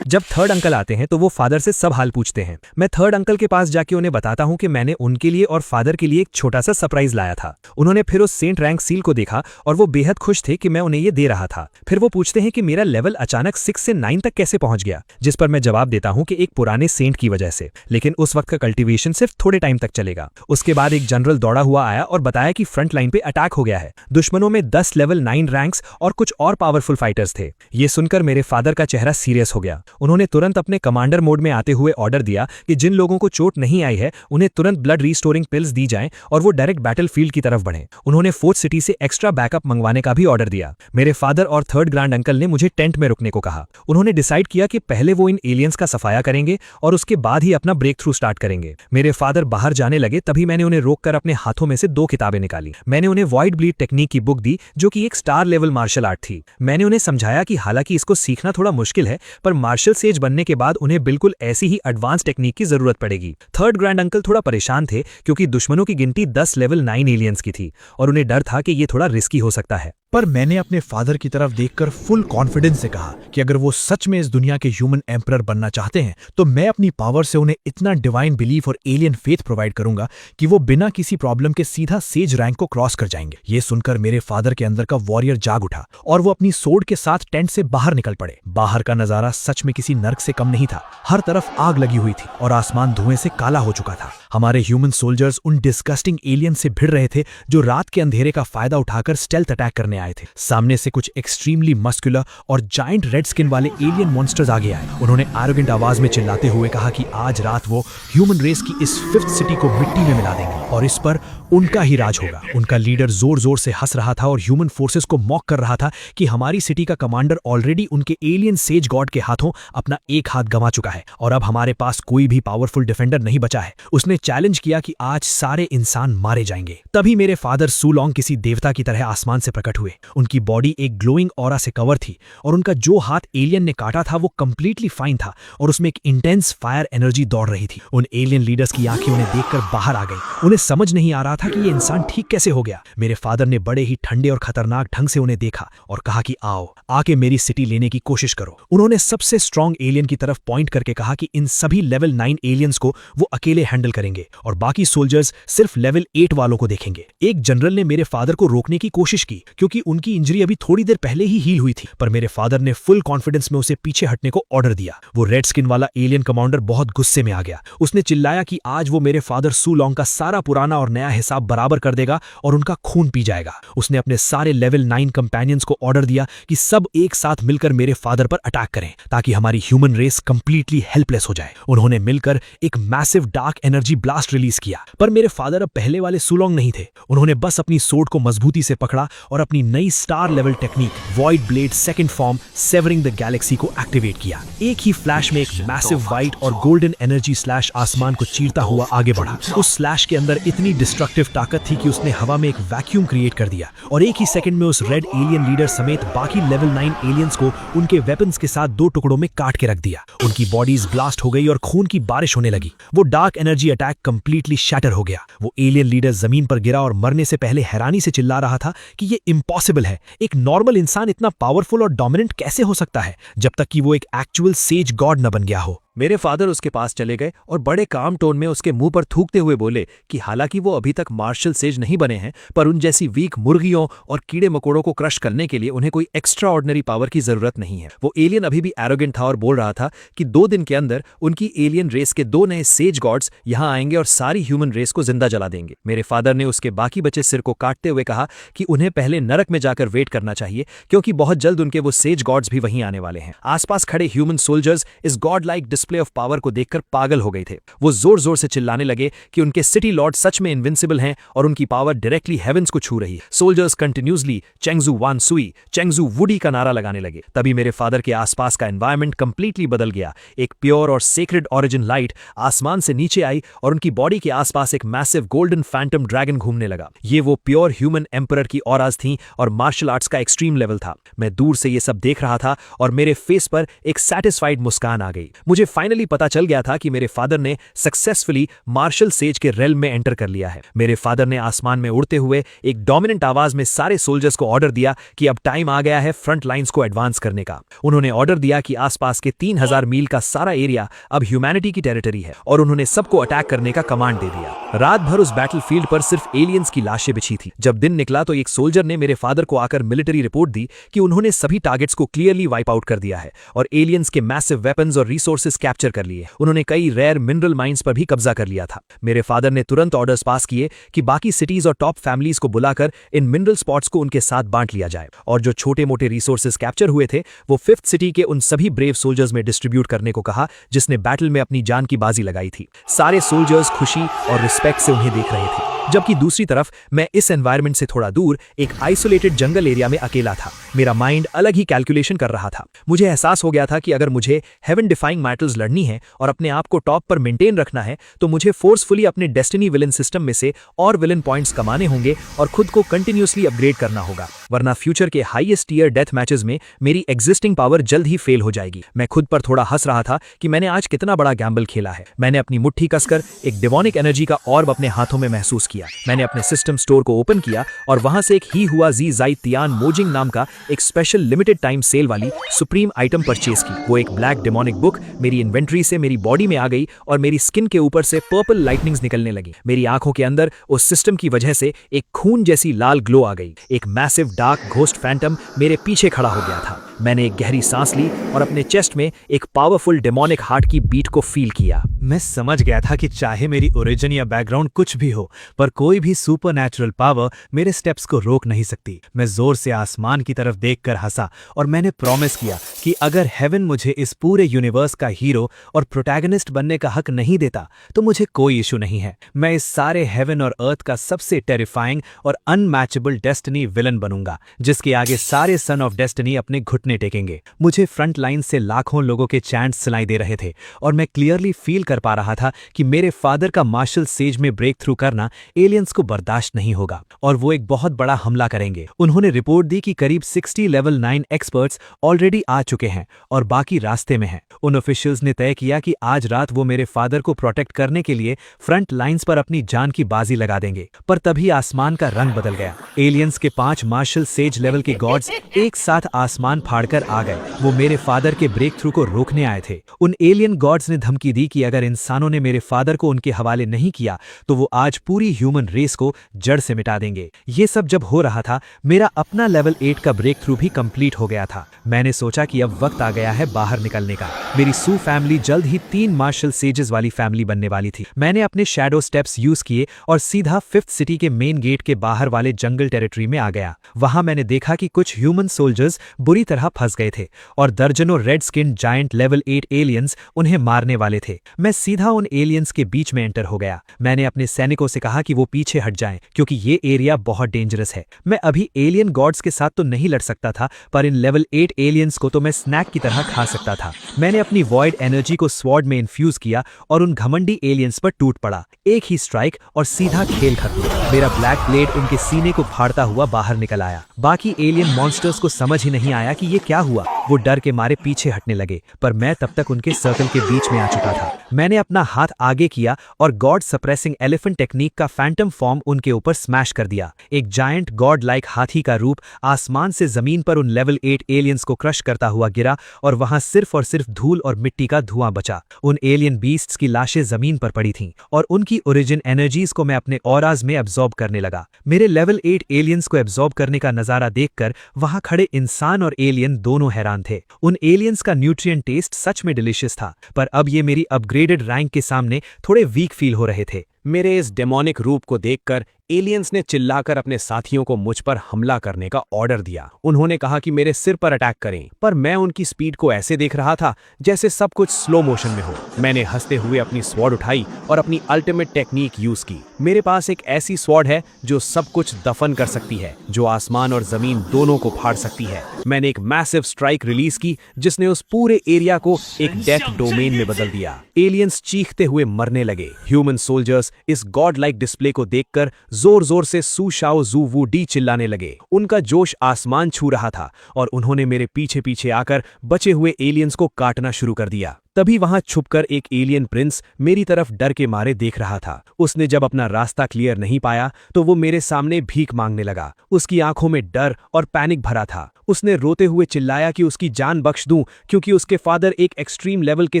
S4: जब थर्ड अंकल आते हैं तो वो फादर से सब हाल पूछते हैं। मैं थर्ड अंकल के पास जाके उन्हें बताता हूं कि मैंने उनके लिए और फादर के लिए एक छोटा सा सरप्राइज लाया था। उन्होंने फिर उस सेंट रैंक सील को देखा और वो बेहद खुश थे कि मैं उन्हें ये दे रहा था। फिर वो पूछते हैं कि मेरा लेवल अचानक 6 से 9 तक कैसे पहुंच गया, जिस पर मैं जवाब देता हूं कि एक पुराने सेंट की वजह से, लेकिन उस वक्त का कल्टीवेशन सिर्फ थोड़े टाइम तक चलेगा। उसके बाद एक जनरल दौड़ा हुआ आया और बताया कि फ्रंट लाइन पे अटैक हो गया है। दुश्मनों में 10 लेवल 9 रैंक्स और कुछ और पावरफुल फाइटर्स थे। ये सुनकर मेरे फादर का चेहरा सीरियस हो गया। उन्होंने तुरंत अपने कमांडर मोड में आते हुए ऑर्डर दिया कि जिन लोगों को चोट नहीं आई है उन्हें तुरंत ब्लड रीस्टोरिंग पिल्स दी जाएं और वो डायरेक्ट बैटलफील्ड की तरफ बढ़ें। उन्होंने फोर्थ सिटी से एक्स्ट्रा बैकअप मंगवाने का भी ऑर्डर दिया। मेरे फादर और थर्ड ग्रैंड अंकल ने मुझे टेंट में रुकने को कहा। उन्होंने डिसाइड किया कि पहले वो इन एलियंस का सफाया करेंगे और उसके बाद ही अपना ब्रेक थ्रू स्टार्ट करेंगे। मेरे फादर बाहर जाने लगे तभी मैंने उन्हें रोककर अपने हाथों में से 2 किताबें निकाली। मैंने उन्हें वॉइड ब्लीड टेक्निक की बुक दी जो कि एक स्टार लेवल मार्शल आर्ट थी। मैंने उन्हें समझाया कि हालांकि इसको सीखना थोड़ा मुश्किल है पर मार्शल सेज बनने के बाद उन्हें बिल्कुल ऐसी ही एडवांस टेक्निक की जरूरत पड़ेगी। थर्ड ग्रैंड अंकल थोड़ा परेशान थे क्योंकि दुश्मनों की गिनती 10 लेवल 9 एलियंस की थी और उन्हें डर था कि ये थोड़ा रिस्की हो सकता है।
S2: पर मैंने अपने फादर की तरफ देखकर फुल कॉन्फिडेंस से कहा कि अगर वो सच में इस दुनिया के ह्यूमन एम्परर बनना चाहते हैं तो मैं अपनी पावर से उन्हें इतना डिवाइन बिलीफ और एलियन फेथ प्रोवाइड करूंगा कि वो बिना किसी प्रॉब्लम के सीधा सेज रैंक को क्रॉस कर जाएंगे। ये सुनकर मेरे फादर के अंदर का वॉरियर जाग उठा और वो अपनी सोर्ड के साथ टेंट से बाहर निकल पड़े। बाहर का नजारा सच में किसी नर्क से कम नहीं था। हर तरफ आग लगी हुई थी और आसमान धुएं से काला हो चुका था। हमारे ह्यूमन सोल्जर्स उन डिस्गस्टिंग एलियन से भिड़ रहे थे जो रात के अंधेरे का फायदा उठाकर स्टेल्थ अटैक करने आए थे। सामने से कुछ एक्सट्रीमली मस्कुलर और जायंट रेड स्किन वाले एलियन मॉन्स्टर्स आगे आए। उन्होंने एरोगेंट आवाज में चिल्लाते हुए कहा कि आज रात वो ह्यूमन रेस की इस 5th सिटी को मिट्टी में मिला देंगे और इस पर उनका ही राज होगा। उनका लीडर जोर जोर से हंस रहा था और ह्यूमन फोर्सेस को मॉक कर रहा था कि हमारी सिटी का कमांडर ऑलरेडी उनके एलियन सेज गॉड के हाथों अपना एक हाथ गंवा चुका है और अब हमारे पास कोई भी पावरफुल डिफेंडर नहीं बचा है। उसने चैलेंज किया कि आज सारे इंसान मारे जाएंगे। तभी मेरे फादर सूलोंग किसी देवता की तरह आसमान से प्रकट हुए। उनकी बॉडी एक ग्लोइंग ऑरा से कवर थी और उनका जो हाथ एलियन ने काटा था वो कंप्लीटली फाइन था और उसमें एक इंटेंस फायर एनर्जी दौड़ रही थी। उन एलियन लीडर्स की आंखें उन्हें देखकर बाहर आ गई। उन्हें समझ नहीं आ रहा था कि ये इंसान ठीक कैसे हो गया। मेरे फादर ने बड़े ही ठंडे और खतरनाक ढंग से उन्हें देखा और कहा कि आओ आके मेरी सिटी लेने की कोशिश करो। उन्होंने सबसे स्ट्रॉन्ग एलियन की तरफ पॉइंट करके कहा कि इन सभी लेवल 9 एलियंस को वो अकेले हैंडल करेंगे और बाकी सोल्जर्स सिर्फ लेवल 8 वालों को देखेंगे। एक जनरल ने मेरे फादर को रोकने की कोशिश की क्योंकि उनकी इंजरी अभी थोड़ी देर पहले ही हील हुई थी, पर मेरे फादर ने फुल कॉन्फिडेंस में उसे पीछे हटने को ऑर्डर दिया। वो रेड स्किन वाला एलियन कमांडर बहुत गुस्से में आ गया। उसने चिल्लाया कि आज वो मेरे फादर सूलोंग का सारा पुराना और नया हिसाब बराबर कर देगा और उनका खून पी जाएगा। उसने अपने सारे लेवल 9 कंपेनियंस को ऑर्डर दिया कि सब एक साथ मिलकर मेरे फादर पर अटैक करें ताकि हमारी ह्यूमन रेस कंप्लीटली हेल्पलेस हो जाए। उन्होंने मिलकर एक massive dark energy blast release किया, पर मेरे फादर अब पहले वाले सूलोंग नहीं थे। उन्होंने बस अपनी सोर्ड को मजबूती से पकड़ा और अपनी नई star level technique void blade second form savouring the Galaxy को एक्टिवेट किया। एक ही फ्लैश में एक मैसिव व्हाइट और गोल्डन एनर्जी स्लैश आसमान को चीरता हुआ आगे बढ़ा। उस स्लैश के अंदर इतनी डिस्ट्रक्टिव ताकत थी कि उसने हवा में एक वैक्यूम क्रिएट कर दिया और एक ही सेकंड में उस रेड एलियन लीडर समेत बाकी लेवल 9 एलियंस को उनके वेपन्स के साथ 2 टुकड़ों में काट के रख दिया। उनकी बॉडीज ब्लास्ट हो गई और खून की बारिश होने लगी। वो dark energy attack completely shatter हो गया। वो एलियन लीडर जमीन पर गिरा और मरने से पहले हैरानी से चिल्ला रहा था कि ये इम्पॉसिबल है। एक नॉर्मल इंसान इतना पावरफुल और डोमिनेंट कैसे हो सकता है जब तक कि वो एक एक्चुअल सेज गॉड न बन गया हो।
S4: मेरे फादर उसके पास चले गए और बड़े काम टोन में उसके मुंह पर थूकते हुए बोले कि हालांकि वो अभी तक मार्शल सेज नहीं बने हैं, पर उन जैसी वीक मुर्गियों और कीड़े मकोड़ों को क्रश करने के लिए उन्हें कोई एक्स्ट्रा ऑर्डिनरी पावर की जरूरत नहीं है। वो एलियन अभी भी एरोगेंट था और बोल रहा था कि 2 दिन के अंदर उनकी एलियन रेस के 2 नए सेज गॉड्स यहां आएंगे और सारी ह्यूमन रेस को जिंदा जला देंगे। मेरे फादर ने उसके बाकी बचे सिर को काटते हुए कहा कि उन्हें पहले नरक में जाकर वेट करना चाहिए, क्योंकि बहुत जल्द उनके वो सेज गॉड्स भी वहीं आने वाले हैं। आसपास खड़े ह्यूमन सोल्जर्स इस God like display of power को देखकर पागल हो गए थे। वो जोर जोर से चिल्लाने लगे कि उनके सिटी लॉर्ड सच में इनविंसिबल हैं और उनकी पावर डायरेक्टली हेवेंस को छू रही है। सोल्जर्स कंटिन्यूसली चेंगजू वान सुई, चेंगजू वुडी का नारा लगाने लगे। तभी मेरे फादर के आसपास का एनवायरनमेंट कंप्लीटली बदल गया। एक प्योर और सेक्रेड ऑरिजिन लाइट आसमान से नीचे आई और उनकी बॉडी के आसपास एक मैसिव गोल्डन फैंटम ड्रैगन घूमने लगा। ये वो प्योर ह्यूमन एम्परर की ऑराज थीं और मार्शल आर्ट्स का एक्सट्रीम लेवल था। मैं दूर से ये सब देख रहा था और मेरे फेस पर एक सैटिस्फाइड मुस्कान आ गई। मुझे फाइनली पता चल गया था कि मेरे फादर ने सक्सेसफुली मार्शल सेज के रेल्म में एंटर कर लिया है। मेरे फादर ने आसमान में उड़ते हुए एक डोमिनेंट आवाज में सारे सोल्जर्स को ऑर्डर दिया कि अब टाइम आ गया है फ्रंट लाइंस को एडवांस करने का। उन्होंने ऑर्डर दिया कि आसपास के 3000 मील का सारा एरिया अब ह्यूमैनिटी की टेरिटरी है और उन्होंने सबको अटैक करने का कमांड दे दिया। रात भर उस बैटलफील्ड पर सिर्फ एलियंस की लाशें बिछी थी। जब दिन निकला तो एक सोल्जर ने मेरे फादर को आकर मिलिट्री रिपोर्ट दी कि उन्होंने सभी टारगेट्स को क्लियरली वाइप आउट कर दिया है और एलियंस के मैसिव वेपन्स और रिसोर्सेज कैप्चर कर लिए। उन्होंने कई रेयर मिनरल माइंस पर भी कब्जा कर लिया था। मेरे फादर ने तुरंत ऑर्डर्स पास किए कि बाकी सिटीज और टॉप फैमिलीज को बुलाकर इन मिनरल स्पॉट्स को उनके साथ बांट लिया जाए और जो छोटे मोटे रिसोर्सेज कैप्चर हुए थे वो 5th सिटी के उन सभी ब्रेव सोल्जर्स में डिस्ट्रीब्यूट करने को कहा जिसने बैटल में अपनी जान की बाजी लगाई थी। सारे सोल्जर्स खुशी और रिस्पेक्ट से उन्हें देख रहे थे, जबकि दूसरी तरफ मैं इस एनवायरनमेंट से थोड़ा दूर एक आइसोलेटेड जंगल एरिया में अकेला था। मेरा माइंड अलग ही कैलकुलेशन कर रहा था। मुझे एहसास हो गया था कि अगर मुझे हेवन डिफाइंग बैटल्स लड़नी है और अपने आप को टॉप पर मेंटेन रखना है तो मुझे फोर्सफुली अपने डेस्टिनी विलन सिस्टम में से और विलन पॉइंट्स कमाने होंगे और खुद को कंटिन्यूसली अपग्रेड करना होगा, वरना फ्यूचर के हाईएस्ट टीयर डेथ मैचेस में मेरी एग्जिस्टिंग पावर जल्द ही फेल हो जाएगी। मैं खुद पर थोड़ा हंस रहा था कि मैंने आज कितना बड़ा गैम्बल खेला है। मैंने अपनी मुट्ठी कसकर एक डिवॉनिक एनर्जी का ऑर्ब अपने हाथों में महसूस किया। मैंने अपने सिस्टम स्टोर को ओपन किया और वहां से एक ही हुआ जी जाई तियान मोजिंग नाम का एक स्पेशल लिमिटेड टाइम सेल वाली सुप्रीम आइटम परचेज की। वो एक ब्लैक डेमोनिक बुक मेरी इन्वेंट्री से मेरी बॉडी में आ गई और मेरी स्किन के ऊपर से पर्पल लाइटनिंग्स निकलने लगी। मेरी आंखों के अंदर उस सिस्टम की वजह से एक खून जैसी लाल ग्लो आ गई। एक मैसिव डार्क घोस्ट फैंटम मेरे पीछे खड़ा हो गया था। मैंने एक गहरी सांस ली और अपने चेस्ट में एक पावरफुल डेमोनिक हार्ट की बीट को फील किया। मैं समझ गया था कि चाहे मेरी ओरिजिन या बैकग्राउंड कुछ भी हो, पर कोई भी सुपरनैचुरल पावर मेरे स्टेप्स को रोक नहीं सकती। मैं जोर से आसमान की तरफ देखकर हंसा और मैंने प्रॉमिस किया कि अगर हेवन मुझे इस पूरे यूनिवर्स का हीरो और प्रोटैगनिस्ट बनने का हक नहीं देता तो मुझे कोई इशू नहीं है। मैं इस सारे हेवन और अर्थ का सबसे टेरिफाइंग और अनमैचेबल डेस्टिनी विलन बनूंगा, जिसके आगे सारे सन ऑफ डेस्टिनी अपने घुटने टेकेंगे। मुझे फ्रंट लाइन से लाखों लोगों के चैंट्स सुनाई दे रहे थे और मैं क्लियरली फील कर पा रहा था कि मेरे फादर का मार्शल सेज में ब्रेक थ्रू करना एलियंस को बर्दाश्त नहीं होगा और वो एक बहुत बड़ा हमला करेंगे। उन्होंने रिपोर्ट दी कि करीब 60 लेवल 9 एक्सपर्ट्स ऑलरेडी आ चुके हैं और बाकी रास्ते में हैं। उन ऑफिशियल्स ने तय किया कि आज रात वो मेरे फादर को प्रोटेक्ट करने के लिए फ्रंट लाइंस पर अपनी जान की बाजी लगा देंगे। पर तभी आसमान का रंग बदल गया। एलियंस के 5 मार्शल सेज लेवल के गॉड्स एक साथ आसमान फाड़कर आ गए। वो मेरे फादर के ब्रेक थ्रू को रोकने आए थे। उन एलियन गॉड्स ने धमकी दी कि अगर इंसानों ने मेरे फादर को उनके हवाले नहीं किया तो वो आज पूरी ह्यूमन रेस को जड़ से मिटा देंगे। ये सब जब हो रहा था, मेरा अपना लेवल 8 का ब्रेक थ्रू भी कंप्लीट हो गया था। मैंने सोचा कि अब वक्त आ गया है बाहर निकलने का। मेरी सू फैमिली जल्द ही 3 मार्शल सेजेस वाली फैमिली बनने वाली थी। मैंने अपने शैडो स्टेप्स यूज किए और सीधा 5th सिटी के मेन गेट के बाहर वाले जंगल टेरिटरी में आ गया। वहां मैंने देखा कि कुछ ह्यूमन सोल्जर्स बुरी तरह फंस गए थे और दर्जनों red skin giant level 8 aliens उन्हें मारने वाले थे। मैं सीधा उन एलियंस के बीच में एंटर हो गया। मैंने अपने सैनिकों से कहा कि वो पीछे हट जाएं, क्योंकि ये एरिया बहुत डेंजरस है। मैं अभी एलियन गॉड्स के साथ तो नहीं लड़ सकता था, पर इन लेवल 8 एलियंस को तो मैं स्नैक की तरह खा सकता था। मैंने अपनी वॉइड एनर्जी को स्वॉर्ड में इन्फ्यूज किया और उन घमंडी एलियंस पर टूट पड़ा। एक ही स्ट्राइक और सीधा खेल खत्म। मेरा ब्लैक ब्लेड उनके सीने को फाड़ता हुआ बाहर निकल आया। बाकी एलियन मॉन्स्टर्स को समझ ही नहीं आया कि ये क्या हुआ। वो डर के मारे पीछे हटने लगे, पर मैं तब तक उनके सर्कल के बीच में आ चुका था।
S3: मैंने अपना हाथ आगे किया और गॉड सप्रेसिंग एलिफेंट टेक्निक का फैंटम फॉर्म उनके ऊपर स्मैश कर दिया। एक जायंट गॉड लाइक हाथी का रूप आसमान से जमीन पर उन लेवल 8 एलियंस को क्रश करता हुआ गिरा और वहां सिर्फ और सिर्फ धूल और मिट्टी का धुआं बचा। उन एलियन बीस्ट्स की लाशें जमीन पर पड़ी थीं और उनकी ओरिजिन एनर्जीज को मैं अपने ऑराज में एब्जॉर्ब करने लगा। मेरे लेवल 8 एलियंस को एब्जॉर्ब करने का नजारा देखकर वहां खड़े इंसान और एलियन दोनों हैरान थे। उन एलियंस का न्यूट्रिएंट टेस्ट सच में डिलीशियस था, पर अब ये मेरी अपग्रेडेड रैंक के सामने थोड़े वीक फील हो रहे थे।
S2: मेरे इस डेमोनिक रूप को देखकर एलियंस ने चिल्लाकर अपने साथियों को मुझ पर हमला करने का ऑर्डर दिया। उन्होंने कहा कि मेरे सिर पर अटैक करें, पर मैं उनकी स्पीड को ऐसे देख रहा था जैसे सब कुछ स्लो मोशन में हो। मैंने हंसते हुए अपनी स्वॉर्ड उठाई और अपनी अल्टीमेट टेक्निक यूज की। मेरे पास एक ऐसी स्वॉर्ड है जो सब कुछ दफन कर सकती है, जो आसमान और जमीन दोनों को फाड़ सकती है। मैंने एक मैसिव स्ट्राइक रिलीज की जिसने उस पूरे एरिया को एक डेथ डोमेन में बदल दिया। एलियंस चीखते हुए मरने लगे। ह्यूमन सोल्जर्स इस गॉड लाइक डिस्प्ले को देखकर जोर जोर से सू शाओ जू वू डी चिल्लाने लगे। उनका जोश आसमान छू रहा था और उन्होंने मेरे पीछे पीछे आकर बचे हुए एलियंस को काटना शुरू कर दिया। तभी वहां छुपकर एक एलियन प्रिंस मेरी तरफ डर के मारे देख रहा था। उसने जब अपना रास्ता क्लियर नहीं पाया तो वो मेरे सामने भीख मांगने लगा। उसकी आंखों में डर और पैनिक भरा था। उसने रोते हुए चिल्लाया कि उसकी जान बख्श दूं क्योंकि उसके फादर एक एक्सट्रीम लेवल के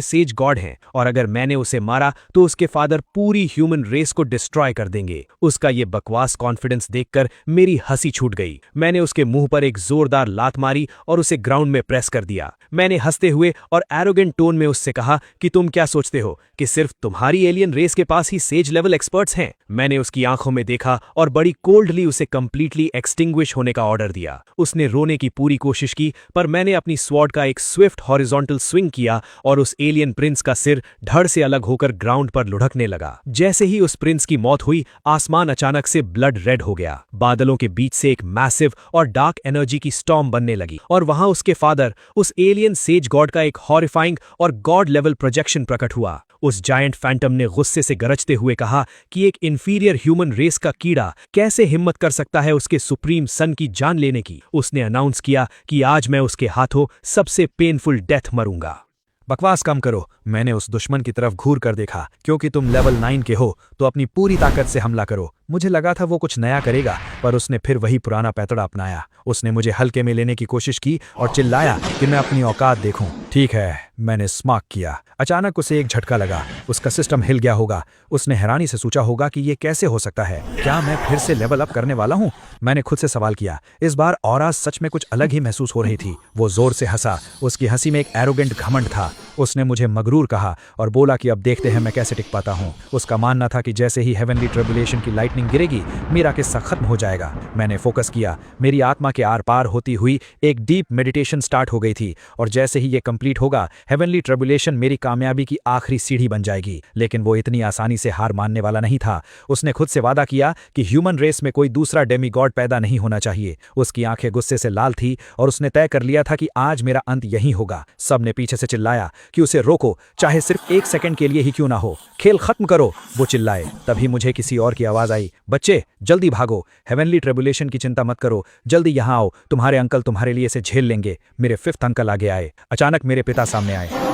S2: सेज गॉड हैं और अगर मैंने उसे मारा तो उसके फादर पूरी ह्यूमन रेस को डिस्ट्रॉय कर देंगे। उसका ये बकवास कॉन्फिडेंस देखकर मेरी हंसी छूट गई। मैंने उसके मुंह पर एक जोरदार लात मारी और उसे ग्राउंड में प्रेस कर दिया। मैंने हंसते हुए और एरोगेंट टोन में उससे कहा कि तुम क्या सोचते हो कि सिर्फ तुम्हारी एलियन रेस के पास ही सेज लेवल एक्सपर्ट्स हैं? मैंने उसकी आंखों में देखा और बड़ी कोल्डली उसे कंप्लीटली एक्सटिंग्विश होने का ऑर्डर दिया। उसने रोने की पूरी कोशिश की, पर मैंने अपनी स्वॉर्ड का एक स्विफ्ट हॉरिजॉन्टल स्विंग किया और उस एलियन प्रिंस का सिर धड़ से अलग होकर ग्राउंड पर लुढ़कने लगा। जैसे ही उस प्रिंस की मौत हुई, आसमान अचानक से ब्लड रेड हो गया। बादलों के बीच से एक मैसिव और डार्क एनर्जी की स्टॉर्म बनने लगी और वहां उसके फादर, उस एलियन सेज गॉड का एक हॉरिफाइंग और गॉड लेवल प्रोजेक्शन प्रकट हुआ। उस जायंट फैंटम ने गुस्से से गरजते हुए कहा कि एक इंफीरियर ह्यूमन रेस का कीड़ा कैसे हिम्मत कर सकता है उसके सुप्रीम सन की जान लेने की। उसने अनाउंस किया कि आज मैं उसके हाथों सबसे पेनफुल डेथ मरूंगा।
S4: बकवास कम करो। मैंने उस दुश्मन की तरफ घूर कर देखा। क्योंकि तुम लेवल 9 के हो तो अपनी पूरी ताकत से हमला करो। मुझे लगा था वो कुछ नया करेगा, पर उसने फिर वही पुराना पैतड़ा अपनाया। उसने मुझे हल्के में लेने की कोशिश की और चिल्लाया कि मैं अपनी औकात देखूं। ठीक है, मैंने स्मार्क किया। अचानक उसे एक झटका लगा। उसका सिस्टम हिल गया होगा। उसने हैरानी से सोचा होगा कि ये कैसे हो सकता है। क्या मैं फिर से लेवल अप करने वाला हूँ? मैंने खुद से सवाल किया। इस बार ऑरा सच में कुछ अलग ही महसूस हो रही थी। वो जोर से हंसा। उसकी हंसी में एक एरोगेंट घमंड था। उसने मुझे मगरूर कहा और बोला कि अब देखते हैं मैं कैसे टिक पाता हूँ। उसका मानना था कि जैसे ही हेवनली ट्रिब्यूलेशन की लाइटनिंग गिरेगी, मेरा किस्सा खत्म हो जाएगा। मैंने फोकस किया। मेरी आत्मा के आर पार होती हुई एक डीप मेडिटेशन स्टार्ट हो गई थी और जैसे ही ये कंप्लीट होगा, हेवनली ट्रिब्यूलेशन मेरी कामयाबी की आखिरी सीढ़ी बन जाएगी। लेकिन वो इतनी आसानी से हार मानने वाला नहीं था। उसने खुद से वादा किया कि ह्यूमन रेस में कोई दूसरा डेमीगॉड पैदा नहीं होना चाहिए। उसकी आंखें गुस्से से लाल थी और उसने तय कर लिया था कि आज मेरा अंत यहीं होगा। सबने पीछे से चिल्लाया कि उसे रोको, चाहे सिर्फ 1 सेकंड के लिए ही क्यों ना हो। खेल खत्म करो, वो चिल्लाए। तभी मुझे किसी और की आवाज आई, बच्चे जल्दी भागो, हेवनली ट्रिब्यूलेशन की चिंता मत करो, जल्दी यहाँ आओ, तुम्हारे अंकल तुम्हारे लिए इसे झेल लेंगे। मेरे 5th अंकल आगे आए। अचानक मेरे पिता सामने आए।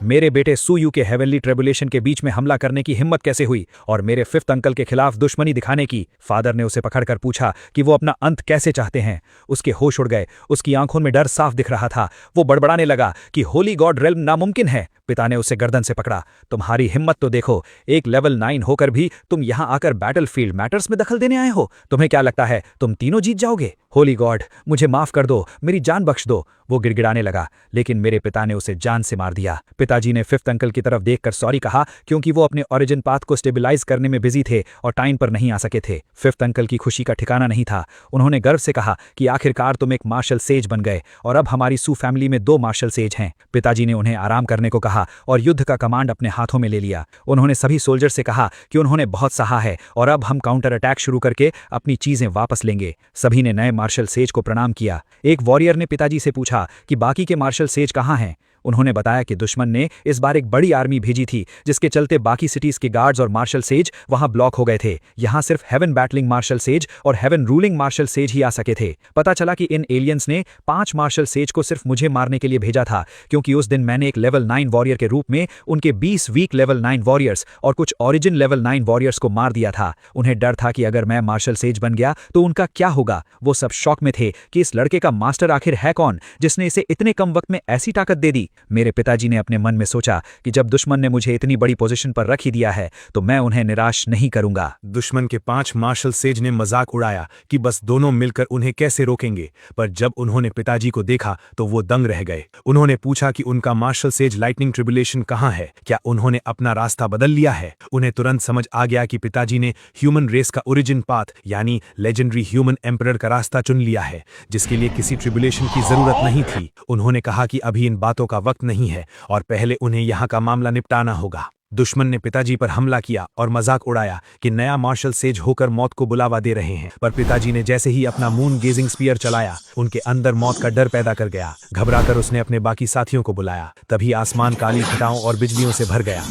S4: मेरे बेटे सुयू के हेवनली ट्रिब्यूलेशन के बीच में हमला करने की हिम्मत कैसे हुई और मेरे 5th अंकल के खिलाफ दुश्मनी दिखाने की? फादर ने उसे पकड़कर पूछा कि वो अपना अंत कैसे चाहते हैं। उसके होश उड़ गए। उसकी आंखों में डर साफ दिख रहा था। वो बड़बड़ाने लगा कि होली गॉड रेल्म नामुमकिन है। पिता ने उसे गर्दन से पकड़ा। तुम्हारी हिम्मत तो देखो, एक लेवल 9 होकर भी तुम यहां आकर बैटलफील्ड मैटर्स में दखल देने आए हो। तुम्हें क्या लगता है तुम तीनों जीत जाओगे? होली गॉड, मुझे माफ कर दो, मेरी जान बख्श दो। वो गिड़गिड़ाने लगा, लेकिन मेरे पिता ने उसे जान से मार दिया। पिताजी ने 5th अंकल की तरफ देखकर सॉरी कहा क्योंकि वो अपने ओरिजिन पाथ को स्टेबलाइज करने में बिजी थे और टाइम पर नहीं आ सके थे। 5th अंकल की खुशी का ठिकाना नहीं था। उन्होंने गर्व से कहा कि आखिरकार तुम एक मार्शल सेज बन गए और अब हमारी सू फैमिली में 2 मार्शल सेज हैं। पिताजी ने उन्हें आराम करने को कहा और युद्ध का कमांड अपने हाथों में ले लिया। उन्होंने सभी सोल्जर से कहा कि उन्होंने बहुत सहा है और अब हम काउंटर अटैक शुरू करके अपनी चीजें वापस लेंगे। सभी ने नए मार्शल सेज को प्रणाम किया। एक वॉरियर ने पिताजी से पूछा कि बाकी के मार्शल सेज कहाँ हैं।
S3: उन्होंने बताया कि दुश्मन ने इस बार एक बड़ी आर्मी भेजी थी, जिसके चलते बाकी सिटीज के गार्ड्स और मार्शल सेज वहां ब्लॉक हो गए थे। यहां सिर्फ हेवन बैटलिंग मार्शल सेज और हेवन रूलिंग मार्शल सेज ही आ सके थे। पता चला कि इन एलियंस ने 5 मार्शल सेज को सिर्फ मुझे मारने के लिए भेजा था, क्योंकि उस दिन मैंने एक लेवल 9 वॉरियर के रूप में उनके 20 वीक लेवल 9 वॉरियर्स और कुछ ओरिजिन लेवल 9 वॉरियर्स को मार दिया था। उन्हें डर था कि अगर मैं मार्शल सेज बन गया तो उनका क्या होगा। वो सब शॉक में थे कि इस लड़के का मास्टर आखिर है कौन, जिसने इसे इतने कम वक्त में ऐसी ताकत दे दी। मेरे पिताजी ने अपने मन में सोचा कि जब दुश्मन ने मुझे इतनी बड़ी पोजीशन पर रख ही दिया है तो मैं उन्हें निराश नहीं करूंगा।
S2: दुश्मन के 5 मार्शल सेज ने मजाक उड़ाया कि बस दोनों मिलकर उन्हें कैसे रोकेंगे, पर जब उन्होंने पिताजी को देखा तो वो दंग रह गए। उन्होंने पूछा कि उनका मार्शल सेज लाइटनिंग ट्रिब्यूलेशन कहाँ है, क्या उन्होंने अपना रास्ता बदल लिया है। उन्हें तुरंत समझ आ गया कि पिताजी ने ह्यूमन रेस का ओरिजिन पाथ यानी लेजेंडरी ह्यूमन एम्परर का रास्ता चुन लिया है, जिसके लिए किसी ट्रिब्यूलेशन की जरूरत नहीं थी। उन्होंने कहा कि अभी इन बातों का वक्त नहीं है और पहले उन्हें यहाँ का मामला निपटाना होगा। दुश्मन ने पिताजी पर हमला किया और मजाक उड़ाया कि नया मार्शल सेज होकर मौत को बुलावा दे रहे हैं, पर पिताजी ने जैसे ही अपना मून गेजिंग स्पीयर चलाया, उनके अंदर मौत का डर पैदा कर गया। घबराकर उसने अपने बाकी साथियों को बुलाया। तभी आसमान काली घटाओं और बिजलियों से भर गया।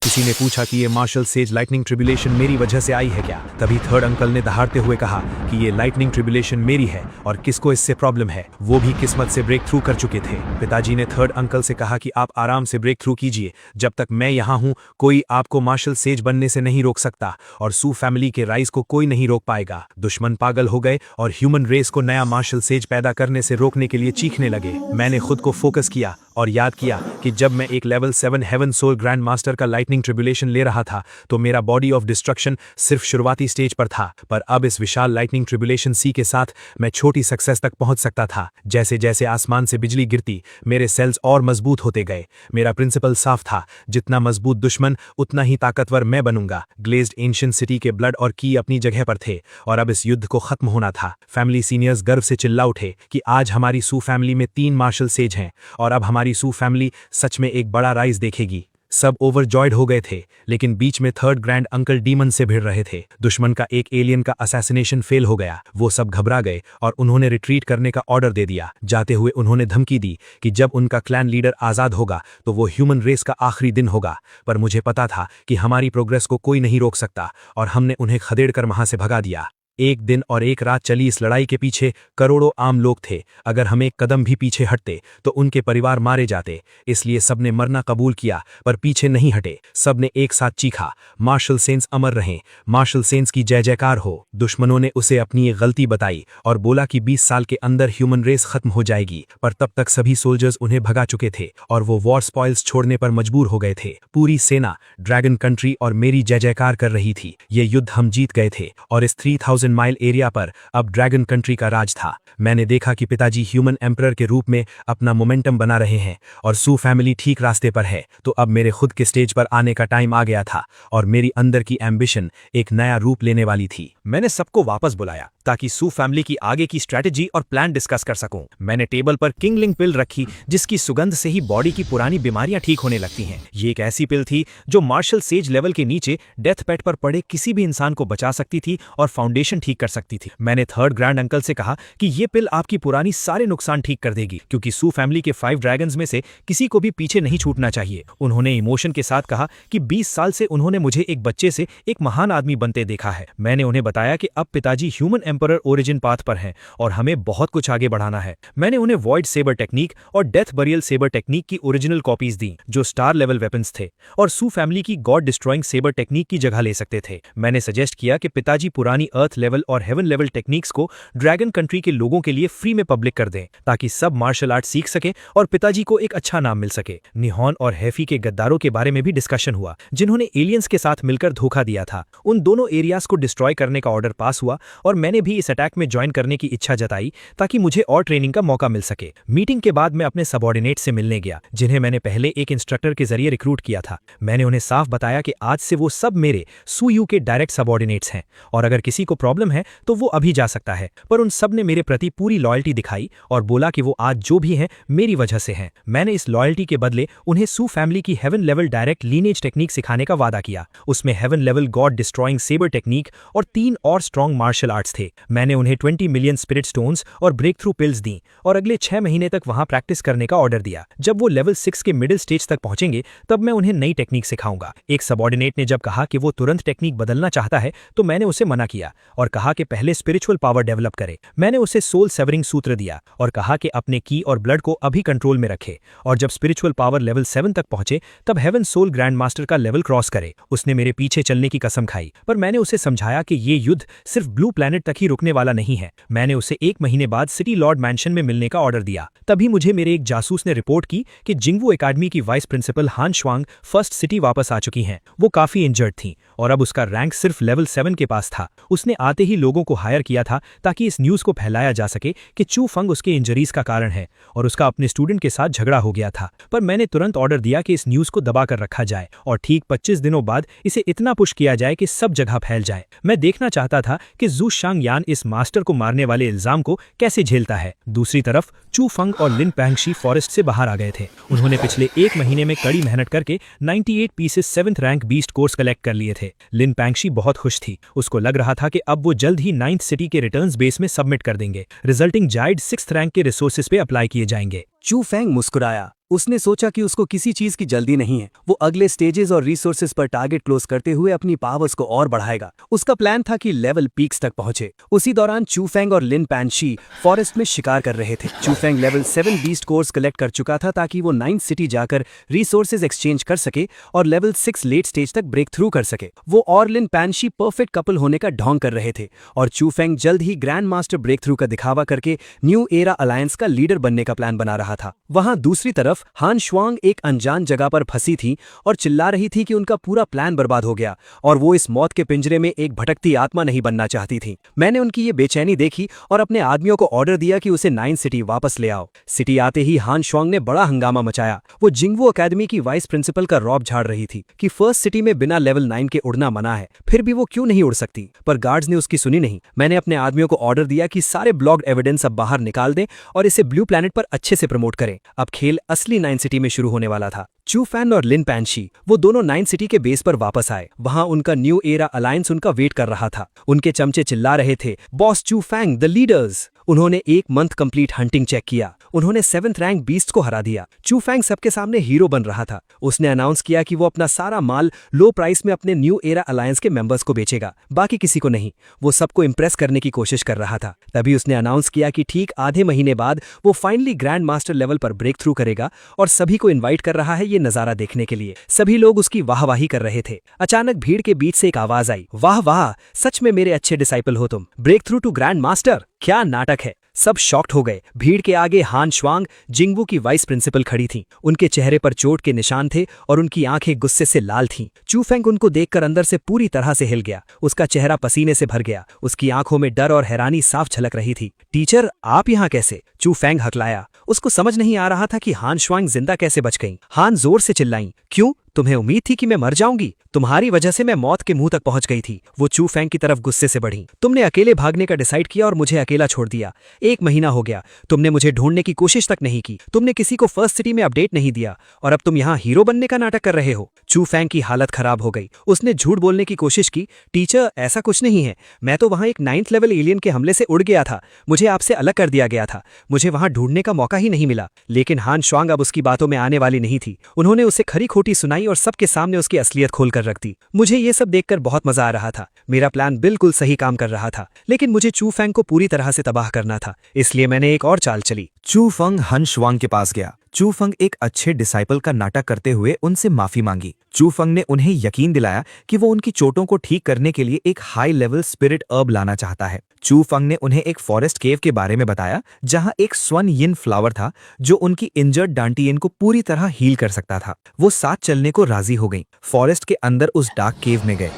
S2: किसी ने पूछा कि ये मार्शल सेज लाइटनिंग ट्रिब्यूलेशन मेरी वजह से आई है क्या। तभी थर्ड अंकल ने दहाड़ते हुए कहा कि ये लाइटनिंग ट्रिब्यूलेशन मेरी है और किसको इससे प्रॉब्लम है, वो भी किस्मत से ब्रेक थ्रू कर चुके थे। पिताजी ने थर्ड अंकल से कहा कि आप आराम से ब्रेक थ्रू कीजिए, जब तक मैं यहाँ हूँ कोई आपको मार्शल सेज बनने से नहीं रोक सकता और सू फैमिली के राइज को कोई नहीं रोक पाएगा। दुश्मन पागल हो गए और ह्यूमन रेस को नया मार्शल सेज पैदा करने से रोकने के लिए चीखने लगे। मैंने खुद को फोकस किया और याद किया कि जब मैं एक level 7 heaven soul grand master का लाइटनिंग ट्रिब्यूलेशन ले रहा था तो मेरा बॉडी ऑफ डिस्ट्रक्शन सिर्फ शुरुआती स्टेज पर था, पर अब इस विशाल लाइटनिंग ट्रिब्यूलेशन सी के साथ मैं छोटी सक्सेस तक पहुंच सकता था। जैसे जैसे आसमान से बिजली गिरती मेरे सेल्स और मजबूत होते गए। मेरा प्रिंसिपल साफ था, जितना मजबूत दुश्मन उतना ही ताकतवर मैं बनूंगा। ग्लेज्ड एंशिएंट सिटी के ब्लड और की अपनी जगह पर थे और अब इस युद्ध को खत्म होना था। फैमिली सीनियर्स गर्व से चिल्ला उठे कि आज हमारी सू फैमिली में 3 मार्शल सेज हैं और अब हमारी सू फैमिली सच में एक बड़ा राइज देखेगी। सब ओवरजॉयड हो गए थे, लेकिन बीच में थर्ड ग्रैंड अंकल डीमन से भिड़ रहे थे। दुश्मन का एक एलियन का असैसिनेशन फेल हो गया। वो सब घबरा गए और उन्होंने रिट्रीट करने का ऑर्डर दे दिया। जाते हुए उन्होंने धमकी दी कि जब उनका क्लैन लीडर आजाद होगा तो वो ह्यूमन रेस का आखिरी दिन होगा। पर मुझे पता था कि हमारी प्रोग्रेस को कोई नहीं रोक सकता और हमने उन्हें खदेड़कर वहां से भगा दिया। एक दिन और एक रात चली इस लड़ाई के पीछे करोड़ों आम लोग थे। अगर हम एक कदम भी पीछे हटते तो उनके परिवार मारे जाते, इसलिए सबने मरना कबूल किया पर पीछे नहीं हटे। सबने एक साथ चीखा, मार्शल सेंस अमर रहें, मार्शल सेंस की जय जयकार हो। दुश्मनों ने उसे अपनी एक गलती बताई और बोला कि 20 साल के अंदर ह्यूमन रेस खत्म हो जाएगी, पर तब तक सभी सोल्जर्स उन्हें भगा चुके थे और वो वॉर स्पॉइल्स छोड़ने पर मजबूर हो गए थे। पूरी सेना ड्रैगन कंट्री और मेरी जय जयकार कर रही थी। ये युद्ध हम जीत गए थे और इस 3000 माइल एरिया पर अब ड्रैगन कंट्री का राज था। मैंने देखा कि पिताजी ह्यूमन एम्परर के रूप में अपना मोमेंटम बना रहे हैं और सू फैमिली ठीक रास्ते पर है। तो अब मेरे खुद के स्टेज पर आने का टाइम आ गया था और मेरी अंदर की एम्बिशन एक नया रूप लेने वाली थी। मैंने सबको वापस बुलाया ताकि सू फैमिली की आगे की स्ट्रैटेजी और प्लान डिस्कस कर सकूं। मैंने टेबल पर किंगलिंग पिल रखी, जिसकी सुगंध से ही बॉडी की पुरानी बीमारियां ठीक होने लगती हैं। ये एक ऐसी पिल थी जो मार्शल सेज लेवल के नीचे डेथ बेड पर पड़े किसी भी इंसान को बचा सकती थी और फाउंडेशन ठीक कर सकती थी। मैंने थर्ड ग्रैंड अंकल से कहा कि ये पिल आपकी पुरानी सारे नुकसान ठीक कर देगी, क्योंकि सू फैमिली के 5 ड्रैगन्स में से किसी को भी पीछे नहीं छूटना चाहिए। उन्होंने इमोशन के साथ कहा कि 20 साल से उन्होंने मुझे एक बच्चे से एक महान आदमी बनते देखा है। मैंने उन्हें बताया कि अब पिताजी ह्यूमन एम्परर ओरिजिन पाथ पर हैं और हमें बहुत कुछ आगे बढ़ाना है। मैंने उन्हें वॉइड सेबर टेक्निक और डेथ बरियल सेबर टेक्निक की ओरिजिनल कॉपीज दी, जो स्टार लेवल वेपन्स थे और सू फैमिली की गॉड डिस्ट्रॉइंग सेबर टेक्निक की जगह ले सकते थे। मैंने सजेस्ट किया कि पिताजी पुरानी अर्थ लेवल और हेवन लेवल टेक्निक्स को ड्रैगन कंट्री के लोगों के लिए फ्री में पब्लिक कर दें, ताकि सब मार्शल आर्ट सीख सके और पिताजी को एक अच्छा नाम मिल सके। निहॉन और हैफी के गद्दारों के बारे में भी डिस्कशन हुआ, जिन्होंने एलियंस के साथ मिलकर धोखा दिया था। उन दोनों एरियाज को डिस्ट्रॉय करने का ऑर्डर पास हुआ और मैंने भी इस अटैक में ज्वाइन करने की इच्छा जताई ताकि मुझे और ट्रेनिंग का मौका मिल सके। मीटिंग के बाद मैं अपने सबऑर्डिनेट से मिलने गया, जिन्हें मैंने पहले एक इंस्ट्रक्टर के जरिए रिक्रूट किया था। मैंने उन्हें साफ बताया कि आज से वो सब मेरे सूयू के डायरेक्ट सबऑर्डिनेट्स हैं और अगर किसी को
S3: प्रॉब्लम है तो वो अभी जा सकता है। पर उन सब ने मेरे प्रति पूरी लॉयल्टी दिखाई और बोला कि वो आज जो भी हैं मेरी वजह से हैं। मैंने इस लॉयल्टी के बदले उन्हें सू फैमिली की heaven level direct lineage technique सिखाने का वादा किया। उसमें heaven level god destroying sabre technique और 3 और स्ट्रॉन्ग मार्शल आर्ट्स थे। मैंने उन्हें 20 मिलियन स्पिरिट स्टोन्स और ब्रेक थ्रू पिल्स दी और अगले 6 महीने तक वहां प्रैक्टिस करने का ऑर्डर दिया। जब वो लेवल 6 के मिडिल स्टेज तक पहुंचेंगे तब मैं उन्हें नई टेक्निक सिखाऊंगा। एक सबॉर्डिनेट ने जब कहा कि वो तुरंत टेक्निक बदलना चाहता है तो मैंने उसे मना किया और कहा कि पहले स्पिरिचुअल पावर डेवलप करे। मैंने उसे सोल सेवरिंग सूत्र दिया और कहा कि अपने की और ब्लड को अभी कंट्रोल में रखे और जब स्पिरिचुअल पावर लेवल 7 तक पहुंचे तब हेवन सोल ग्रैंड मास्टर का लेवल क्रॉस करे। उसने मेरे पीछे चलने की कसम खाई, पर मैंने उसे समझाया कि ये युद्ध सिर्फ ब्लू प्लैनेट तक ही रुकने वाला नहीं है। मैंने उसे 1 महीने बाद सिटी लॉर्ड मैंशन में मिलने का ऑर्डर दिया। तभी मुझे मेरे एक जासूस ने रिपोर्ट की कि जिंगवू एकेडमी की वाइस प्रिंसिपल हान श्वांग फर्स्ट सिटी वापस आ चुकी हैं। वो काफी इंजर्ड थीं और अब उसका रैंक सिर्फ लेवल 7 के पास था। उसने आते ही लोगों को हायर किया था ताकि इस न्यूज को फैलाया जा सके कि चू फंग उसके इंजरीज का कारण है और उसका अपने स्टूडेंट के साथ झगड़ा हो गया था। पर मैंने तुरंत ऑर्डर दिया कि इस न्यूज को दबा कर रखा जाए और ठीक 25 दिनों बाद इसे इतना पुश किया जाए कि सब जगह फैल जाए। मैं देखना चाहता था कि जू शांग यान इस मास्टर को मारने वाले इल्जाम को कैसे झेलता है। दूसरी तरफ चू फंग और लिन पैंगशी फॉरेस्ट से बाहर आ गए थे। उन्होंने पिछले 1 महीने में कड़ी मेहनत करके 98 pieces 7th rank beast cores collect कर लिए थे। लिन पैंगशी बहुत खुश थी। उसको लग रहा था कि अब वो जल्द ही 9th सिटी के रिटर्न्स बेस में सबमिट कर देंगे। रिजल्टिंग जाइड 6th रैंक के रिसोर्सेज पे अप्लाई किए जाएंगे।
S5: चू फैंग मुस्कुराया। उसने सोचा कि उसको किसी चीज की जल्दी नहीं है। वो अगले स्टेजेस और रिसोर्सेज पर टारगेट क्लोज करते हुए अपनी पावर्स को और बढ़ाएगा। उसका प्लान था कि लेवल पीक्स तक पहुंचे। उसी दौरान चू फैंग और लिन पैंशी फॉरेस्ट में शिकार कर रहे थे। Chu Fang level 7 beast cores collect कर चुका था ताकि वो 9th सिटी जाकर रिसोर्सेज एक्सचेंज कर सके और लेवल 6 लेट स्टेज तक ब्रेक थ्रू कर सके। वो और लिन पैंशी परफेक्ट कपल होने का ढोंग कर रहे थे और चू फैंग जल्द ही ग्रैंड मास्टर ब्रेक थ्रू का दिखावा करके न्यू एरा अलायंस का लीडर बनने का प्लान बना रहा था। वहां दूसरी तरफ हान श्वांग एक अनजान जगह पर फंसी थी और चिल्ला रही थी कि उनका पूरा प्लान बर्बाद हो गया और वो इस मौत के पिंजरे में एक भटकती आत्मा नहीं बनना चाहती थी। मैंने उनकी ये बेचैनी देखी और अपने आदमियों को ऑर्डर दिया कि उसे 9th सिटी वापस ले आओ। सिटी आते ही हान श्वांग ने बड़ा हंगामा मचाया। वो जिंगवू एकेडमी की वाइस प्रिंसिपल का रौब झाड़ रही थी कि फर्स्ट सिटी में बिना लेवल 9 के उड़ना मना है, फिर भी वो क्यों नहीं उड़ सकती। पर गार्ड्स ने उसकी सुनी नहीं। मैंने अपने आदमियों को ऑर्डर दिया कि सारे ब्लॉग्ड एविडेंस अब बाहर निकाल दें और इसे ब्लू प्लैनेट पर अच्छे से प्रमोट करें। अब खेल असली 9th सिटी में शुरू होने वाला था। चू फैन और लिन पैंशी वो दोनों 9th सिटी के बेस पर वापस आए। वहां उनका न्यू एरा अलायंस उनका वेट कर रहा था। उनके चमचे चिल्ला रहे थे, बॉस चू फैंग द लीडर्स। उन्होंने 1 मंथ कंप्लीट हंटिंग चेक किया। उन्होंने 7th रैंक बीस्ट को हरा दिया। चू फैंग सबके सामने हीरो बन रहा था। उसने अनाउंस किया कि वो अपना सारा माल लो प्राइस में अपने न्यू एरा अलायंस के मेंबर्स को बेचेगा, बाकी किसी को नहीं। वो सबको इंप्रेस करने की कोशिश कर रहा था। तभी उसने अनाउंस किया कि ठीक आधे महीने बाद वो फाइनली ग्रैंड मास्टर लेवल पर ब्रेक थ्रू करेगा और सभी को इन्वाइट कर रहा है ये नजारा देखने के लिए। सभी लोग उसकी वाहवाही कर रहे थे। अचानक भीड़ के बीच से एक आवाज आई, वाह वाह, सच में मेरे अच्छे डिसाइपल हो तुम। Break through to grand master, क्या नाटक है। सब शॉक्ड हो गए। भीड़ के आगे हान श्वांग जिंगवू की वाइस प्रिंसिपल खड़ी थीं। उनके चेहरे पर चोट के निशान थे और उनकी आंखें गुस्से से लाल थीं। चू फैंग उनको देखकर अंदर से पूरी तरह से हिल गया। उसका चेहरा पसीने से भर गया। उसकी आंखों में डर और हैरानी साफ झलक रही थी। टीचर, आप यहाँ कैसे? चू फैंग हकलाया। उसको समझ नहीं आ रहा था कि हान श्वांग जिंदा कैसे बच गईं। हान जोर से चिल्लाईं, क्यों? तुम्हें उम्मीद थी कि मैं मर जाऊंगी? तुम्हारी वजह से मैं मौत के मुंह तक पहुंच गई थी। वो चू फैंग की तरफ गुस्से से बढ़ी। तुमने अकेले भागने का डिसाइड किया और मुझे अकेला छोड़ दिया। 1 महीना हो गया, तुमने मुझे ढूंढने की कोशिश तक नहीं की। तुमने किसी को फर्स्ट सिटी में अपडेट नहीं दिया और अब तुम यहाँ हीरो बनने का नाटक कर रहे हो। चू फैंग की हालत खराब हो गई। उसने झूठ बोलने की कोशिश की। टीचर, ऐसा कुछ नहीं है। मैं तो वहां एक 9th लेवल एलियन के हमले से उड़ गया था। मुझे आपसे अलग कर दिया गया था। मुझे वहां ढूंढने का मौका ही नहीं मिला। लेकिन हान श्वांग अब उसकी बातों में आने वाली नहीं थी। उन्होंने उसे खरी खोटी सुनाई और सबके सामने उसकी असलियत खोलकर रख दी। मुझे ये सब देखकर बहुत मजा आ रहा था। मेरा प्लान बिल्कुल सही काम कर रहा था, लेकिन मुझे चू फैंग को पूरी तरह से तबाह करना था। इसलिए मैंने एक और चाल चली।
S4: चू फंग हन श्वांग के पास गया। चू फंग एक अच्छे डिसाइपल का नाटक करते हुए उनसे माफी मांगी। चू फंग ने उन्हें यकीन दिलाया कि वो उनकी चोटों को ठीक करने के लिए एक हाई लेवल स्पिरिट अर्ब लाना चाहता है। चू फंग ने उन्हें एक फॉरेस्ट केव के बारे में बताया जहां एक स्वन यिन फ्लावर था जो उनकी इंजर्ड डांटियन को पूरी तरह हील कर सकता था। वो साथ चलने को राजी हो गई। फॉरेस्ट के अंदर उस डार्क केव में गए।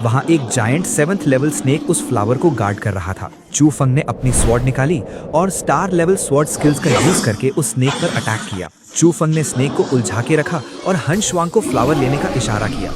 S3: वहां एक जायंट 7th लेवल स्नेक उस फ्लावर को गार्ड कर रहा था। चू फंग ने अपनी स्वॉर्ड निकाली और स्टार लेवल स्वॉर्ड स्किल्स का यूज करके उस स्नेक पर अटैक किया। चू फंग ने स्नेक को उलझा के रखा और हन शुआंग को फ्लावर लेने का इशारा किया।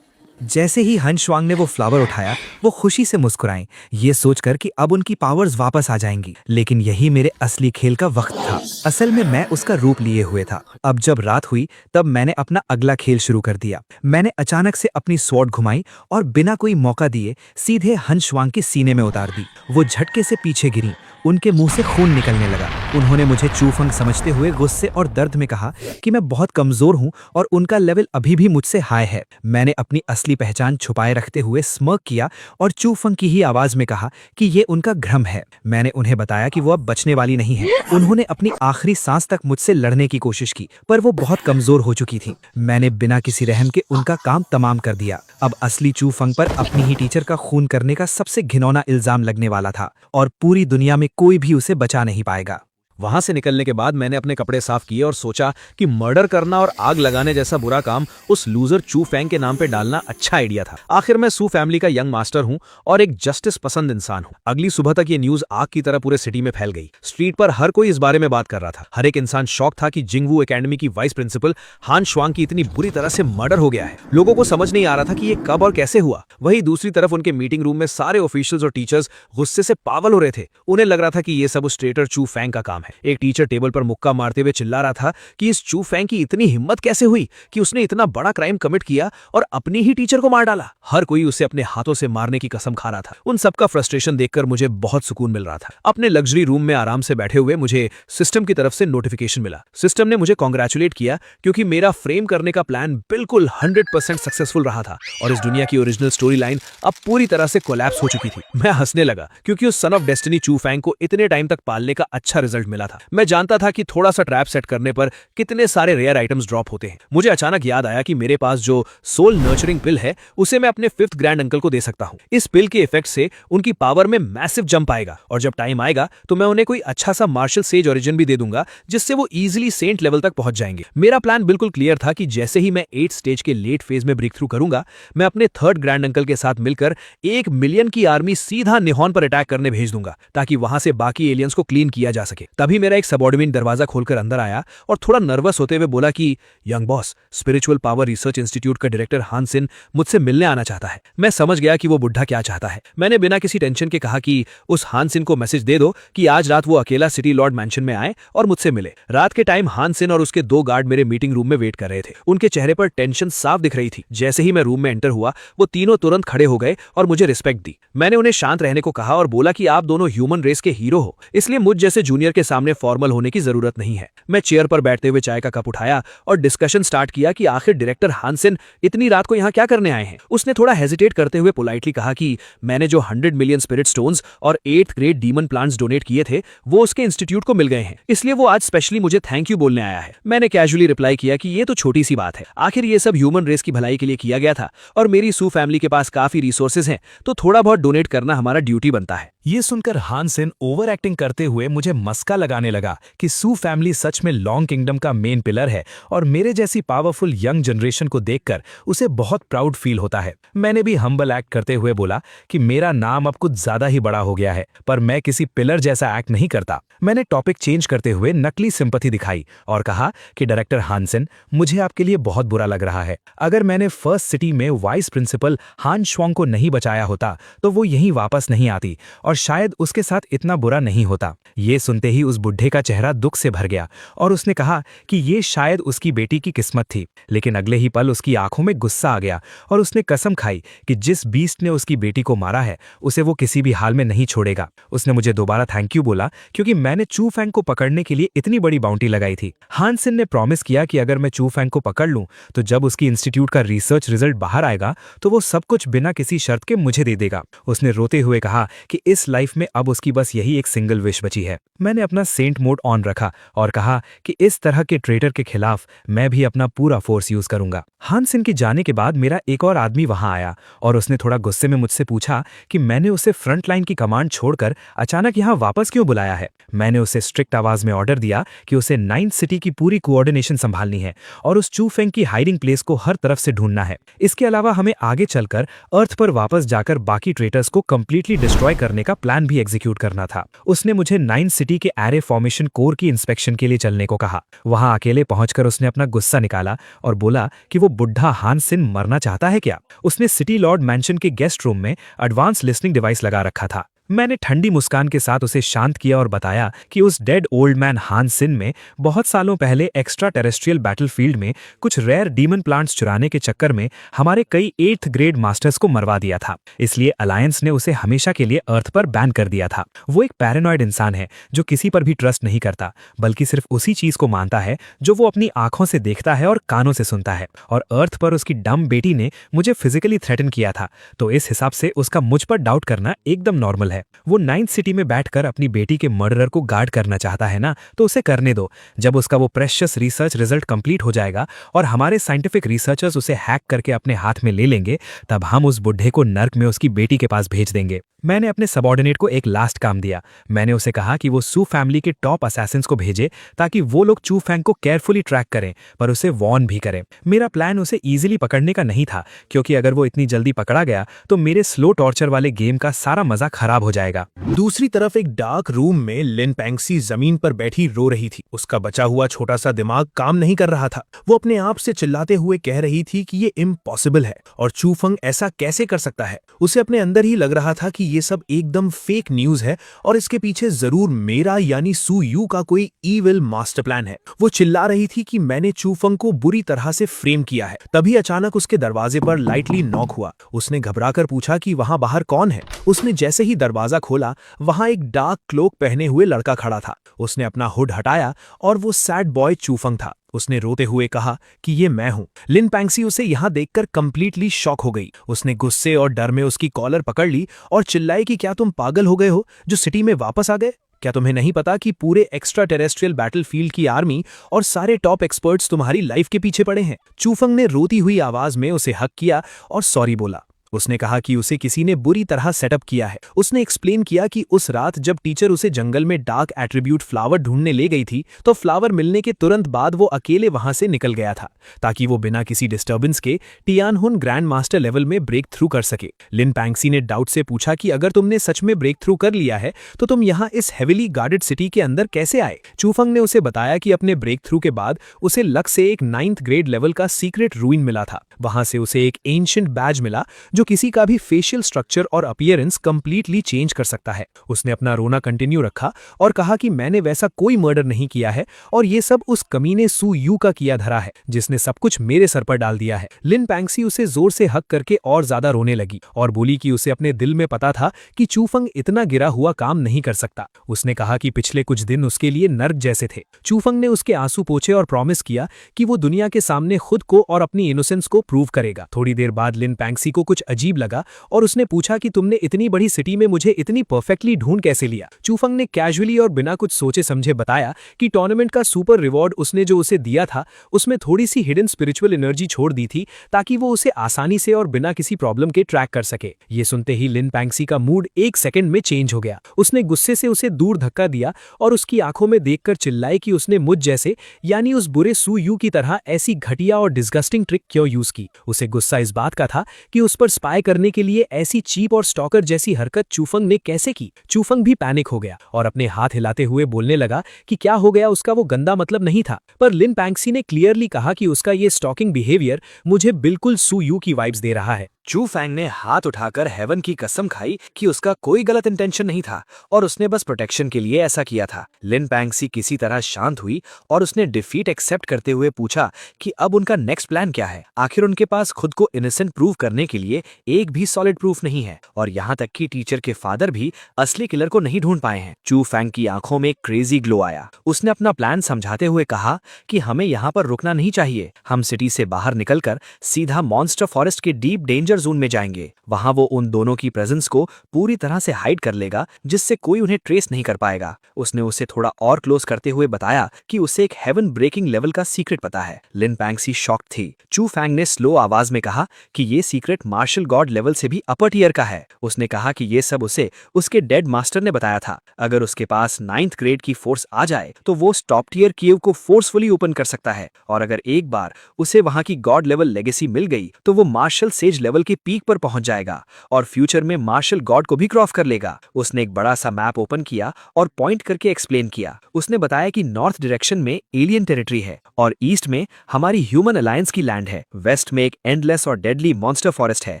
S3: जैसे ही हन शुआंग ने वो फ्लावर उठाया, वो खुशी से मुस्कुराएं, ये सोचकर कि अब उनकी पावर्स वापस आ जाएंगी। लेकिन यही मेरे असली खेल का वक्त था। असल में मैं उसका रूप लिए हुए था। अब जब रात हुई तब मैंने अपना अगला खेल शुरू कर दिया। मैंने अचानक से अपनी स्वॉर्ड घुमाई और बिना कोई मौका दिए सीधे हन शुआंग के सीने में उतार दी। वो झटके से पीछे गिरी, उनके मुंह से खून निकलने लगा। उन्होंने मुझे चू फंग समझते हुए गुस्से और दर्द में कहा कि मैं बहुत कमजोर हूं और उनका लेवल अभी भी मुझसे हाई है। मैंने अपनी असली पहचान छुपाए रखते हुए स्मर्क किया और चू फंग की ही आवाज में कहा कि ये उनका भ्रम है। मैंने उन्हें बताया कि वो अब बचने वाली नहीं है। उन्होंने अपनी आखिरी सांस तक मुझसे लड़ने की कोशिश की, पर वो बहुत कमजोर हो चुकी थी। मैंने बिना किसी रहम के उनका काम तमाम कर दिया। अब असली चू फंग पर अपनी ही टीचर का खून करने का सबसे घिनौना इल्जाम लगने वाला था और पूरी दुनिया में कोई भी उसे बचा नहीं पाएगा।
S2: वहां से निकलने के बाद मैंने अपने कपड़े साफ किए और सोचा कि मर्डर करना और आग लगाने जैसा बुरा काम उस लूजर चू फैंग के नाम पे डालना अच्छा आइडिया था। आखिर मैं सू फैमिली का यंग मास्टर हूं और एक जस्टिस पसंद इंसान हूं। अगली सुबह तक ये न्यूज आग की तरह पूरे सिटी में फैल गई। स्ट्रीट पर हर कोई इस बारे में बात कर रहा था। हर एक इंसान शॉक था कि जिंगवू एकेडमी की वाइस प्रिंसिपल हान शुआंग की इतनी बुरी तरह से मर्डर हो गया है। लोगों को समझ नहीं आ रहा था कि ये कब और कैसे हुआ। वहीं दूसरी तरफ उनके मीटिंग रूम में सारे ऑफिशियल्स और टीचर्स गुस्से से पागल हो रहे थे। उन्हें लग रहा था कि ये सब उस ट्रेटर चू फैंग का काम है। एक टीचर टेबल पर मुक्का मारते हुए चिल्ला रहा था कि इस चू फैंग की इतनी हिम्मत कैसे हुई कि उसने इतना बड़ा क्राइम कमिट किया और अपनी ही टीचर को मार डाला। हर कोई उसे अपने हाथों से मारने की कसम खा रहा था। उन सबका फ्रस्ट्रेशन देखकर मुझे बहुत सुकून मिल रहा था। अपने लग्जरी रूम में आराम से बैठे हुए मुझे सिस्टम की तरफ से नोटिफिकेशन मिला। सिस्टम ने मुझे कॉन्ग्रेचुलेट किया क्योंकि मेरा फ्रेम करने का प्लान बिल्कुल 100% सक्सेसफुल रहा था और इस दुनिया की ओरिजिनल स्टोरी लाइन अब पूरी तरह से कोलैप्स हो चुकी थी। मैं हंसने लगा क्योंकि उस सन ऑफ डेस्टिनी चू फैंग को इतने टाइम तक पालने का अच्छा रिजल्ट मिला था। मैं जानता था कि थोड़ा सा ट्रैप सेट करने पर कितने सारे रेयर आइटम्स ड्रॉप होते हैं। मुझे अचानक याद आया कि मेरे पास जो सोल नर्चरिंग पिल है उसे मैं अपने 5th ग्रैंड अंकल को दे सकता हूं। इस पिल के इफेक्ट से उनकी पावर में मैसिव जंप आएगा और जब टाइम आएगा तो मैं उन्हें कोई अच्छा सा मार्शल सेज ओरिजिन भी दे दूंगा जिससे वो इजीली सेंट लेवल तक पहुंच जाएंगे। मेरा प्लान बिल्कुल क्लियर था कि जैसे ही मैं 8th स्टेज के लेट फेज में ब्रेक थ्रू करूंगा, मैं अपने 3rd ग्रैंड अंकल के साथ मिलकर 1 मिलियन की आर्मी सीधा निहॉन पर अटैक करने भेज दूंगा ताकि वहां से बाकी एलियंस को क्लीन किया जा सके। तभी मेरा एक सबऑर्डिनेट दरवाजा खोलकर अंदर आया और थोड़ा नर्वस होते हुए बोला कि young boss, spiritual power research institute का डायरेक्टर हान सिन मुझसे मिलने आना चाहता है। मैं समझ गया कि वो बुढ़ा क्या चाहता है। मैंने बिना किसी टेंशन के कहा कि उस हान सिन को मैसेज दे दो कि आज रात वो अकेला सिटी लॉर्ड मैंशन में आए और मुझसे मिले। रात के टाइम हान सिन और उसके 2 गार्ड मेरे मीटिंग रूम में वेट कर रहे थे। उनके चेहरे पर टेंशन साफ दिख रही थी। जैसे ही मैं रूम में एंटर हुआ, वो तीनों तुरंत खड़े हो गए और मुझे रिस्पेक्ट दी। मैंने उन्हें शांत रहने को कहा और बोला कि आप दोनों ह्यूमन रेस के हीरो हो, इसलिए मुझ जैसे जूनियर के सामने फॉर्मल होने की जरूरत नहीं है। मैं चेयर पर बैठते हुए चाय का कप उठाया और डिस्कशन स्टार्ट किया कि आखिर डायरेक्टर हान सिन इतनी रात को यहाँ क्या करने आए हैं। उसने थोड़ा हेजिटेट करते हुए पोलाइटली कहा कि मैंने जो 100 मिलियन स्पिरिट स्टोन्स और 8th grade demon plants donate किए थे वो उसके इंस्टीट्यूट को मिल गए हैं, इसलिए वो आज स्पेशली मुझे थैंक यू बोलने आया है। मैंने कैजुअली रिप्लाई किया कि ये तो छोटी सी बात है, आखिर ये सब ह्यूमन रेस की भलाई के लिए किया गया था और मेरी सू फैमिली के पास काफी रिसोर्सेज हैं, तो थोड़ा बहुत डोनेट करना हमारा ड्यूटी बनता है।
S4: ये सुनकर हान सिन ओवर एक्टिंग करते हुए मुझे मस्का लगाने लगा कि सू फैमिली सच में लॉन्ग किंगडम का मेन पिलर है और मेरे जैसी पावरफुल यंग जनरेशन को देखकर उसे बहुत प्राउड फील होता है। मैंने भी हम्बल एक्ट करते हुए बोला कि मेरा नाम अब कुछ ज्यादा ही बड़ा हो गया है, पर मैं किसी पिलर जैसा एक्ट नहीं करता। मैंने टॉपिक चेंज करते हुए नकली सिंपैथी दिखाई और कहा कि डायरेक्टर हान सिन, मुझे आपके लिए बहुत बुरा लग रहा है। अगर मैंने फर्स्ट सिटी में वाइस प्रिंसिपल हान शुआंग को नहीं बचाया होता तो वो यहीं वापस नहीं आती और शायद उसके साथ इतना बुरा नहीं होता। ये सुनते ही उस बुढ़े का चेहरा दुख से भर गया और उसने कहा कि ये शायद उसकी बेटी की किस्मत थी। लेकिन अगले ही पल उसकी आंखों में गुस्सा आ गया और उसने कसम खाई कि जिस बीस्ट ने उसकी बेटी को मारा है उसे वो किसी भी हाल में नहीं छोड़ेगा। उसने मुझे दोबारा थैंक यू बोला क्योंकि मैंने चू फैंग को पकड़ने के लिए इतनी बड़ी बाउंटी लगाई थी। हान सिन ने प्रॉमिस किया कि अगर मैं चू फैंग को पकड़ लूं तो जब उसकी इंस्टीट्यूट का रिसर्च रिजल्ट बाहर आएगा तो वो सब कुछ बिना किसी शर्त के मुझे दे देगा। उसने रोते हुए कहा कि इस
S3: इस लाइफ में अब उसकी बस यही एक सिंगल विश बची है। मैंने अपना सेंट मोड ऑन रखा और कहा कि इस तरह के ट्रेटर के खिलाफ मैं भी अपना पूरा फोर्स यूज करूंगा। हानसिन के जाने के बाद मेरा एक और आदमी वहां आया और उसने थोड़ा गुस्से में मुझसे पूछा कि मैंने उसे फ्रंट लाइन की कमांड छोड़कर अचानक यहाँ वापस क्यों बुलाया है। मैंने उसे स्ट्रिक्ट आवाज में ऑर्डर दिया कि उसे 9th सिटी की पूरी कोऑर्डिनेशन संभालनी है और उस चू फेंग की हाइडिंग प्लेस को हर तरफ से ढूंढना है। इसके अलावा हमें आगे चलकर अर्थ पर वापस जाकर बाकी ट्रेटर्स को कंप्लीटली डिस्ट्रॉय करने का प्लान भी एग्जीक्यूट करना था। उसने मुझे 9th सिटी के एरे फॉर्मेशन कोर की इंस्पेक्शन के लिए चलने को कहा। वहां अकेले पहुंचकर उसने अपना गुस्सा निकाला और बोला कि वो बुढ़ा हानसिन मरना चाहता है क्या। उसने सिटी लॉर्ड मैंशन के गेस्ट रूम में एडवांस लिसनिंग डिवाइस लगा रखा था। मैंने ठंडी मुस्कान के साथ उसे शांत किया और बताया कि उस डेड ओल्ड मैन हानसिन में बहुत सालों पहले एक्स्ट्रा टेरेस्ट्रियल बैटलफील्ड में कुछ रेयर डीमन प्लांट्स चुराने के चक्कर में हमारे कई 8th ग्रेड मास्टर्स को मरवा दिया था। इसलिए अलायंस ने उसे हमेशा के लिए अर्थ पर बैन कर दिया था। वो एक पैरानॉइड इंसान है जो किसी पर भी ट्रस्ट नहीं करता, बल्कि सिर्फ उसी चीज को मानता है जो वो अपनी आंखों से देखता है और कानों से सुनता है। और अर्थ पर उसकी डम बेटी ने मुझे फिजिकली थ्रेटन किया था, तो इस हिसाब से उसका मुझ पर डाउट करना एकदम नॉर्मल है। वो 9th सिटी में बैठकर अपनी बेटी के मर्डरर को गार्ड करना चाहता है ना, तो उसे करने दो। जब उसका वो प्रेशियस रिसर्च रिजल्ट कंप्लीट हो जाएगा और हमारे साइंटिफिक रिसर्चर्स उसे हैक करके अपने हाथ में ले लेंगे, तब हम उस बुढ़े को नर्क में उसकी बेटी के पास भेज देंगे। मैंने अपने सबऑर्डिनेट को एक लास्ट काम दिया। मैंने उसे कहा कि वो सू फैमिली के टॉप असैसिन्स को भेजे ताकि वो लोग चू फैंग को केयरफुली ट्रैक करें, पर उसे वॉर्न भी करें। मेरा प्लान उसे इजीली पकड़ने का नहीं था, क्योंकि अगर वो इतनी जल्दी पकड़ा गया तो मेरे स्लो टॉर्चर वाले गेम का सारा मजा खराब हो जाएगा।
S2: दूसरी तरफ एक डार्क रूम में लिन पैंगसी जमीन पर बैठी रो रही थी। उसका बचा हुआ छोटा सा दिमाग काम नहीं कर रहा था। वो अपने आप से चिल्लाते हुए कह रही थी कि ये इम्पॉसिबल है और चू फेंग ऐसा कैसे कर सकता है। उसे अपने अंदर ही लग रहा था कि ये सब एकदम फेक न्यूज है और इसके पीछे जरूर मेरा यानी सू यू का कोई ईविल मास्टर प्लान है। वो चिल्ला रही थी कि मैंने चू फेंग को बुरी तरह से फ्रेम किया है। तभी अचानक उसके दरवाजे पर लाइटली नॉक हुआ। उसने घबराकर पूछा कि वहां बाहर कौन है। उसने जैसे ही दरवाजा खोला, वहां एक डार्क क्लोक पहने हुए लड़का खड़ा था। उसने अपना हुड हटाया और वो सैड बॉय चू फेंग था। उसने रोते हुए कहा कि ये मैं हूं। लिन पैंगसी उसे यहां देखकर कंप्लीटली शॉक हो गई। उसने गुस्से और डर में उसकी कॉलर पकड़ ली और चिल्लाई कि क्या तुम पागल हो गए हो जो सिटी में वापस आ गए? क्या तुम्हें नहीं पता कि पूरे एक्स्ट्रा टेरेस्ट्रियल बैटलफील्ड की आर्मी और सारे टॉप एक्सपर्ट्स तुम्हारी लाइफ के पीछे पड़े हैं? चू फेंग ने रोती हुई आवाज में उसे हक किया और सॉरी बोला। उसने कहा कि उसे किसी ने बुरी तरह सेटअप किया है। उसने एक्सप्लेन किया कि उस रात जब टीचर उसे जंगल में डार्क एट्रीब्यूट फ्लावर ढूंढने ले गई थी, तो फ्लावर मिलने के तुरंत बाद वो अकेले वहां से निकल गया था ताकि वो बिना किसी डिस्टर्बेंस के टियानहुन ग्रैंड मास्टर लेवल में ब्रेक थ्रू कर सके। लिन पैंगसी ने डाउट से पूछा कि अगर तुमने सच में ब्रेक थ्रू कर लिया है तो तुम यहाँ इस हेविली गार्डेड सिटी के अंदर कैसे आए? चू फेंग ने उसे बताया कि अपने ब्रेक थ्रू के बाद उसे लक से एक 9th ग्रेड लेवल का सीक्रेट रूइन मिला था। वहां से उसे एक एंशिएंट बैज मिला जो किसी का भी फेशियल स्ट्रक्चर और अपीयरेंस कंप्लीटली चेंज कर सकता है। उसने अपना रोना कंटिन्यू रखा और कहा कि मैंने वैसा कोई मर्डर नहीं किया है और ये सब उस कमीने सू यू का किया धरा है जिसने सब कुछ मेरे सर पर डाल दिया है। लिन पैंगसी उसे जोर से हक करके और ज्यादा रोने लगी और बोली कि उसे अपने दिल में पता था कि चू फेंग इतना गिरा हुआ काम नहीं कर सकता। उसने कहा कि पिछले कुछ दिन उसके लिए नर्क जैसे थे। चू फेंग ने उसके आंसू पोंछे और प्रॉमिस किया कि वो दुनिया के सामने खुद को और अपनी इनोसेंस को प्रूव करेगा। थोड़ी देर बाद लिन पैंगसी को कुछ अजीब लगा और उसने पूछा कि तुमने इतनी बड़ी सिटी में मुझे इतनी परफेक्टली ढूंढ कैसे लिया? चू फेंग ने कैजुअली और बिना कुछ सोचे समझे बताया कि टूर्नामेंट का सुपर रिवॉर्ड उसने जो उसे दिया था उसमें थोड़ी सी हिडन स्पिरिचुअल एनर्जी छोड़ दी थी ताकि वो उसे आसानी से और बिना किसी प्रॉब्लम के ट्रैक कर सके। ये सुनते ही लिन पैंगसी का मूड एक सेकंड में चेंज हो गया। उसने गुस्से से उसे दूर धक्का दिया और उसकी आंखों में देखकर चिल्लाई कि उसने मुझ जैसे यानी उस बुरे सू यू की तरह ऐसी घटिया और डिस्गस्टिंग ट्रिक क्यों यूज की। उसे गुस्सा इस बात का था कि उस पर स्पाई करने के लिए ऐसी चीप और स्टॉकर जैसी हरकत चू फेंग ने कैसे की। चू फेंग भी पैनिक हो गया और अपने हाथ हिलाते हुए बोलने लगा कि क्या हो गया, उसका वो गंदा मतलब नहीं था। पर लिन पैंगसी ने क्लियरली कहा कि उसका ये स्टॉकिंग बिहेवियर मुझे बिल्कुल सू यू की वाइब्स दे रहा है।
S3: चू फेंग ने हाथ उठाकर हेवन की कसम खाई कि उसका कोई गलत इंटेंशन नहीं था और उसने बस प्रोटेक्शन के लिए ऐसा किया था। लिन पैंगसी किसी तरह शांत हुई और उसने डिफीट एक्सेप्ट करते हुए पूछा कि अब उनका नेक्स्ट प्लान क्या है। आखिर उनके पास खुद को इनोसेंट प्रूव करने के लिए एक भी सॉलिड प्रूफ नहीं है और यहाँ तक कि टीचर के फादर भी असली किलर को नहीं ढूंढ पाए हैं। चू फैंग की आंखों में एक क्रेजी ग्लो आया। उसने अपना प्लान समझाते हुए कहा कि हमें यहाँ पर रुकना नहीं चाहिए। हम सिटी से बाहर निकलकर सीधा मॉन्स्टर फॉरेस्ट के डीप डेंजर जोन में जाएंगे। वहां वो उन दोनों की प्रेजेंस को पूरी तरह से हाइड कर लेगा, जिससे कोई उन्हें ट्रेस नहीं कर पाएगा। उसने उसे थोड़ा और क्लोज करते हुए बताया कि उसे एक हेवन ब्रेकिंग लेवल का सीक्रेट पता है। लिन पैंगसी शॉक थी। चू फैंग ने स्लो आवाज में कहा कि ये सीक्रेट मार्शल गॉड लेवल से भी अपर टीयर का है। उसने कहा कि ये सब उसे उसके डेड मास्टर ने बताया था। अगर उसके पास 9th ग्रेड की फोर्स आ जाए तो वो टॉप टीयर केव को फोर्सफुली ओपन कर सकता है, और अगर एक बार उसे वहां की गॉड लेवल लेगेसी मिल गई तो वो मार्शल सेज लेवल के पीक पर पहुंच जाएगा और फ्यूचर में मार्शल गॉड को भी क्रॉस कर लेगा। उसने एक बड़ा सा मैप ओपन किया और पॉइंट करके एक्सप्लेन किया। उसने बताया कि नॉर्थ डायरेक्शन में एलियन टेरिटरी है और ईस्ट में हमारी ह्यूमन अलायंस की लैंड है। वेस्ट में एक एंडलेस और डेडली मॉन्स्टर फॉरेस्ट है,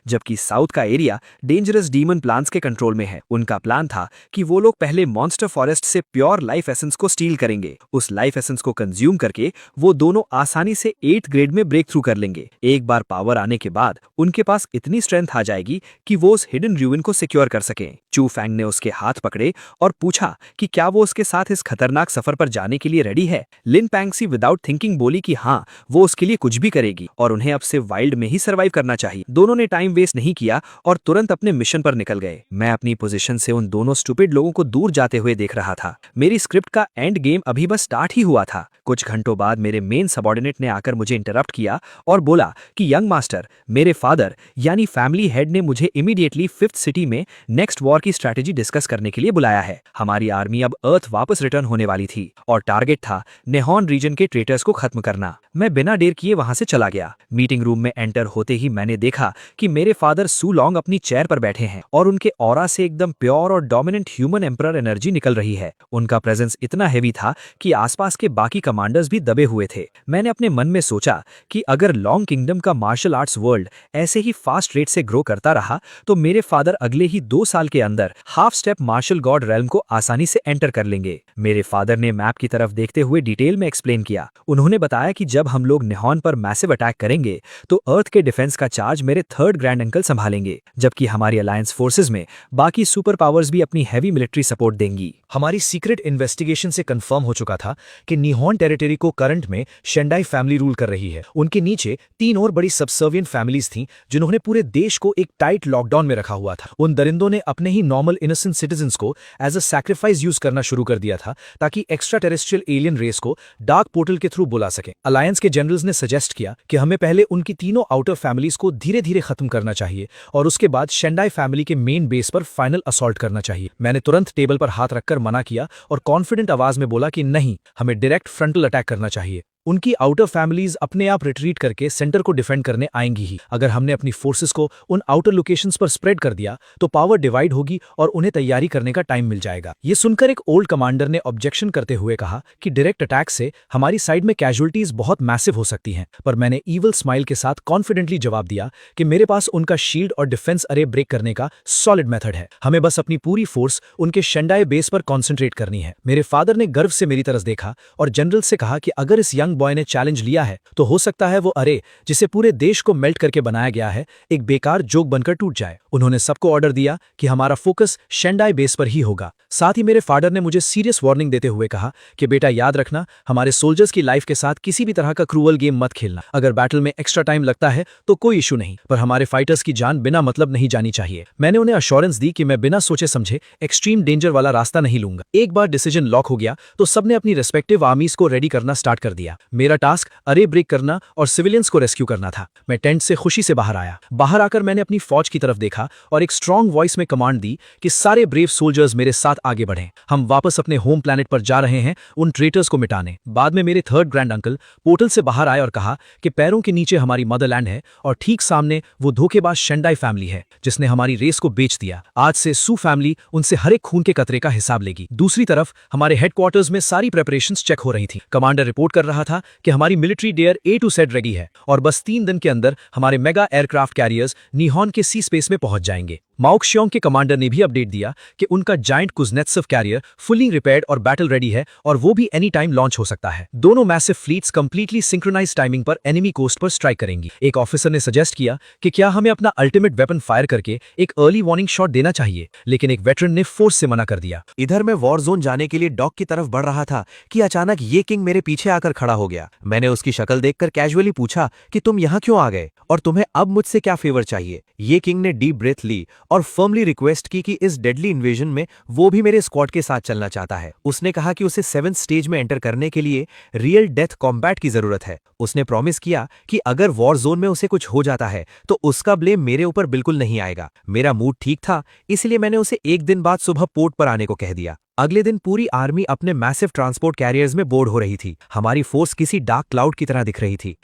S3: जबकि साउथ का एरिया डेंजरस डीमन प्लांट्स के कंट्रोल में है। उनका प्लान था कि वो लोग पहले मॉन्स्टर फॉरेस्ट से प्योर लाइफ एसेंस को स्टील करेंगे। उस लाइफ एसेंस को कंज्यूम करके वो दोनों आसानी से 8th ग्रेड में ब्रेक थ्रू कर लेंगे। एक बार पावर आने के बाद उनके पास इतनी स्ट्रेंथ आ जाएगी कि वो उस हिडन रूइन को सिक्योर कर सकें। चू फैंग ने उसके हाथ पकड़े और पूछा कि क्या वो उसके साथ इस खतरनाक सफर पर जाने के लिए रेडी है। लिन पैंगसी विदाउट थिंकिंग बोली कि हाँ, वो उसके लिए कुछ भी करेगी और उन्हें अब से वाइल्ड में ही सर्वाइव करना चाहिए। दोनों ने टाइम वेस्ट नहीं किया और तुरंत अपने मिशन पर निकल गए। मैं अपनी पोजीशन से उन दोनों स्टूपिड लोगों को दूर जाते हुए देख रहा था। मेरी स्क्रिप्ट का एंड गेम अभी बस स्टार्ट ही हुआ था। कुछ घंटों बाद मेरे मेन सबऑर्डिनेट ने आकर मुझे इंटरप्ट किया और बोला कि यंग मास्टर, मेरे फादर यानी फैमिली हेड ने मुझे इमीडिएटली 5th सिटी में नेक्स्ट वॉर की स्ट्रैटेजी डिस्कस करने के लिए बुलाया है। हमारी आर्मी अब अर्थ वापस रिटर्न होने वाली थी और टारगेट था नेहॉन रीजन के ट्रेटर्स को खत्म करना। मैं बिना देर किए वहां से चला गया। मीटिंग रूम में एंटर होते ही मैंने देखा कि मेरे फादर सू लॉन्ग अपनी चेयर पर बैठे हैं और उनके ऑरा से एकदम प्योर और डोमिनेंट ह्यूमन एम्परर एनर्जी निकल रही है। उनका प्रेजेंस इतना हेवी था कि आसपास के बाकी कमांडर्स भी दबे हुए थे। मैंने अपने मन में सोचा कि अगर लॉन्ग किंगडम का मार्शल आर्ट्स वर्ल्ड ऐसे ही फास्ट रेट से ग्रो करता रहा तो मेरे फादर अगले ही 2 साल के अंदर half step martial god realm को आसानी से एंटर कर लेंगे। मेरे फादर ने मैप की तरफ देखते हुए डिटेल में एक्सप्लेन किया। उन्होंने बताया कि जब हम लोग नेहॉन पर मैसिव अटैक करेंगे तो अर्थ के डिफेंस का चार्ज मेरे 3rd ग्रैंड अंकल संभालेंगे, जबकि हमारी अलायंस फोर्सेज में बाकी सुपर पावर्स भी अपनी हैवी मिलिट्री सपोर्ट देंगी।
S4: हमारी सीक्रेट इन्वेस्टिगेशन से कंफर्म हो चुका था कि निहॉन टेरिटरी को करंट में शेंडाई फैमिली रूल कर रही है। उनके नीचे 3 और बड़ी सबसर्विएंट फैमिलीज थीं जिन्होंने पूरे देश को एक टाइट लॉकडाउन में रखा हुआ था। उन दरिंदों ने अपने ही नॉर्मल इनोसेंट सिटीजन्स को एज अ सैक्रिफाइस यूज करना शुरू कर दिया था ताकि एक्स्ट्रा टेरेस्ट्रियल एलियन रेस को डार्क पोर्टल के थ्रू बुला सके। अलायंस के जनरल्स ने सजेस्ट किया कि हमें पहले उनकी तीनों आउटर फैमिलीज को धीरे धीरे खत्म करना चाहिए और उसके बाद शेंडाई फैमिली के मेन बेस पर फाइनल असॉल्ट करना चाहिए। मैंने तुरंत टेबल पर हाथ रखकर मना किया और कॉन्फिडेंट आवाज में बोला कि नहीं, हमें डायरेक्ट फ्रंटल अटैक करना चाहिए। उनकी आउटर फैमिलीज अपने आप रिट्रीट करके सेंटर को डिफेंड करने आएंगी ही। अगर हमने अपनी फोर्सेस को उन आउटर लोकेशंस पर स्प्रेड कर दिया तो पावर डिवाइड होगी और उन्हें तैयारी करने का टाइम मिल जाएगा। ये सुनकर एक ओल्ड कमांडर ने ऑब्जेक्शन करते हुए कहा कि डायरेक्ट अटैक से हमारी साइड में कैजुअलिटीज बहुत मैसिव हो सकती हैं, पर मैंने ईवल स्माइल के साथ कॉन्फिडेंटली जवाब दिया कि मेरे पास उनका शील्ड और डिफेंस अरे ब्रेक करने का सॉलिड मेथड है। हमें बस अपनी पूरी फोर्स उनके शेंडाई बेस पर कॉन्सेंट्रेट करनी है। मेरे फादर ने गर्व से मेरी तरफ देखा और जनरल से कहा कि अगर इस यंग बॉय ने चैलेंज लिया है तो हो सकता है वो अरे जिसे पूरे देश को मेल्ट करके बनाया गया है एक बेकार जोक बनकर टूट जाए। उन्होंने सबको ऑर्डर दिया कि हमारा फोकस शेंडाई बेस पर ही होगा। साथ ही मेरे फादर ने मुझे सीरियस वार्निंग देते हुए कहा कि बेटा याद रखना, हमारे सोल्जर्स की लाइफ के साथ किसी भी तरह का क्रूअल गेम मत खेलना। अगर बैटल में एक्स्ट्रा टाइम लगता है तो कोई इशू नहीं, पर हमारे फाइटर्स की जान बिना मतलब नहीं जानी चाहिए। मैंने उन्हें अश्योरेंस दी कि मैं बिना सोचे समझे एक्सट्रीम डेंजर वाला रास्ता नहीं लूंगा। एक बार डिसीजन लॉक हो गया तो सबने अपनी रेस्पेक्टिव आर्मीज को रेडी करना स्टार्ट कर दिया। मेरा टास्क अरे ब्रेक करना और सिविलियंस को रेस्क्यू करना था। मैं टेंट से खुशी से बाहर आया। बाहर आकर मैंने अपनी फौज की तरफ देखा और एक स्ट्रांग वॉइस में कमांड दी कि सारे ब्रेव सोल्जर्स मेरे साथ आगे बढ़ें। हम वापस अपने होम प्लैनेट पर जा रहे हैं उन ट्रेटर्स को मिटाने। बाद में मेरे 3rd ग्रैंड अंकल पोर्टल से बाहर आए और कहा कि पैरों के नीचे हमारी मदरलैंड है और ठीक सामने वो धोखेबाज शेंडाई फैमिली है जिसने हमारी रेस को बेच दिया। आज से सू फैमिली उनसे हर एक खून के कतरे का हिसाब लेगी। दूसरी तरफ हमारे हेडक्वार्टर्स में सारी प्रेपरेशंस चेक हो रही थी। कमांडर रिपोर्ट कर रहा था कि हमारी मिलिट्री डेयर A to Z रेडी है और बस 3 दिन के अंदर हमारे मेगा एयरक्राफ्ट कैरियर्स निहॉन के सी स्पेस में पहुंच जाएंगे।
S3: माओक्शियोंग के कमांडर ने भी अपडेट दिया कि उनका जायंट कुज़नेत्सव कैरियर फुली रिपेयर्ड और बैटल रेडी है और वो भी एनी टाइम लॉन्च हो सकता है। दोनों massive fleets completely synchronize timing पर एनिमी कोस्ट पर स्ट्राइक करेंगी। एक ऑफिसर ने सजेस्ट किया कि क्या हमें अपना अल्टीमेट वेपन फायर करके एक अर्ली वार्निंग शॉट देना चाहिए, लेकिन एक वेटरन ने फोर्स से मना कर दिया।
S4: इधर मैं वॉर जोन जाने के लिए डॉक की तरफ बढ़ रहा था कि अचानक ये किंग मेरे पीछे आकर खड़ा हो गया। मैंने उसकी शक्ल देखकर कैजुअली पूछा कि तुम यहाँ क्यों आ गए और तुम्हें अब मुझसे क्या फेवर चाहिए। ये किंग ने डीप ब्रेथ ली और फर्मली रिक्वेस्ट की कि इस डेडली इन्वेजन में वो भी मेरे स्क्वाड के साथ चलना चाहता है। उसने कहा कि उसे 7th स्टेज में एंटर करने के लिए रियल डेथ कॉम्बैट की जरूरत है। उसने प्रॉमिस किया कि अगर वॉर जोन में उसे कुछ हो जाता है तो उसका ब्लेम मेरे ऊपर बिल्कुल नहीं आएगा। मेरा मूड ठीक था, इसलिए मैंने उसे एक दिन बाद सुबह पोर्ट पर आने को कह दिया। अगले दिन पूरी आर्मी अपने मैसिव ट्रांसपोर्ट कैरियर्स में बोर्ड हो रही थी। हमारी फोर्स किसी डार्क क्लाउड की तरह दिख रही थी।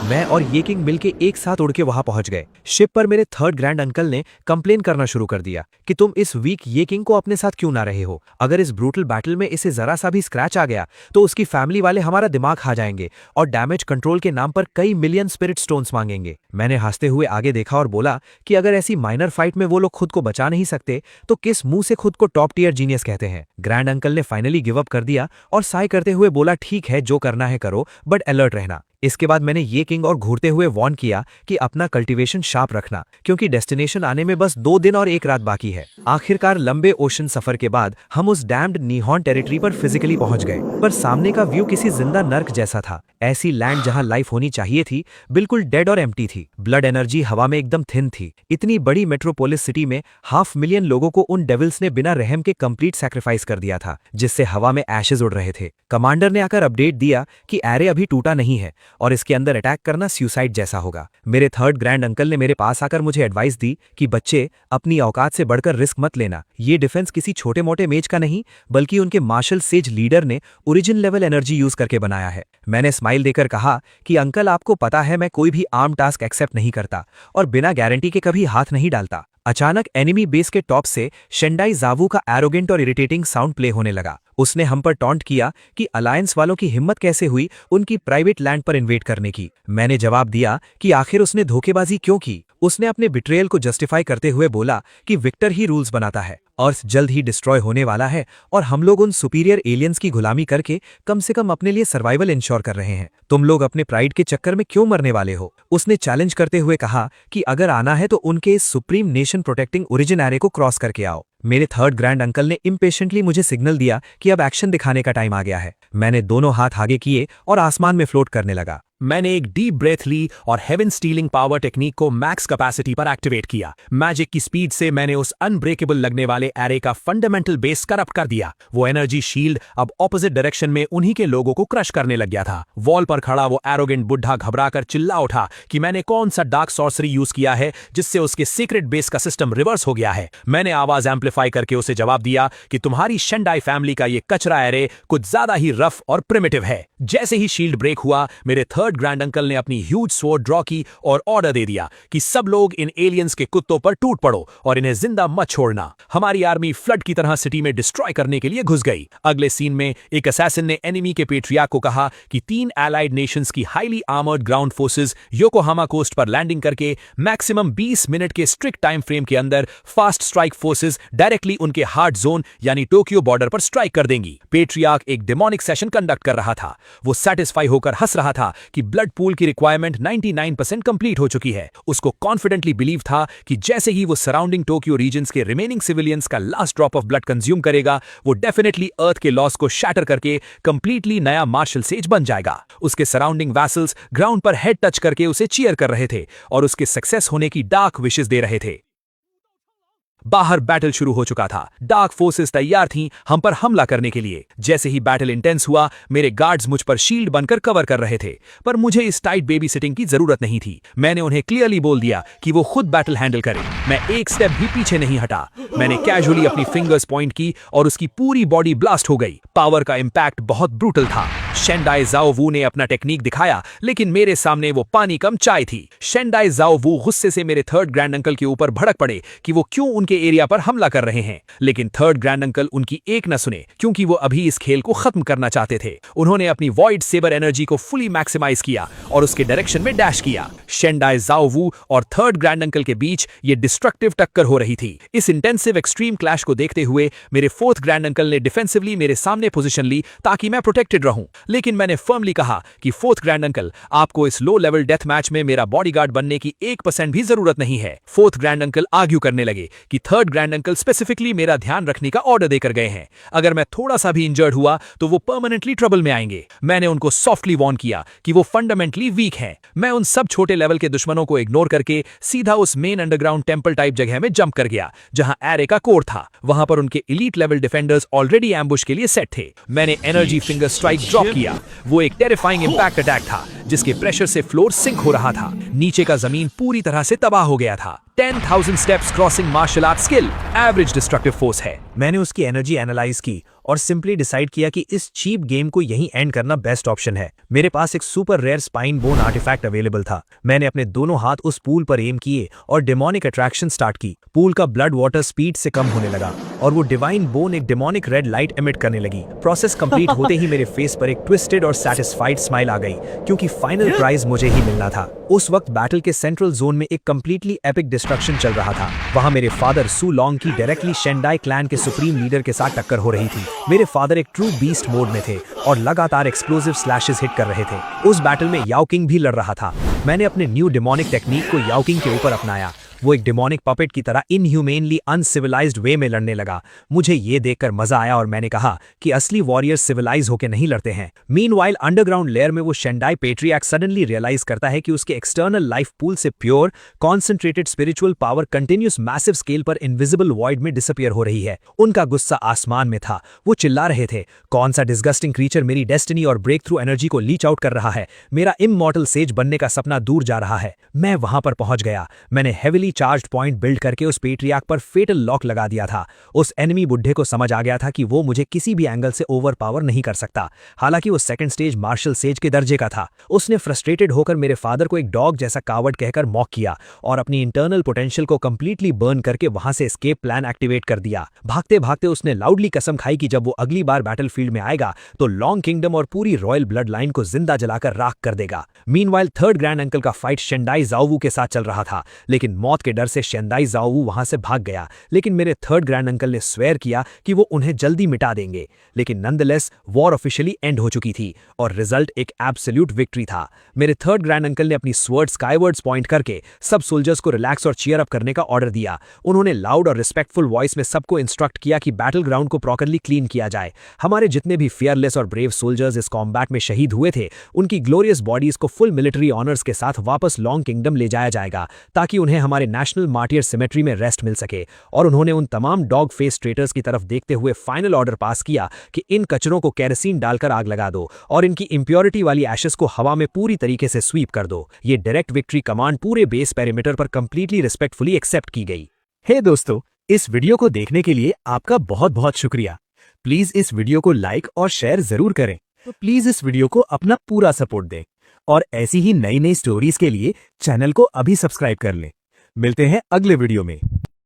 S4: मैं और ये किंग मिलके एक साथ उड़ के वहां पहुंच गए। शिप पर मेरे 3rd ग्रैंड अंकल ने कंप्लेन करना शुरू कर दिया कि तुम इस वीक ये किंग को अपने साथ क्यों ना रहे हो। अगर इस ब्रूटल बैटल में इसे जरा सा भी स्क्रैच आ गया तो उसकी फैमिली वाले हमारा दिमाग खा जाएंगे और डैमेज कंट्रोल के नाम पर कई मिलियन स्पिरिट स्टोन्स मांगेंगे। मैंने हंसते हुए आगे देखा और बोला कि अगर ऐसी माइनर फाइट में वो लोग खुद को बचा नहीं सकते तो किस मुंह से खुद को टॉप टियर जीनियस कहते हैं। ग्रैंड अंकल ने फाइनली गिव अप कर दिया और साय करते हुए बोला, ठीक है, जो करना है करो, बट अलर्ट रहना। इसके बाद मैंने ये किंग और घूरते हुए वार्न किया कि अपना कल्टीवेशन शार्प रखना, क्योंकि डेस्टिनेशन आने में बस 2 दिन और 1 रात बाकी है। आखिरकार लंबे ओशन सफर के बाद हम उस डैम्ड नीहॉन टेरिटरी पर फिजिकली पहुंच गए, पर सामने का व्यू किसी जिंदा नर्क जैसा था। ऐसी लैंड जहां लाइफ होनी चाहिए थी बिल्कुल डेड और एम्प्टी थी। ब्लड एनर्जी हवा में एकदम थिन थी। इतनी बड़ी मेट्रोपोलिस सिटी में 500,000 लोगों को उन डेविल्स ने बिना रहम के कंप्लीट सैक्रिफाइस कर दिया था, जिससे हवा में एशेज उड़ रहे थे। कमांडर ने आकर अपडेट दिया कि एरे अभी टूटा नहीं है और इसके अंदर अटैक करना सुसाइड जैसा होगा। मेरे 3rd ग्रैंड अंकल ने मेरे पास आकर मुझे एडवाइस दी कि बच्चे, अपनी औकात से बढ़कर रिस्क मत लेना। ये डिफेंस किसी छोटे मोटे मेज का नहीं, बल्कि उनके मार्शल सेज लीडर ने ओरिजिन लेवल एनर्जी यूज करके बनाया है। मैंने स्माइल देकर कहा कि अंकल, आपको पता है मैं कोई भी आर्म टास्क एक्सेप्ट नहीं करता और बिना गारंटी के कभी हाथ नहीं डालता। अचानक एनिमी बेस के टॉप से शेंडाई जावू का एरोगेंट और इरिटेटिंग साउंड प्ले होने लगा। उसने हम पर टॉन्ट किया कि अलायंस वालों की हिम्मत कैसे हुई उनकी प्राइवेट लैंड पर इन्वेट करने की। मैंने जवाब दिया कि आखिर उसने धोखेबाजी क्यों की। उसने अपने बिट्रेयल को जस्टिफाई करते हुए बोला कि विक्टर ही रूल्स बनाता है, अर्थ जल्द ही डिस्ट्रॉय होने वाला है और हम लोग उन सुपीरियर एलियंस की गुलामी करके कम से कम अपने लिए सर्वाइवल इंश्योर कर रहे हैं। तुम लोग अपने प्राइड के चक्कर में क्यों मरने वाले हो। उसने चैलेंज करते हुए कहा कि अगर आना है तो उनके इस supreme nation protecting origin array को क्रॉस करके आओ। मेरे 3rd ग्रैंड अंकल ने इम्पेशेंटली मुझे सिग्नल दिया कि अब एक्शन दिखाने का टाइम आ गया है। मैंने दोनों हाथ आगे किए और आसमान में फ्लोट करने लगा।
S2: मैंने एक डीप ब्रेथ ली और हेवन स्टीलिंग पावर टेक्निक को मैक्स कैपेसिटी पर एक्टिवेट किया। मैजिक की स्पीड से मैंने उस अनब्रेकेबल लगने वाले एरे का फंडामेंटल बेस करप्ट कर दिया। वो एनर्जी शील्ड अब ऑपोजिट डायरेक्शन में उन्हीं के लोगों को क्रश करने लग गया था। वॉल पर खड़ा वो एरोगेंट बुढ़ा घबराकर चिल्ला उठा कि मैंने कौन सा डार्क सॉर्सरी यूज किया है जिससे उसके सीक्रेट बेस का सिस्टम रिवर्स हो गया है। मैंने आवाज एम्पलीफाई करके उसे जवाब दिया कि तुम्हारी शेंडाई फैमिली का ये कचरा एरे कुछ ज्यादा ही रफ और प्रिमिटिव है। जैसे ही शील्ड ब्रेक हुआ, मेरे 3rd ग्रैंड अंकल ने अपनी ह्यूज स्वॉर्ड ड्रॉ की और ऑर्डर दे दिया कि सब लोग इन एलियंस के कुत्तों पर टूट पड़ो और इन्हें जिंदा मत छोड़ना। हमारी आर्मी फ्लड की तरह सिटी में डिस्ट्रॉय करने के लिए घुस गई। अगले सीन में एक असैसिन ने एनिमी के पेट्रियार्क को कहा कि 3 एलाइड नेशंस की highly armoured ground forces Yokohama coast पर लैंडिंग करके मैक्सिमम 20 मिनट के स्ट्रिक्ट टाइम फ्रेम के अंदर फास्ट स्ट्राइक फोर्सेस डायरेक्टली उनके हार्ड जोन यानी टोक्यो बॉर्डर पर स्ट्राइक कर देंगी। पेट्रियार्क एक डेमोनिक सेशन कंडक्ट कर रहा था। वो सेटिस्फाई होकर हंस रहा था कि ब्लड पूल की रिक्वायरमेंट 99% कंप्लीट हो चुकी है। उसको कॉन्फिडेंटली बिलीव था कि जैसे ही वो सराउंडिंग टोक्यो रीजन्स के रिमेनिंग सिविलियंस का last drop of blood consume करेगा, वो डेफिनेटली अर्थ के लॉस को शैटर करके कंप्लीटली नया मार्शल सेज बन जाएगा। उसके सराउंडिंग वैसल्स ग्राउंड पर हेड टच करके उसे चीयर कर रहे थे और उसके सक्सेस होने की डार्क विशेस दे रहे थे। बाहर बैटल शुरू हो चुका था। डार्क फोर्सेस तैयार थीं हम पर हमला करने के लिए। जैसे ही बैटल इंटेंस हुआ, मेरे गार्ड्स मुझ पर शील्ड बनकर कवर कर रहे थे, पर मुझे इस टाइट बेबी सिटिंग की जरूरत नहीं थी। मैंने उन्हें क्लियरली बोल दिया कि वो खुद बैटल हैंडल करें। मैं एक स्टेप भी पीछे नहीं हटा। मैंने कैजुअली अपनी फिंगर्स पॉइंट की और उसकी पूरी बॉडी ब्लास्ट हो गई। पावर का इंपैक्ट बहुत ब्रूटल था। शेंडाई जाओ वू ने अपना टेक्निक दिखाया, लेकिन मेरे सामने वो पानी कम चाय थी। शेंडाई जाओ वू गुस्से से मेरे 3rd ग्रैंड अंकल के ऊपर भड़क पड़े कि वो क्यों उनके
S3: के एरिया पर हमला कर रहे हैं, लेकिन थर्ड ग्रैंड अंकल उनकी एक न सुने क्योंकि वो अभी इस खेल को खत्म करना चाहते थे। उन्होंने अपनी वॉइड सेबर एनर्जी को फुली मैक्सिमाइज किया और उसके डायरेक्शन में डैश किया। शेंडाई जाओ वू और थर्ड ग्रैंड अंकल के बीच ये डिस्ट्रक्टिव टक्कर हो रही थी। इस इंटेंसिव एक्सट्रीम क्लैश को देखते हुए मेरे फोर्थ ग्रैंड अंकल ने डिफेंसिवली मेरे सामने पोजीशन ली ताकि मैं प्रोटेक्टेड रहूं, लेकिन मैंने फर्मली कहा कि फोर्थ ग्रैंड अंकल, आपको इस लो लेवल डेथ मैच में मेरा बॉडीगार्ड बनने की 1% भी जरूरत नहीं है। फोर्थ ग्रैंड अंकल आर्ग्यू करने लगे कि थर्ड ग्रैंड अंकल स्पेसिफिकली मेरा ध्यान रखने का ऑर्डर देकर गए हैं। अगर मैं थोड़ा सा भी इंजर्ड हुआ तो वो परमानेंटली ट्रबल में आएंगे। मैंने उनको सॉफ्टली वॉर्न किया कि वो फंडामेंटली वीक हैं। मैं उन सब छोटे लेवल के दुश्मनों को इग्नोर करके सीधा उस मेन अंडरग्राउंड टेंपल टाइप जगह में जंप कर गया जहां एरे का कोर था। वहां पर उनके elite level defenders already ambush के लिए सेट थे। मैंने एनर्जी फिंगर स्ट्राइक ड्रॉप किया। वो एक टेरिफाइंग इंपैक्ट अटैक था जिसके प्रेशर से फ्लोर सिंक हो रहा था। नीचे का जमीन पूरी तरह से तबाह हो गया था। 10,000 steps crossing martial art skill average destructive force है।
S4: मैंने उसकी एनर्जी एनालाइज की और सिंपली डिसाइड किया कि इस चीप गेम को यहीं एंड करना बेस्ट ऑप्शन है। मेरे पास एक super rare spine bone artifact available था। मैंने अपने दोनों हाथ उस पूल पर एम किए और डेमोनिक अट्रैक्शन स्टार्ट की। पूल का ब्लड वाटर स्पीड से कम होने लगा और वो डिवाइन बोन एक डेमोनिक रेड लाइट एमिट करने लगी। प्रोसेस कंप्लीट होते ही मेरे फेस पर एक ट्विस्टेड और सैटिस्फाइड स्माइल आ गई क्योंकि फाइनल प्राइज मुझे ही मिलना था। उस वक्त बैटल के सेंट्रल जोन में एक कंप्लीटली एपिक डिस्ट्रक्शन चल रहा था। वहां मेरे फादर सू लॉन्ग की डायरेक्टली शेंडाई क्लैन के सुप्रीम लीडर के साथ टक्कर हो रही थी। मेरे फादर एक ट्रू बीस्ट मोड में थे और लगातार एक्सप्लोसिव स्लैशेस हिट कर रहे थे। उस बैटल में याओ किंग भी लड़ रहा था। मैंने अपने न्यू डेमोनिक टेक्निक को याओ किंग के ऊपर अपनाया। वो एक डेमोनिक पपेट की तरह इनह्यूमेनली अनसिविलाइज्ड वे में लड़ने लगा। मुझे ये देखकर मजा आया और मैंने कहा कि असली वॉरियर्स सिविलाइज होकर नहीं लड़ते हैं। मीनवाइल अंडरग्राउंड लेयर में वो शेंडाई पेट्रियार्क सडनली रियलाइज करता है कि उसके एक्सटर्नल लाइफ पूल से pure concentrated spiritual power continuous massive scale पर इनविजिबल वॉइड में डिसअपियर हो रही है। उनका गुस्सा आसमान में था। वो चिल्ला रहे थे, कौन सा डिस्गस्टिंग क्रीचर मेरी डेस्टिनी और ब्रेक थ्रू एनर्जी को लीच आउट कर रहा है। मेरा इममॉर्टल सेज बनने का सपना दूर जा रहा है। मैं वहां पर पहुंच गया। मैंने हेविली चार्ज्ड पॉइंट बिल्ड करके उस पेट्रियार्क पर फेटल लॉक लगा दिया था। उस एनिमी बुड्ढे को समझ आ गया था कि वो मुझे किसी भी एंगल से ओवरपावर नहीं कर सकता। हालांकि वो सेकंड स्टेज मार्शल सेज के दर्जे का था। उसने फ्रस्ट्रेटेड होकर मेरे फादर को एक डॉग जैसा कावर्ड कहकर मॉक किया और अपनी इंटरनल पोटेंशियल को कंप्लीटली बर्न करके वहां से एस्केप प्लान एक्टिवेट कर दिया। भागते भागते उसने लाउडली कसम खाई कि जब वो अगली बार बैटलफील्ड में आएगा तो लॉन्ग किंगडम और पूरी रॉयल ब्लड लाइन को जिंदा जलाकर राख कर देगा। मीनवाइल थर्ड ग्रैंड अंकल का फाइट शेंडाई जाओवू के साथ चल रहा था, लेकिन मौत के डर से शेंडाई जाओवू वहां से भाग गया। लेकिन मेरे थर्ड ग्रैंड अंकल ने स्वेयर किया कि वो उन्हें जल्दी मिटा देंगे। लेकिन नंदलेस वॉर ऑफिशियली एंड हो चुकी थी और रिजल्ट एक एब्सोल्यूट विक्ट्री था। मेरे थर्ड ग्रैंड अंकल ने अपनी स्वर्ड स्काईवर्ड्स पॉइंट करके सब सोल्जर्स को रिलैक्स और चीयर अप करने का ऑर्डर दिया। उन्होंने लाउड और रिस्पेक्टफुल वॉइस में सबको इंस्ट्रक्ट किया कि बैटल ग्राउंड को प्रॉपरली क्लीन किया जाए। हमारे जितने भी फियरलेस और ब्रेव सोल्जर्स इस कॉम्बैट में शहीद हुए थे, उनकी ग्लोरियस बॉडीज को फुल मिलिट्री ऑनर्स के साथ वापस लॉन्ग किंगडम ले जाया जाएगा ताकि उन्हें हमारे नेशनल मार्टियर सिमेट्री में रेस्ट मिल सके। और उन्होंने उन तमाम डॉग फेस ट्रेटर्स की तरफ देखते हुए फाइनल ऑर्डर पास किया कि इन कचरों को केरोसिन डालकर आग लगा दो और इनकी इंप्योरिटी वाली एशेस को हवा में पूरी तरीके से स्वीप कर दो। ये डायरेक्ट विक्ट्री कमांड पूरे बेस पेरिमीटर पर कंप्लीटली रिस्पेक्टफुली एक्सेप्ट की गई। हे दोस्तों, इस वीडियो को देखने के लिए आपका बहुत बहुत शुक्रिया। प्लीज इस वीडियो को लाइक और शेयर जरूर करें। तो प्लीज इस वीडियो को अपना पूरा सपोर्ट दें और ऐसी ही नई नई स्टोरीज के लिए चैनल को अभी सब्सक्राइब कर लें। मिलते हैं अगले वीडियो में।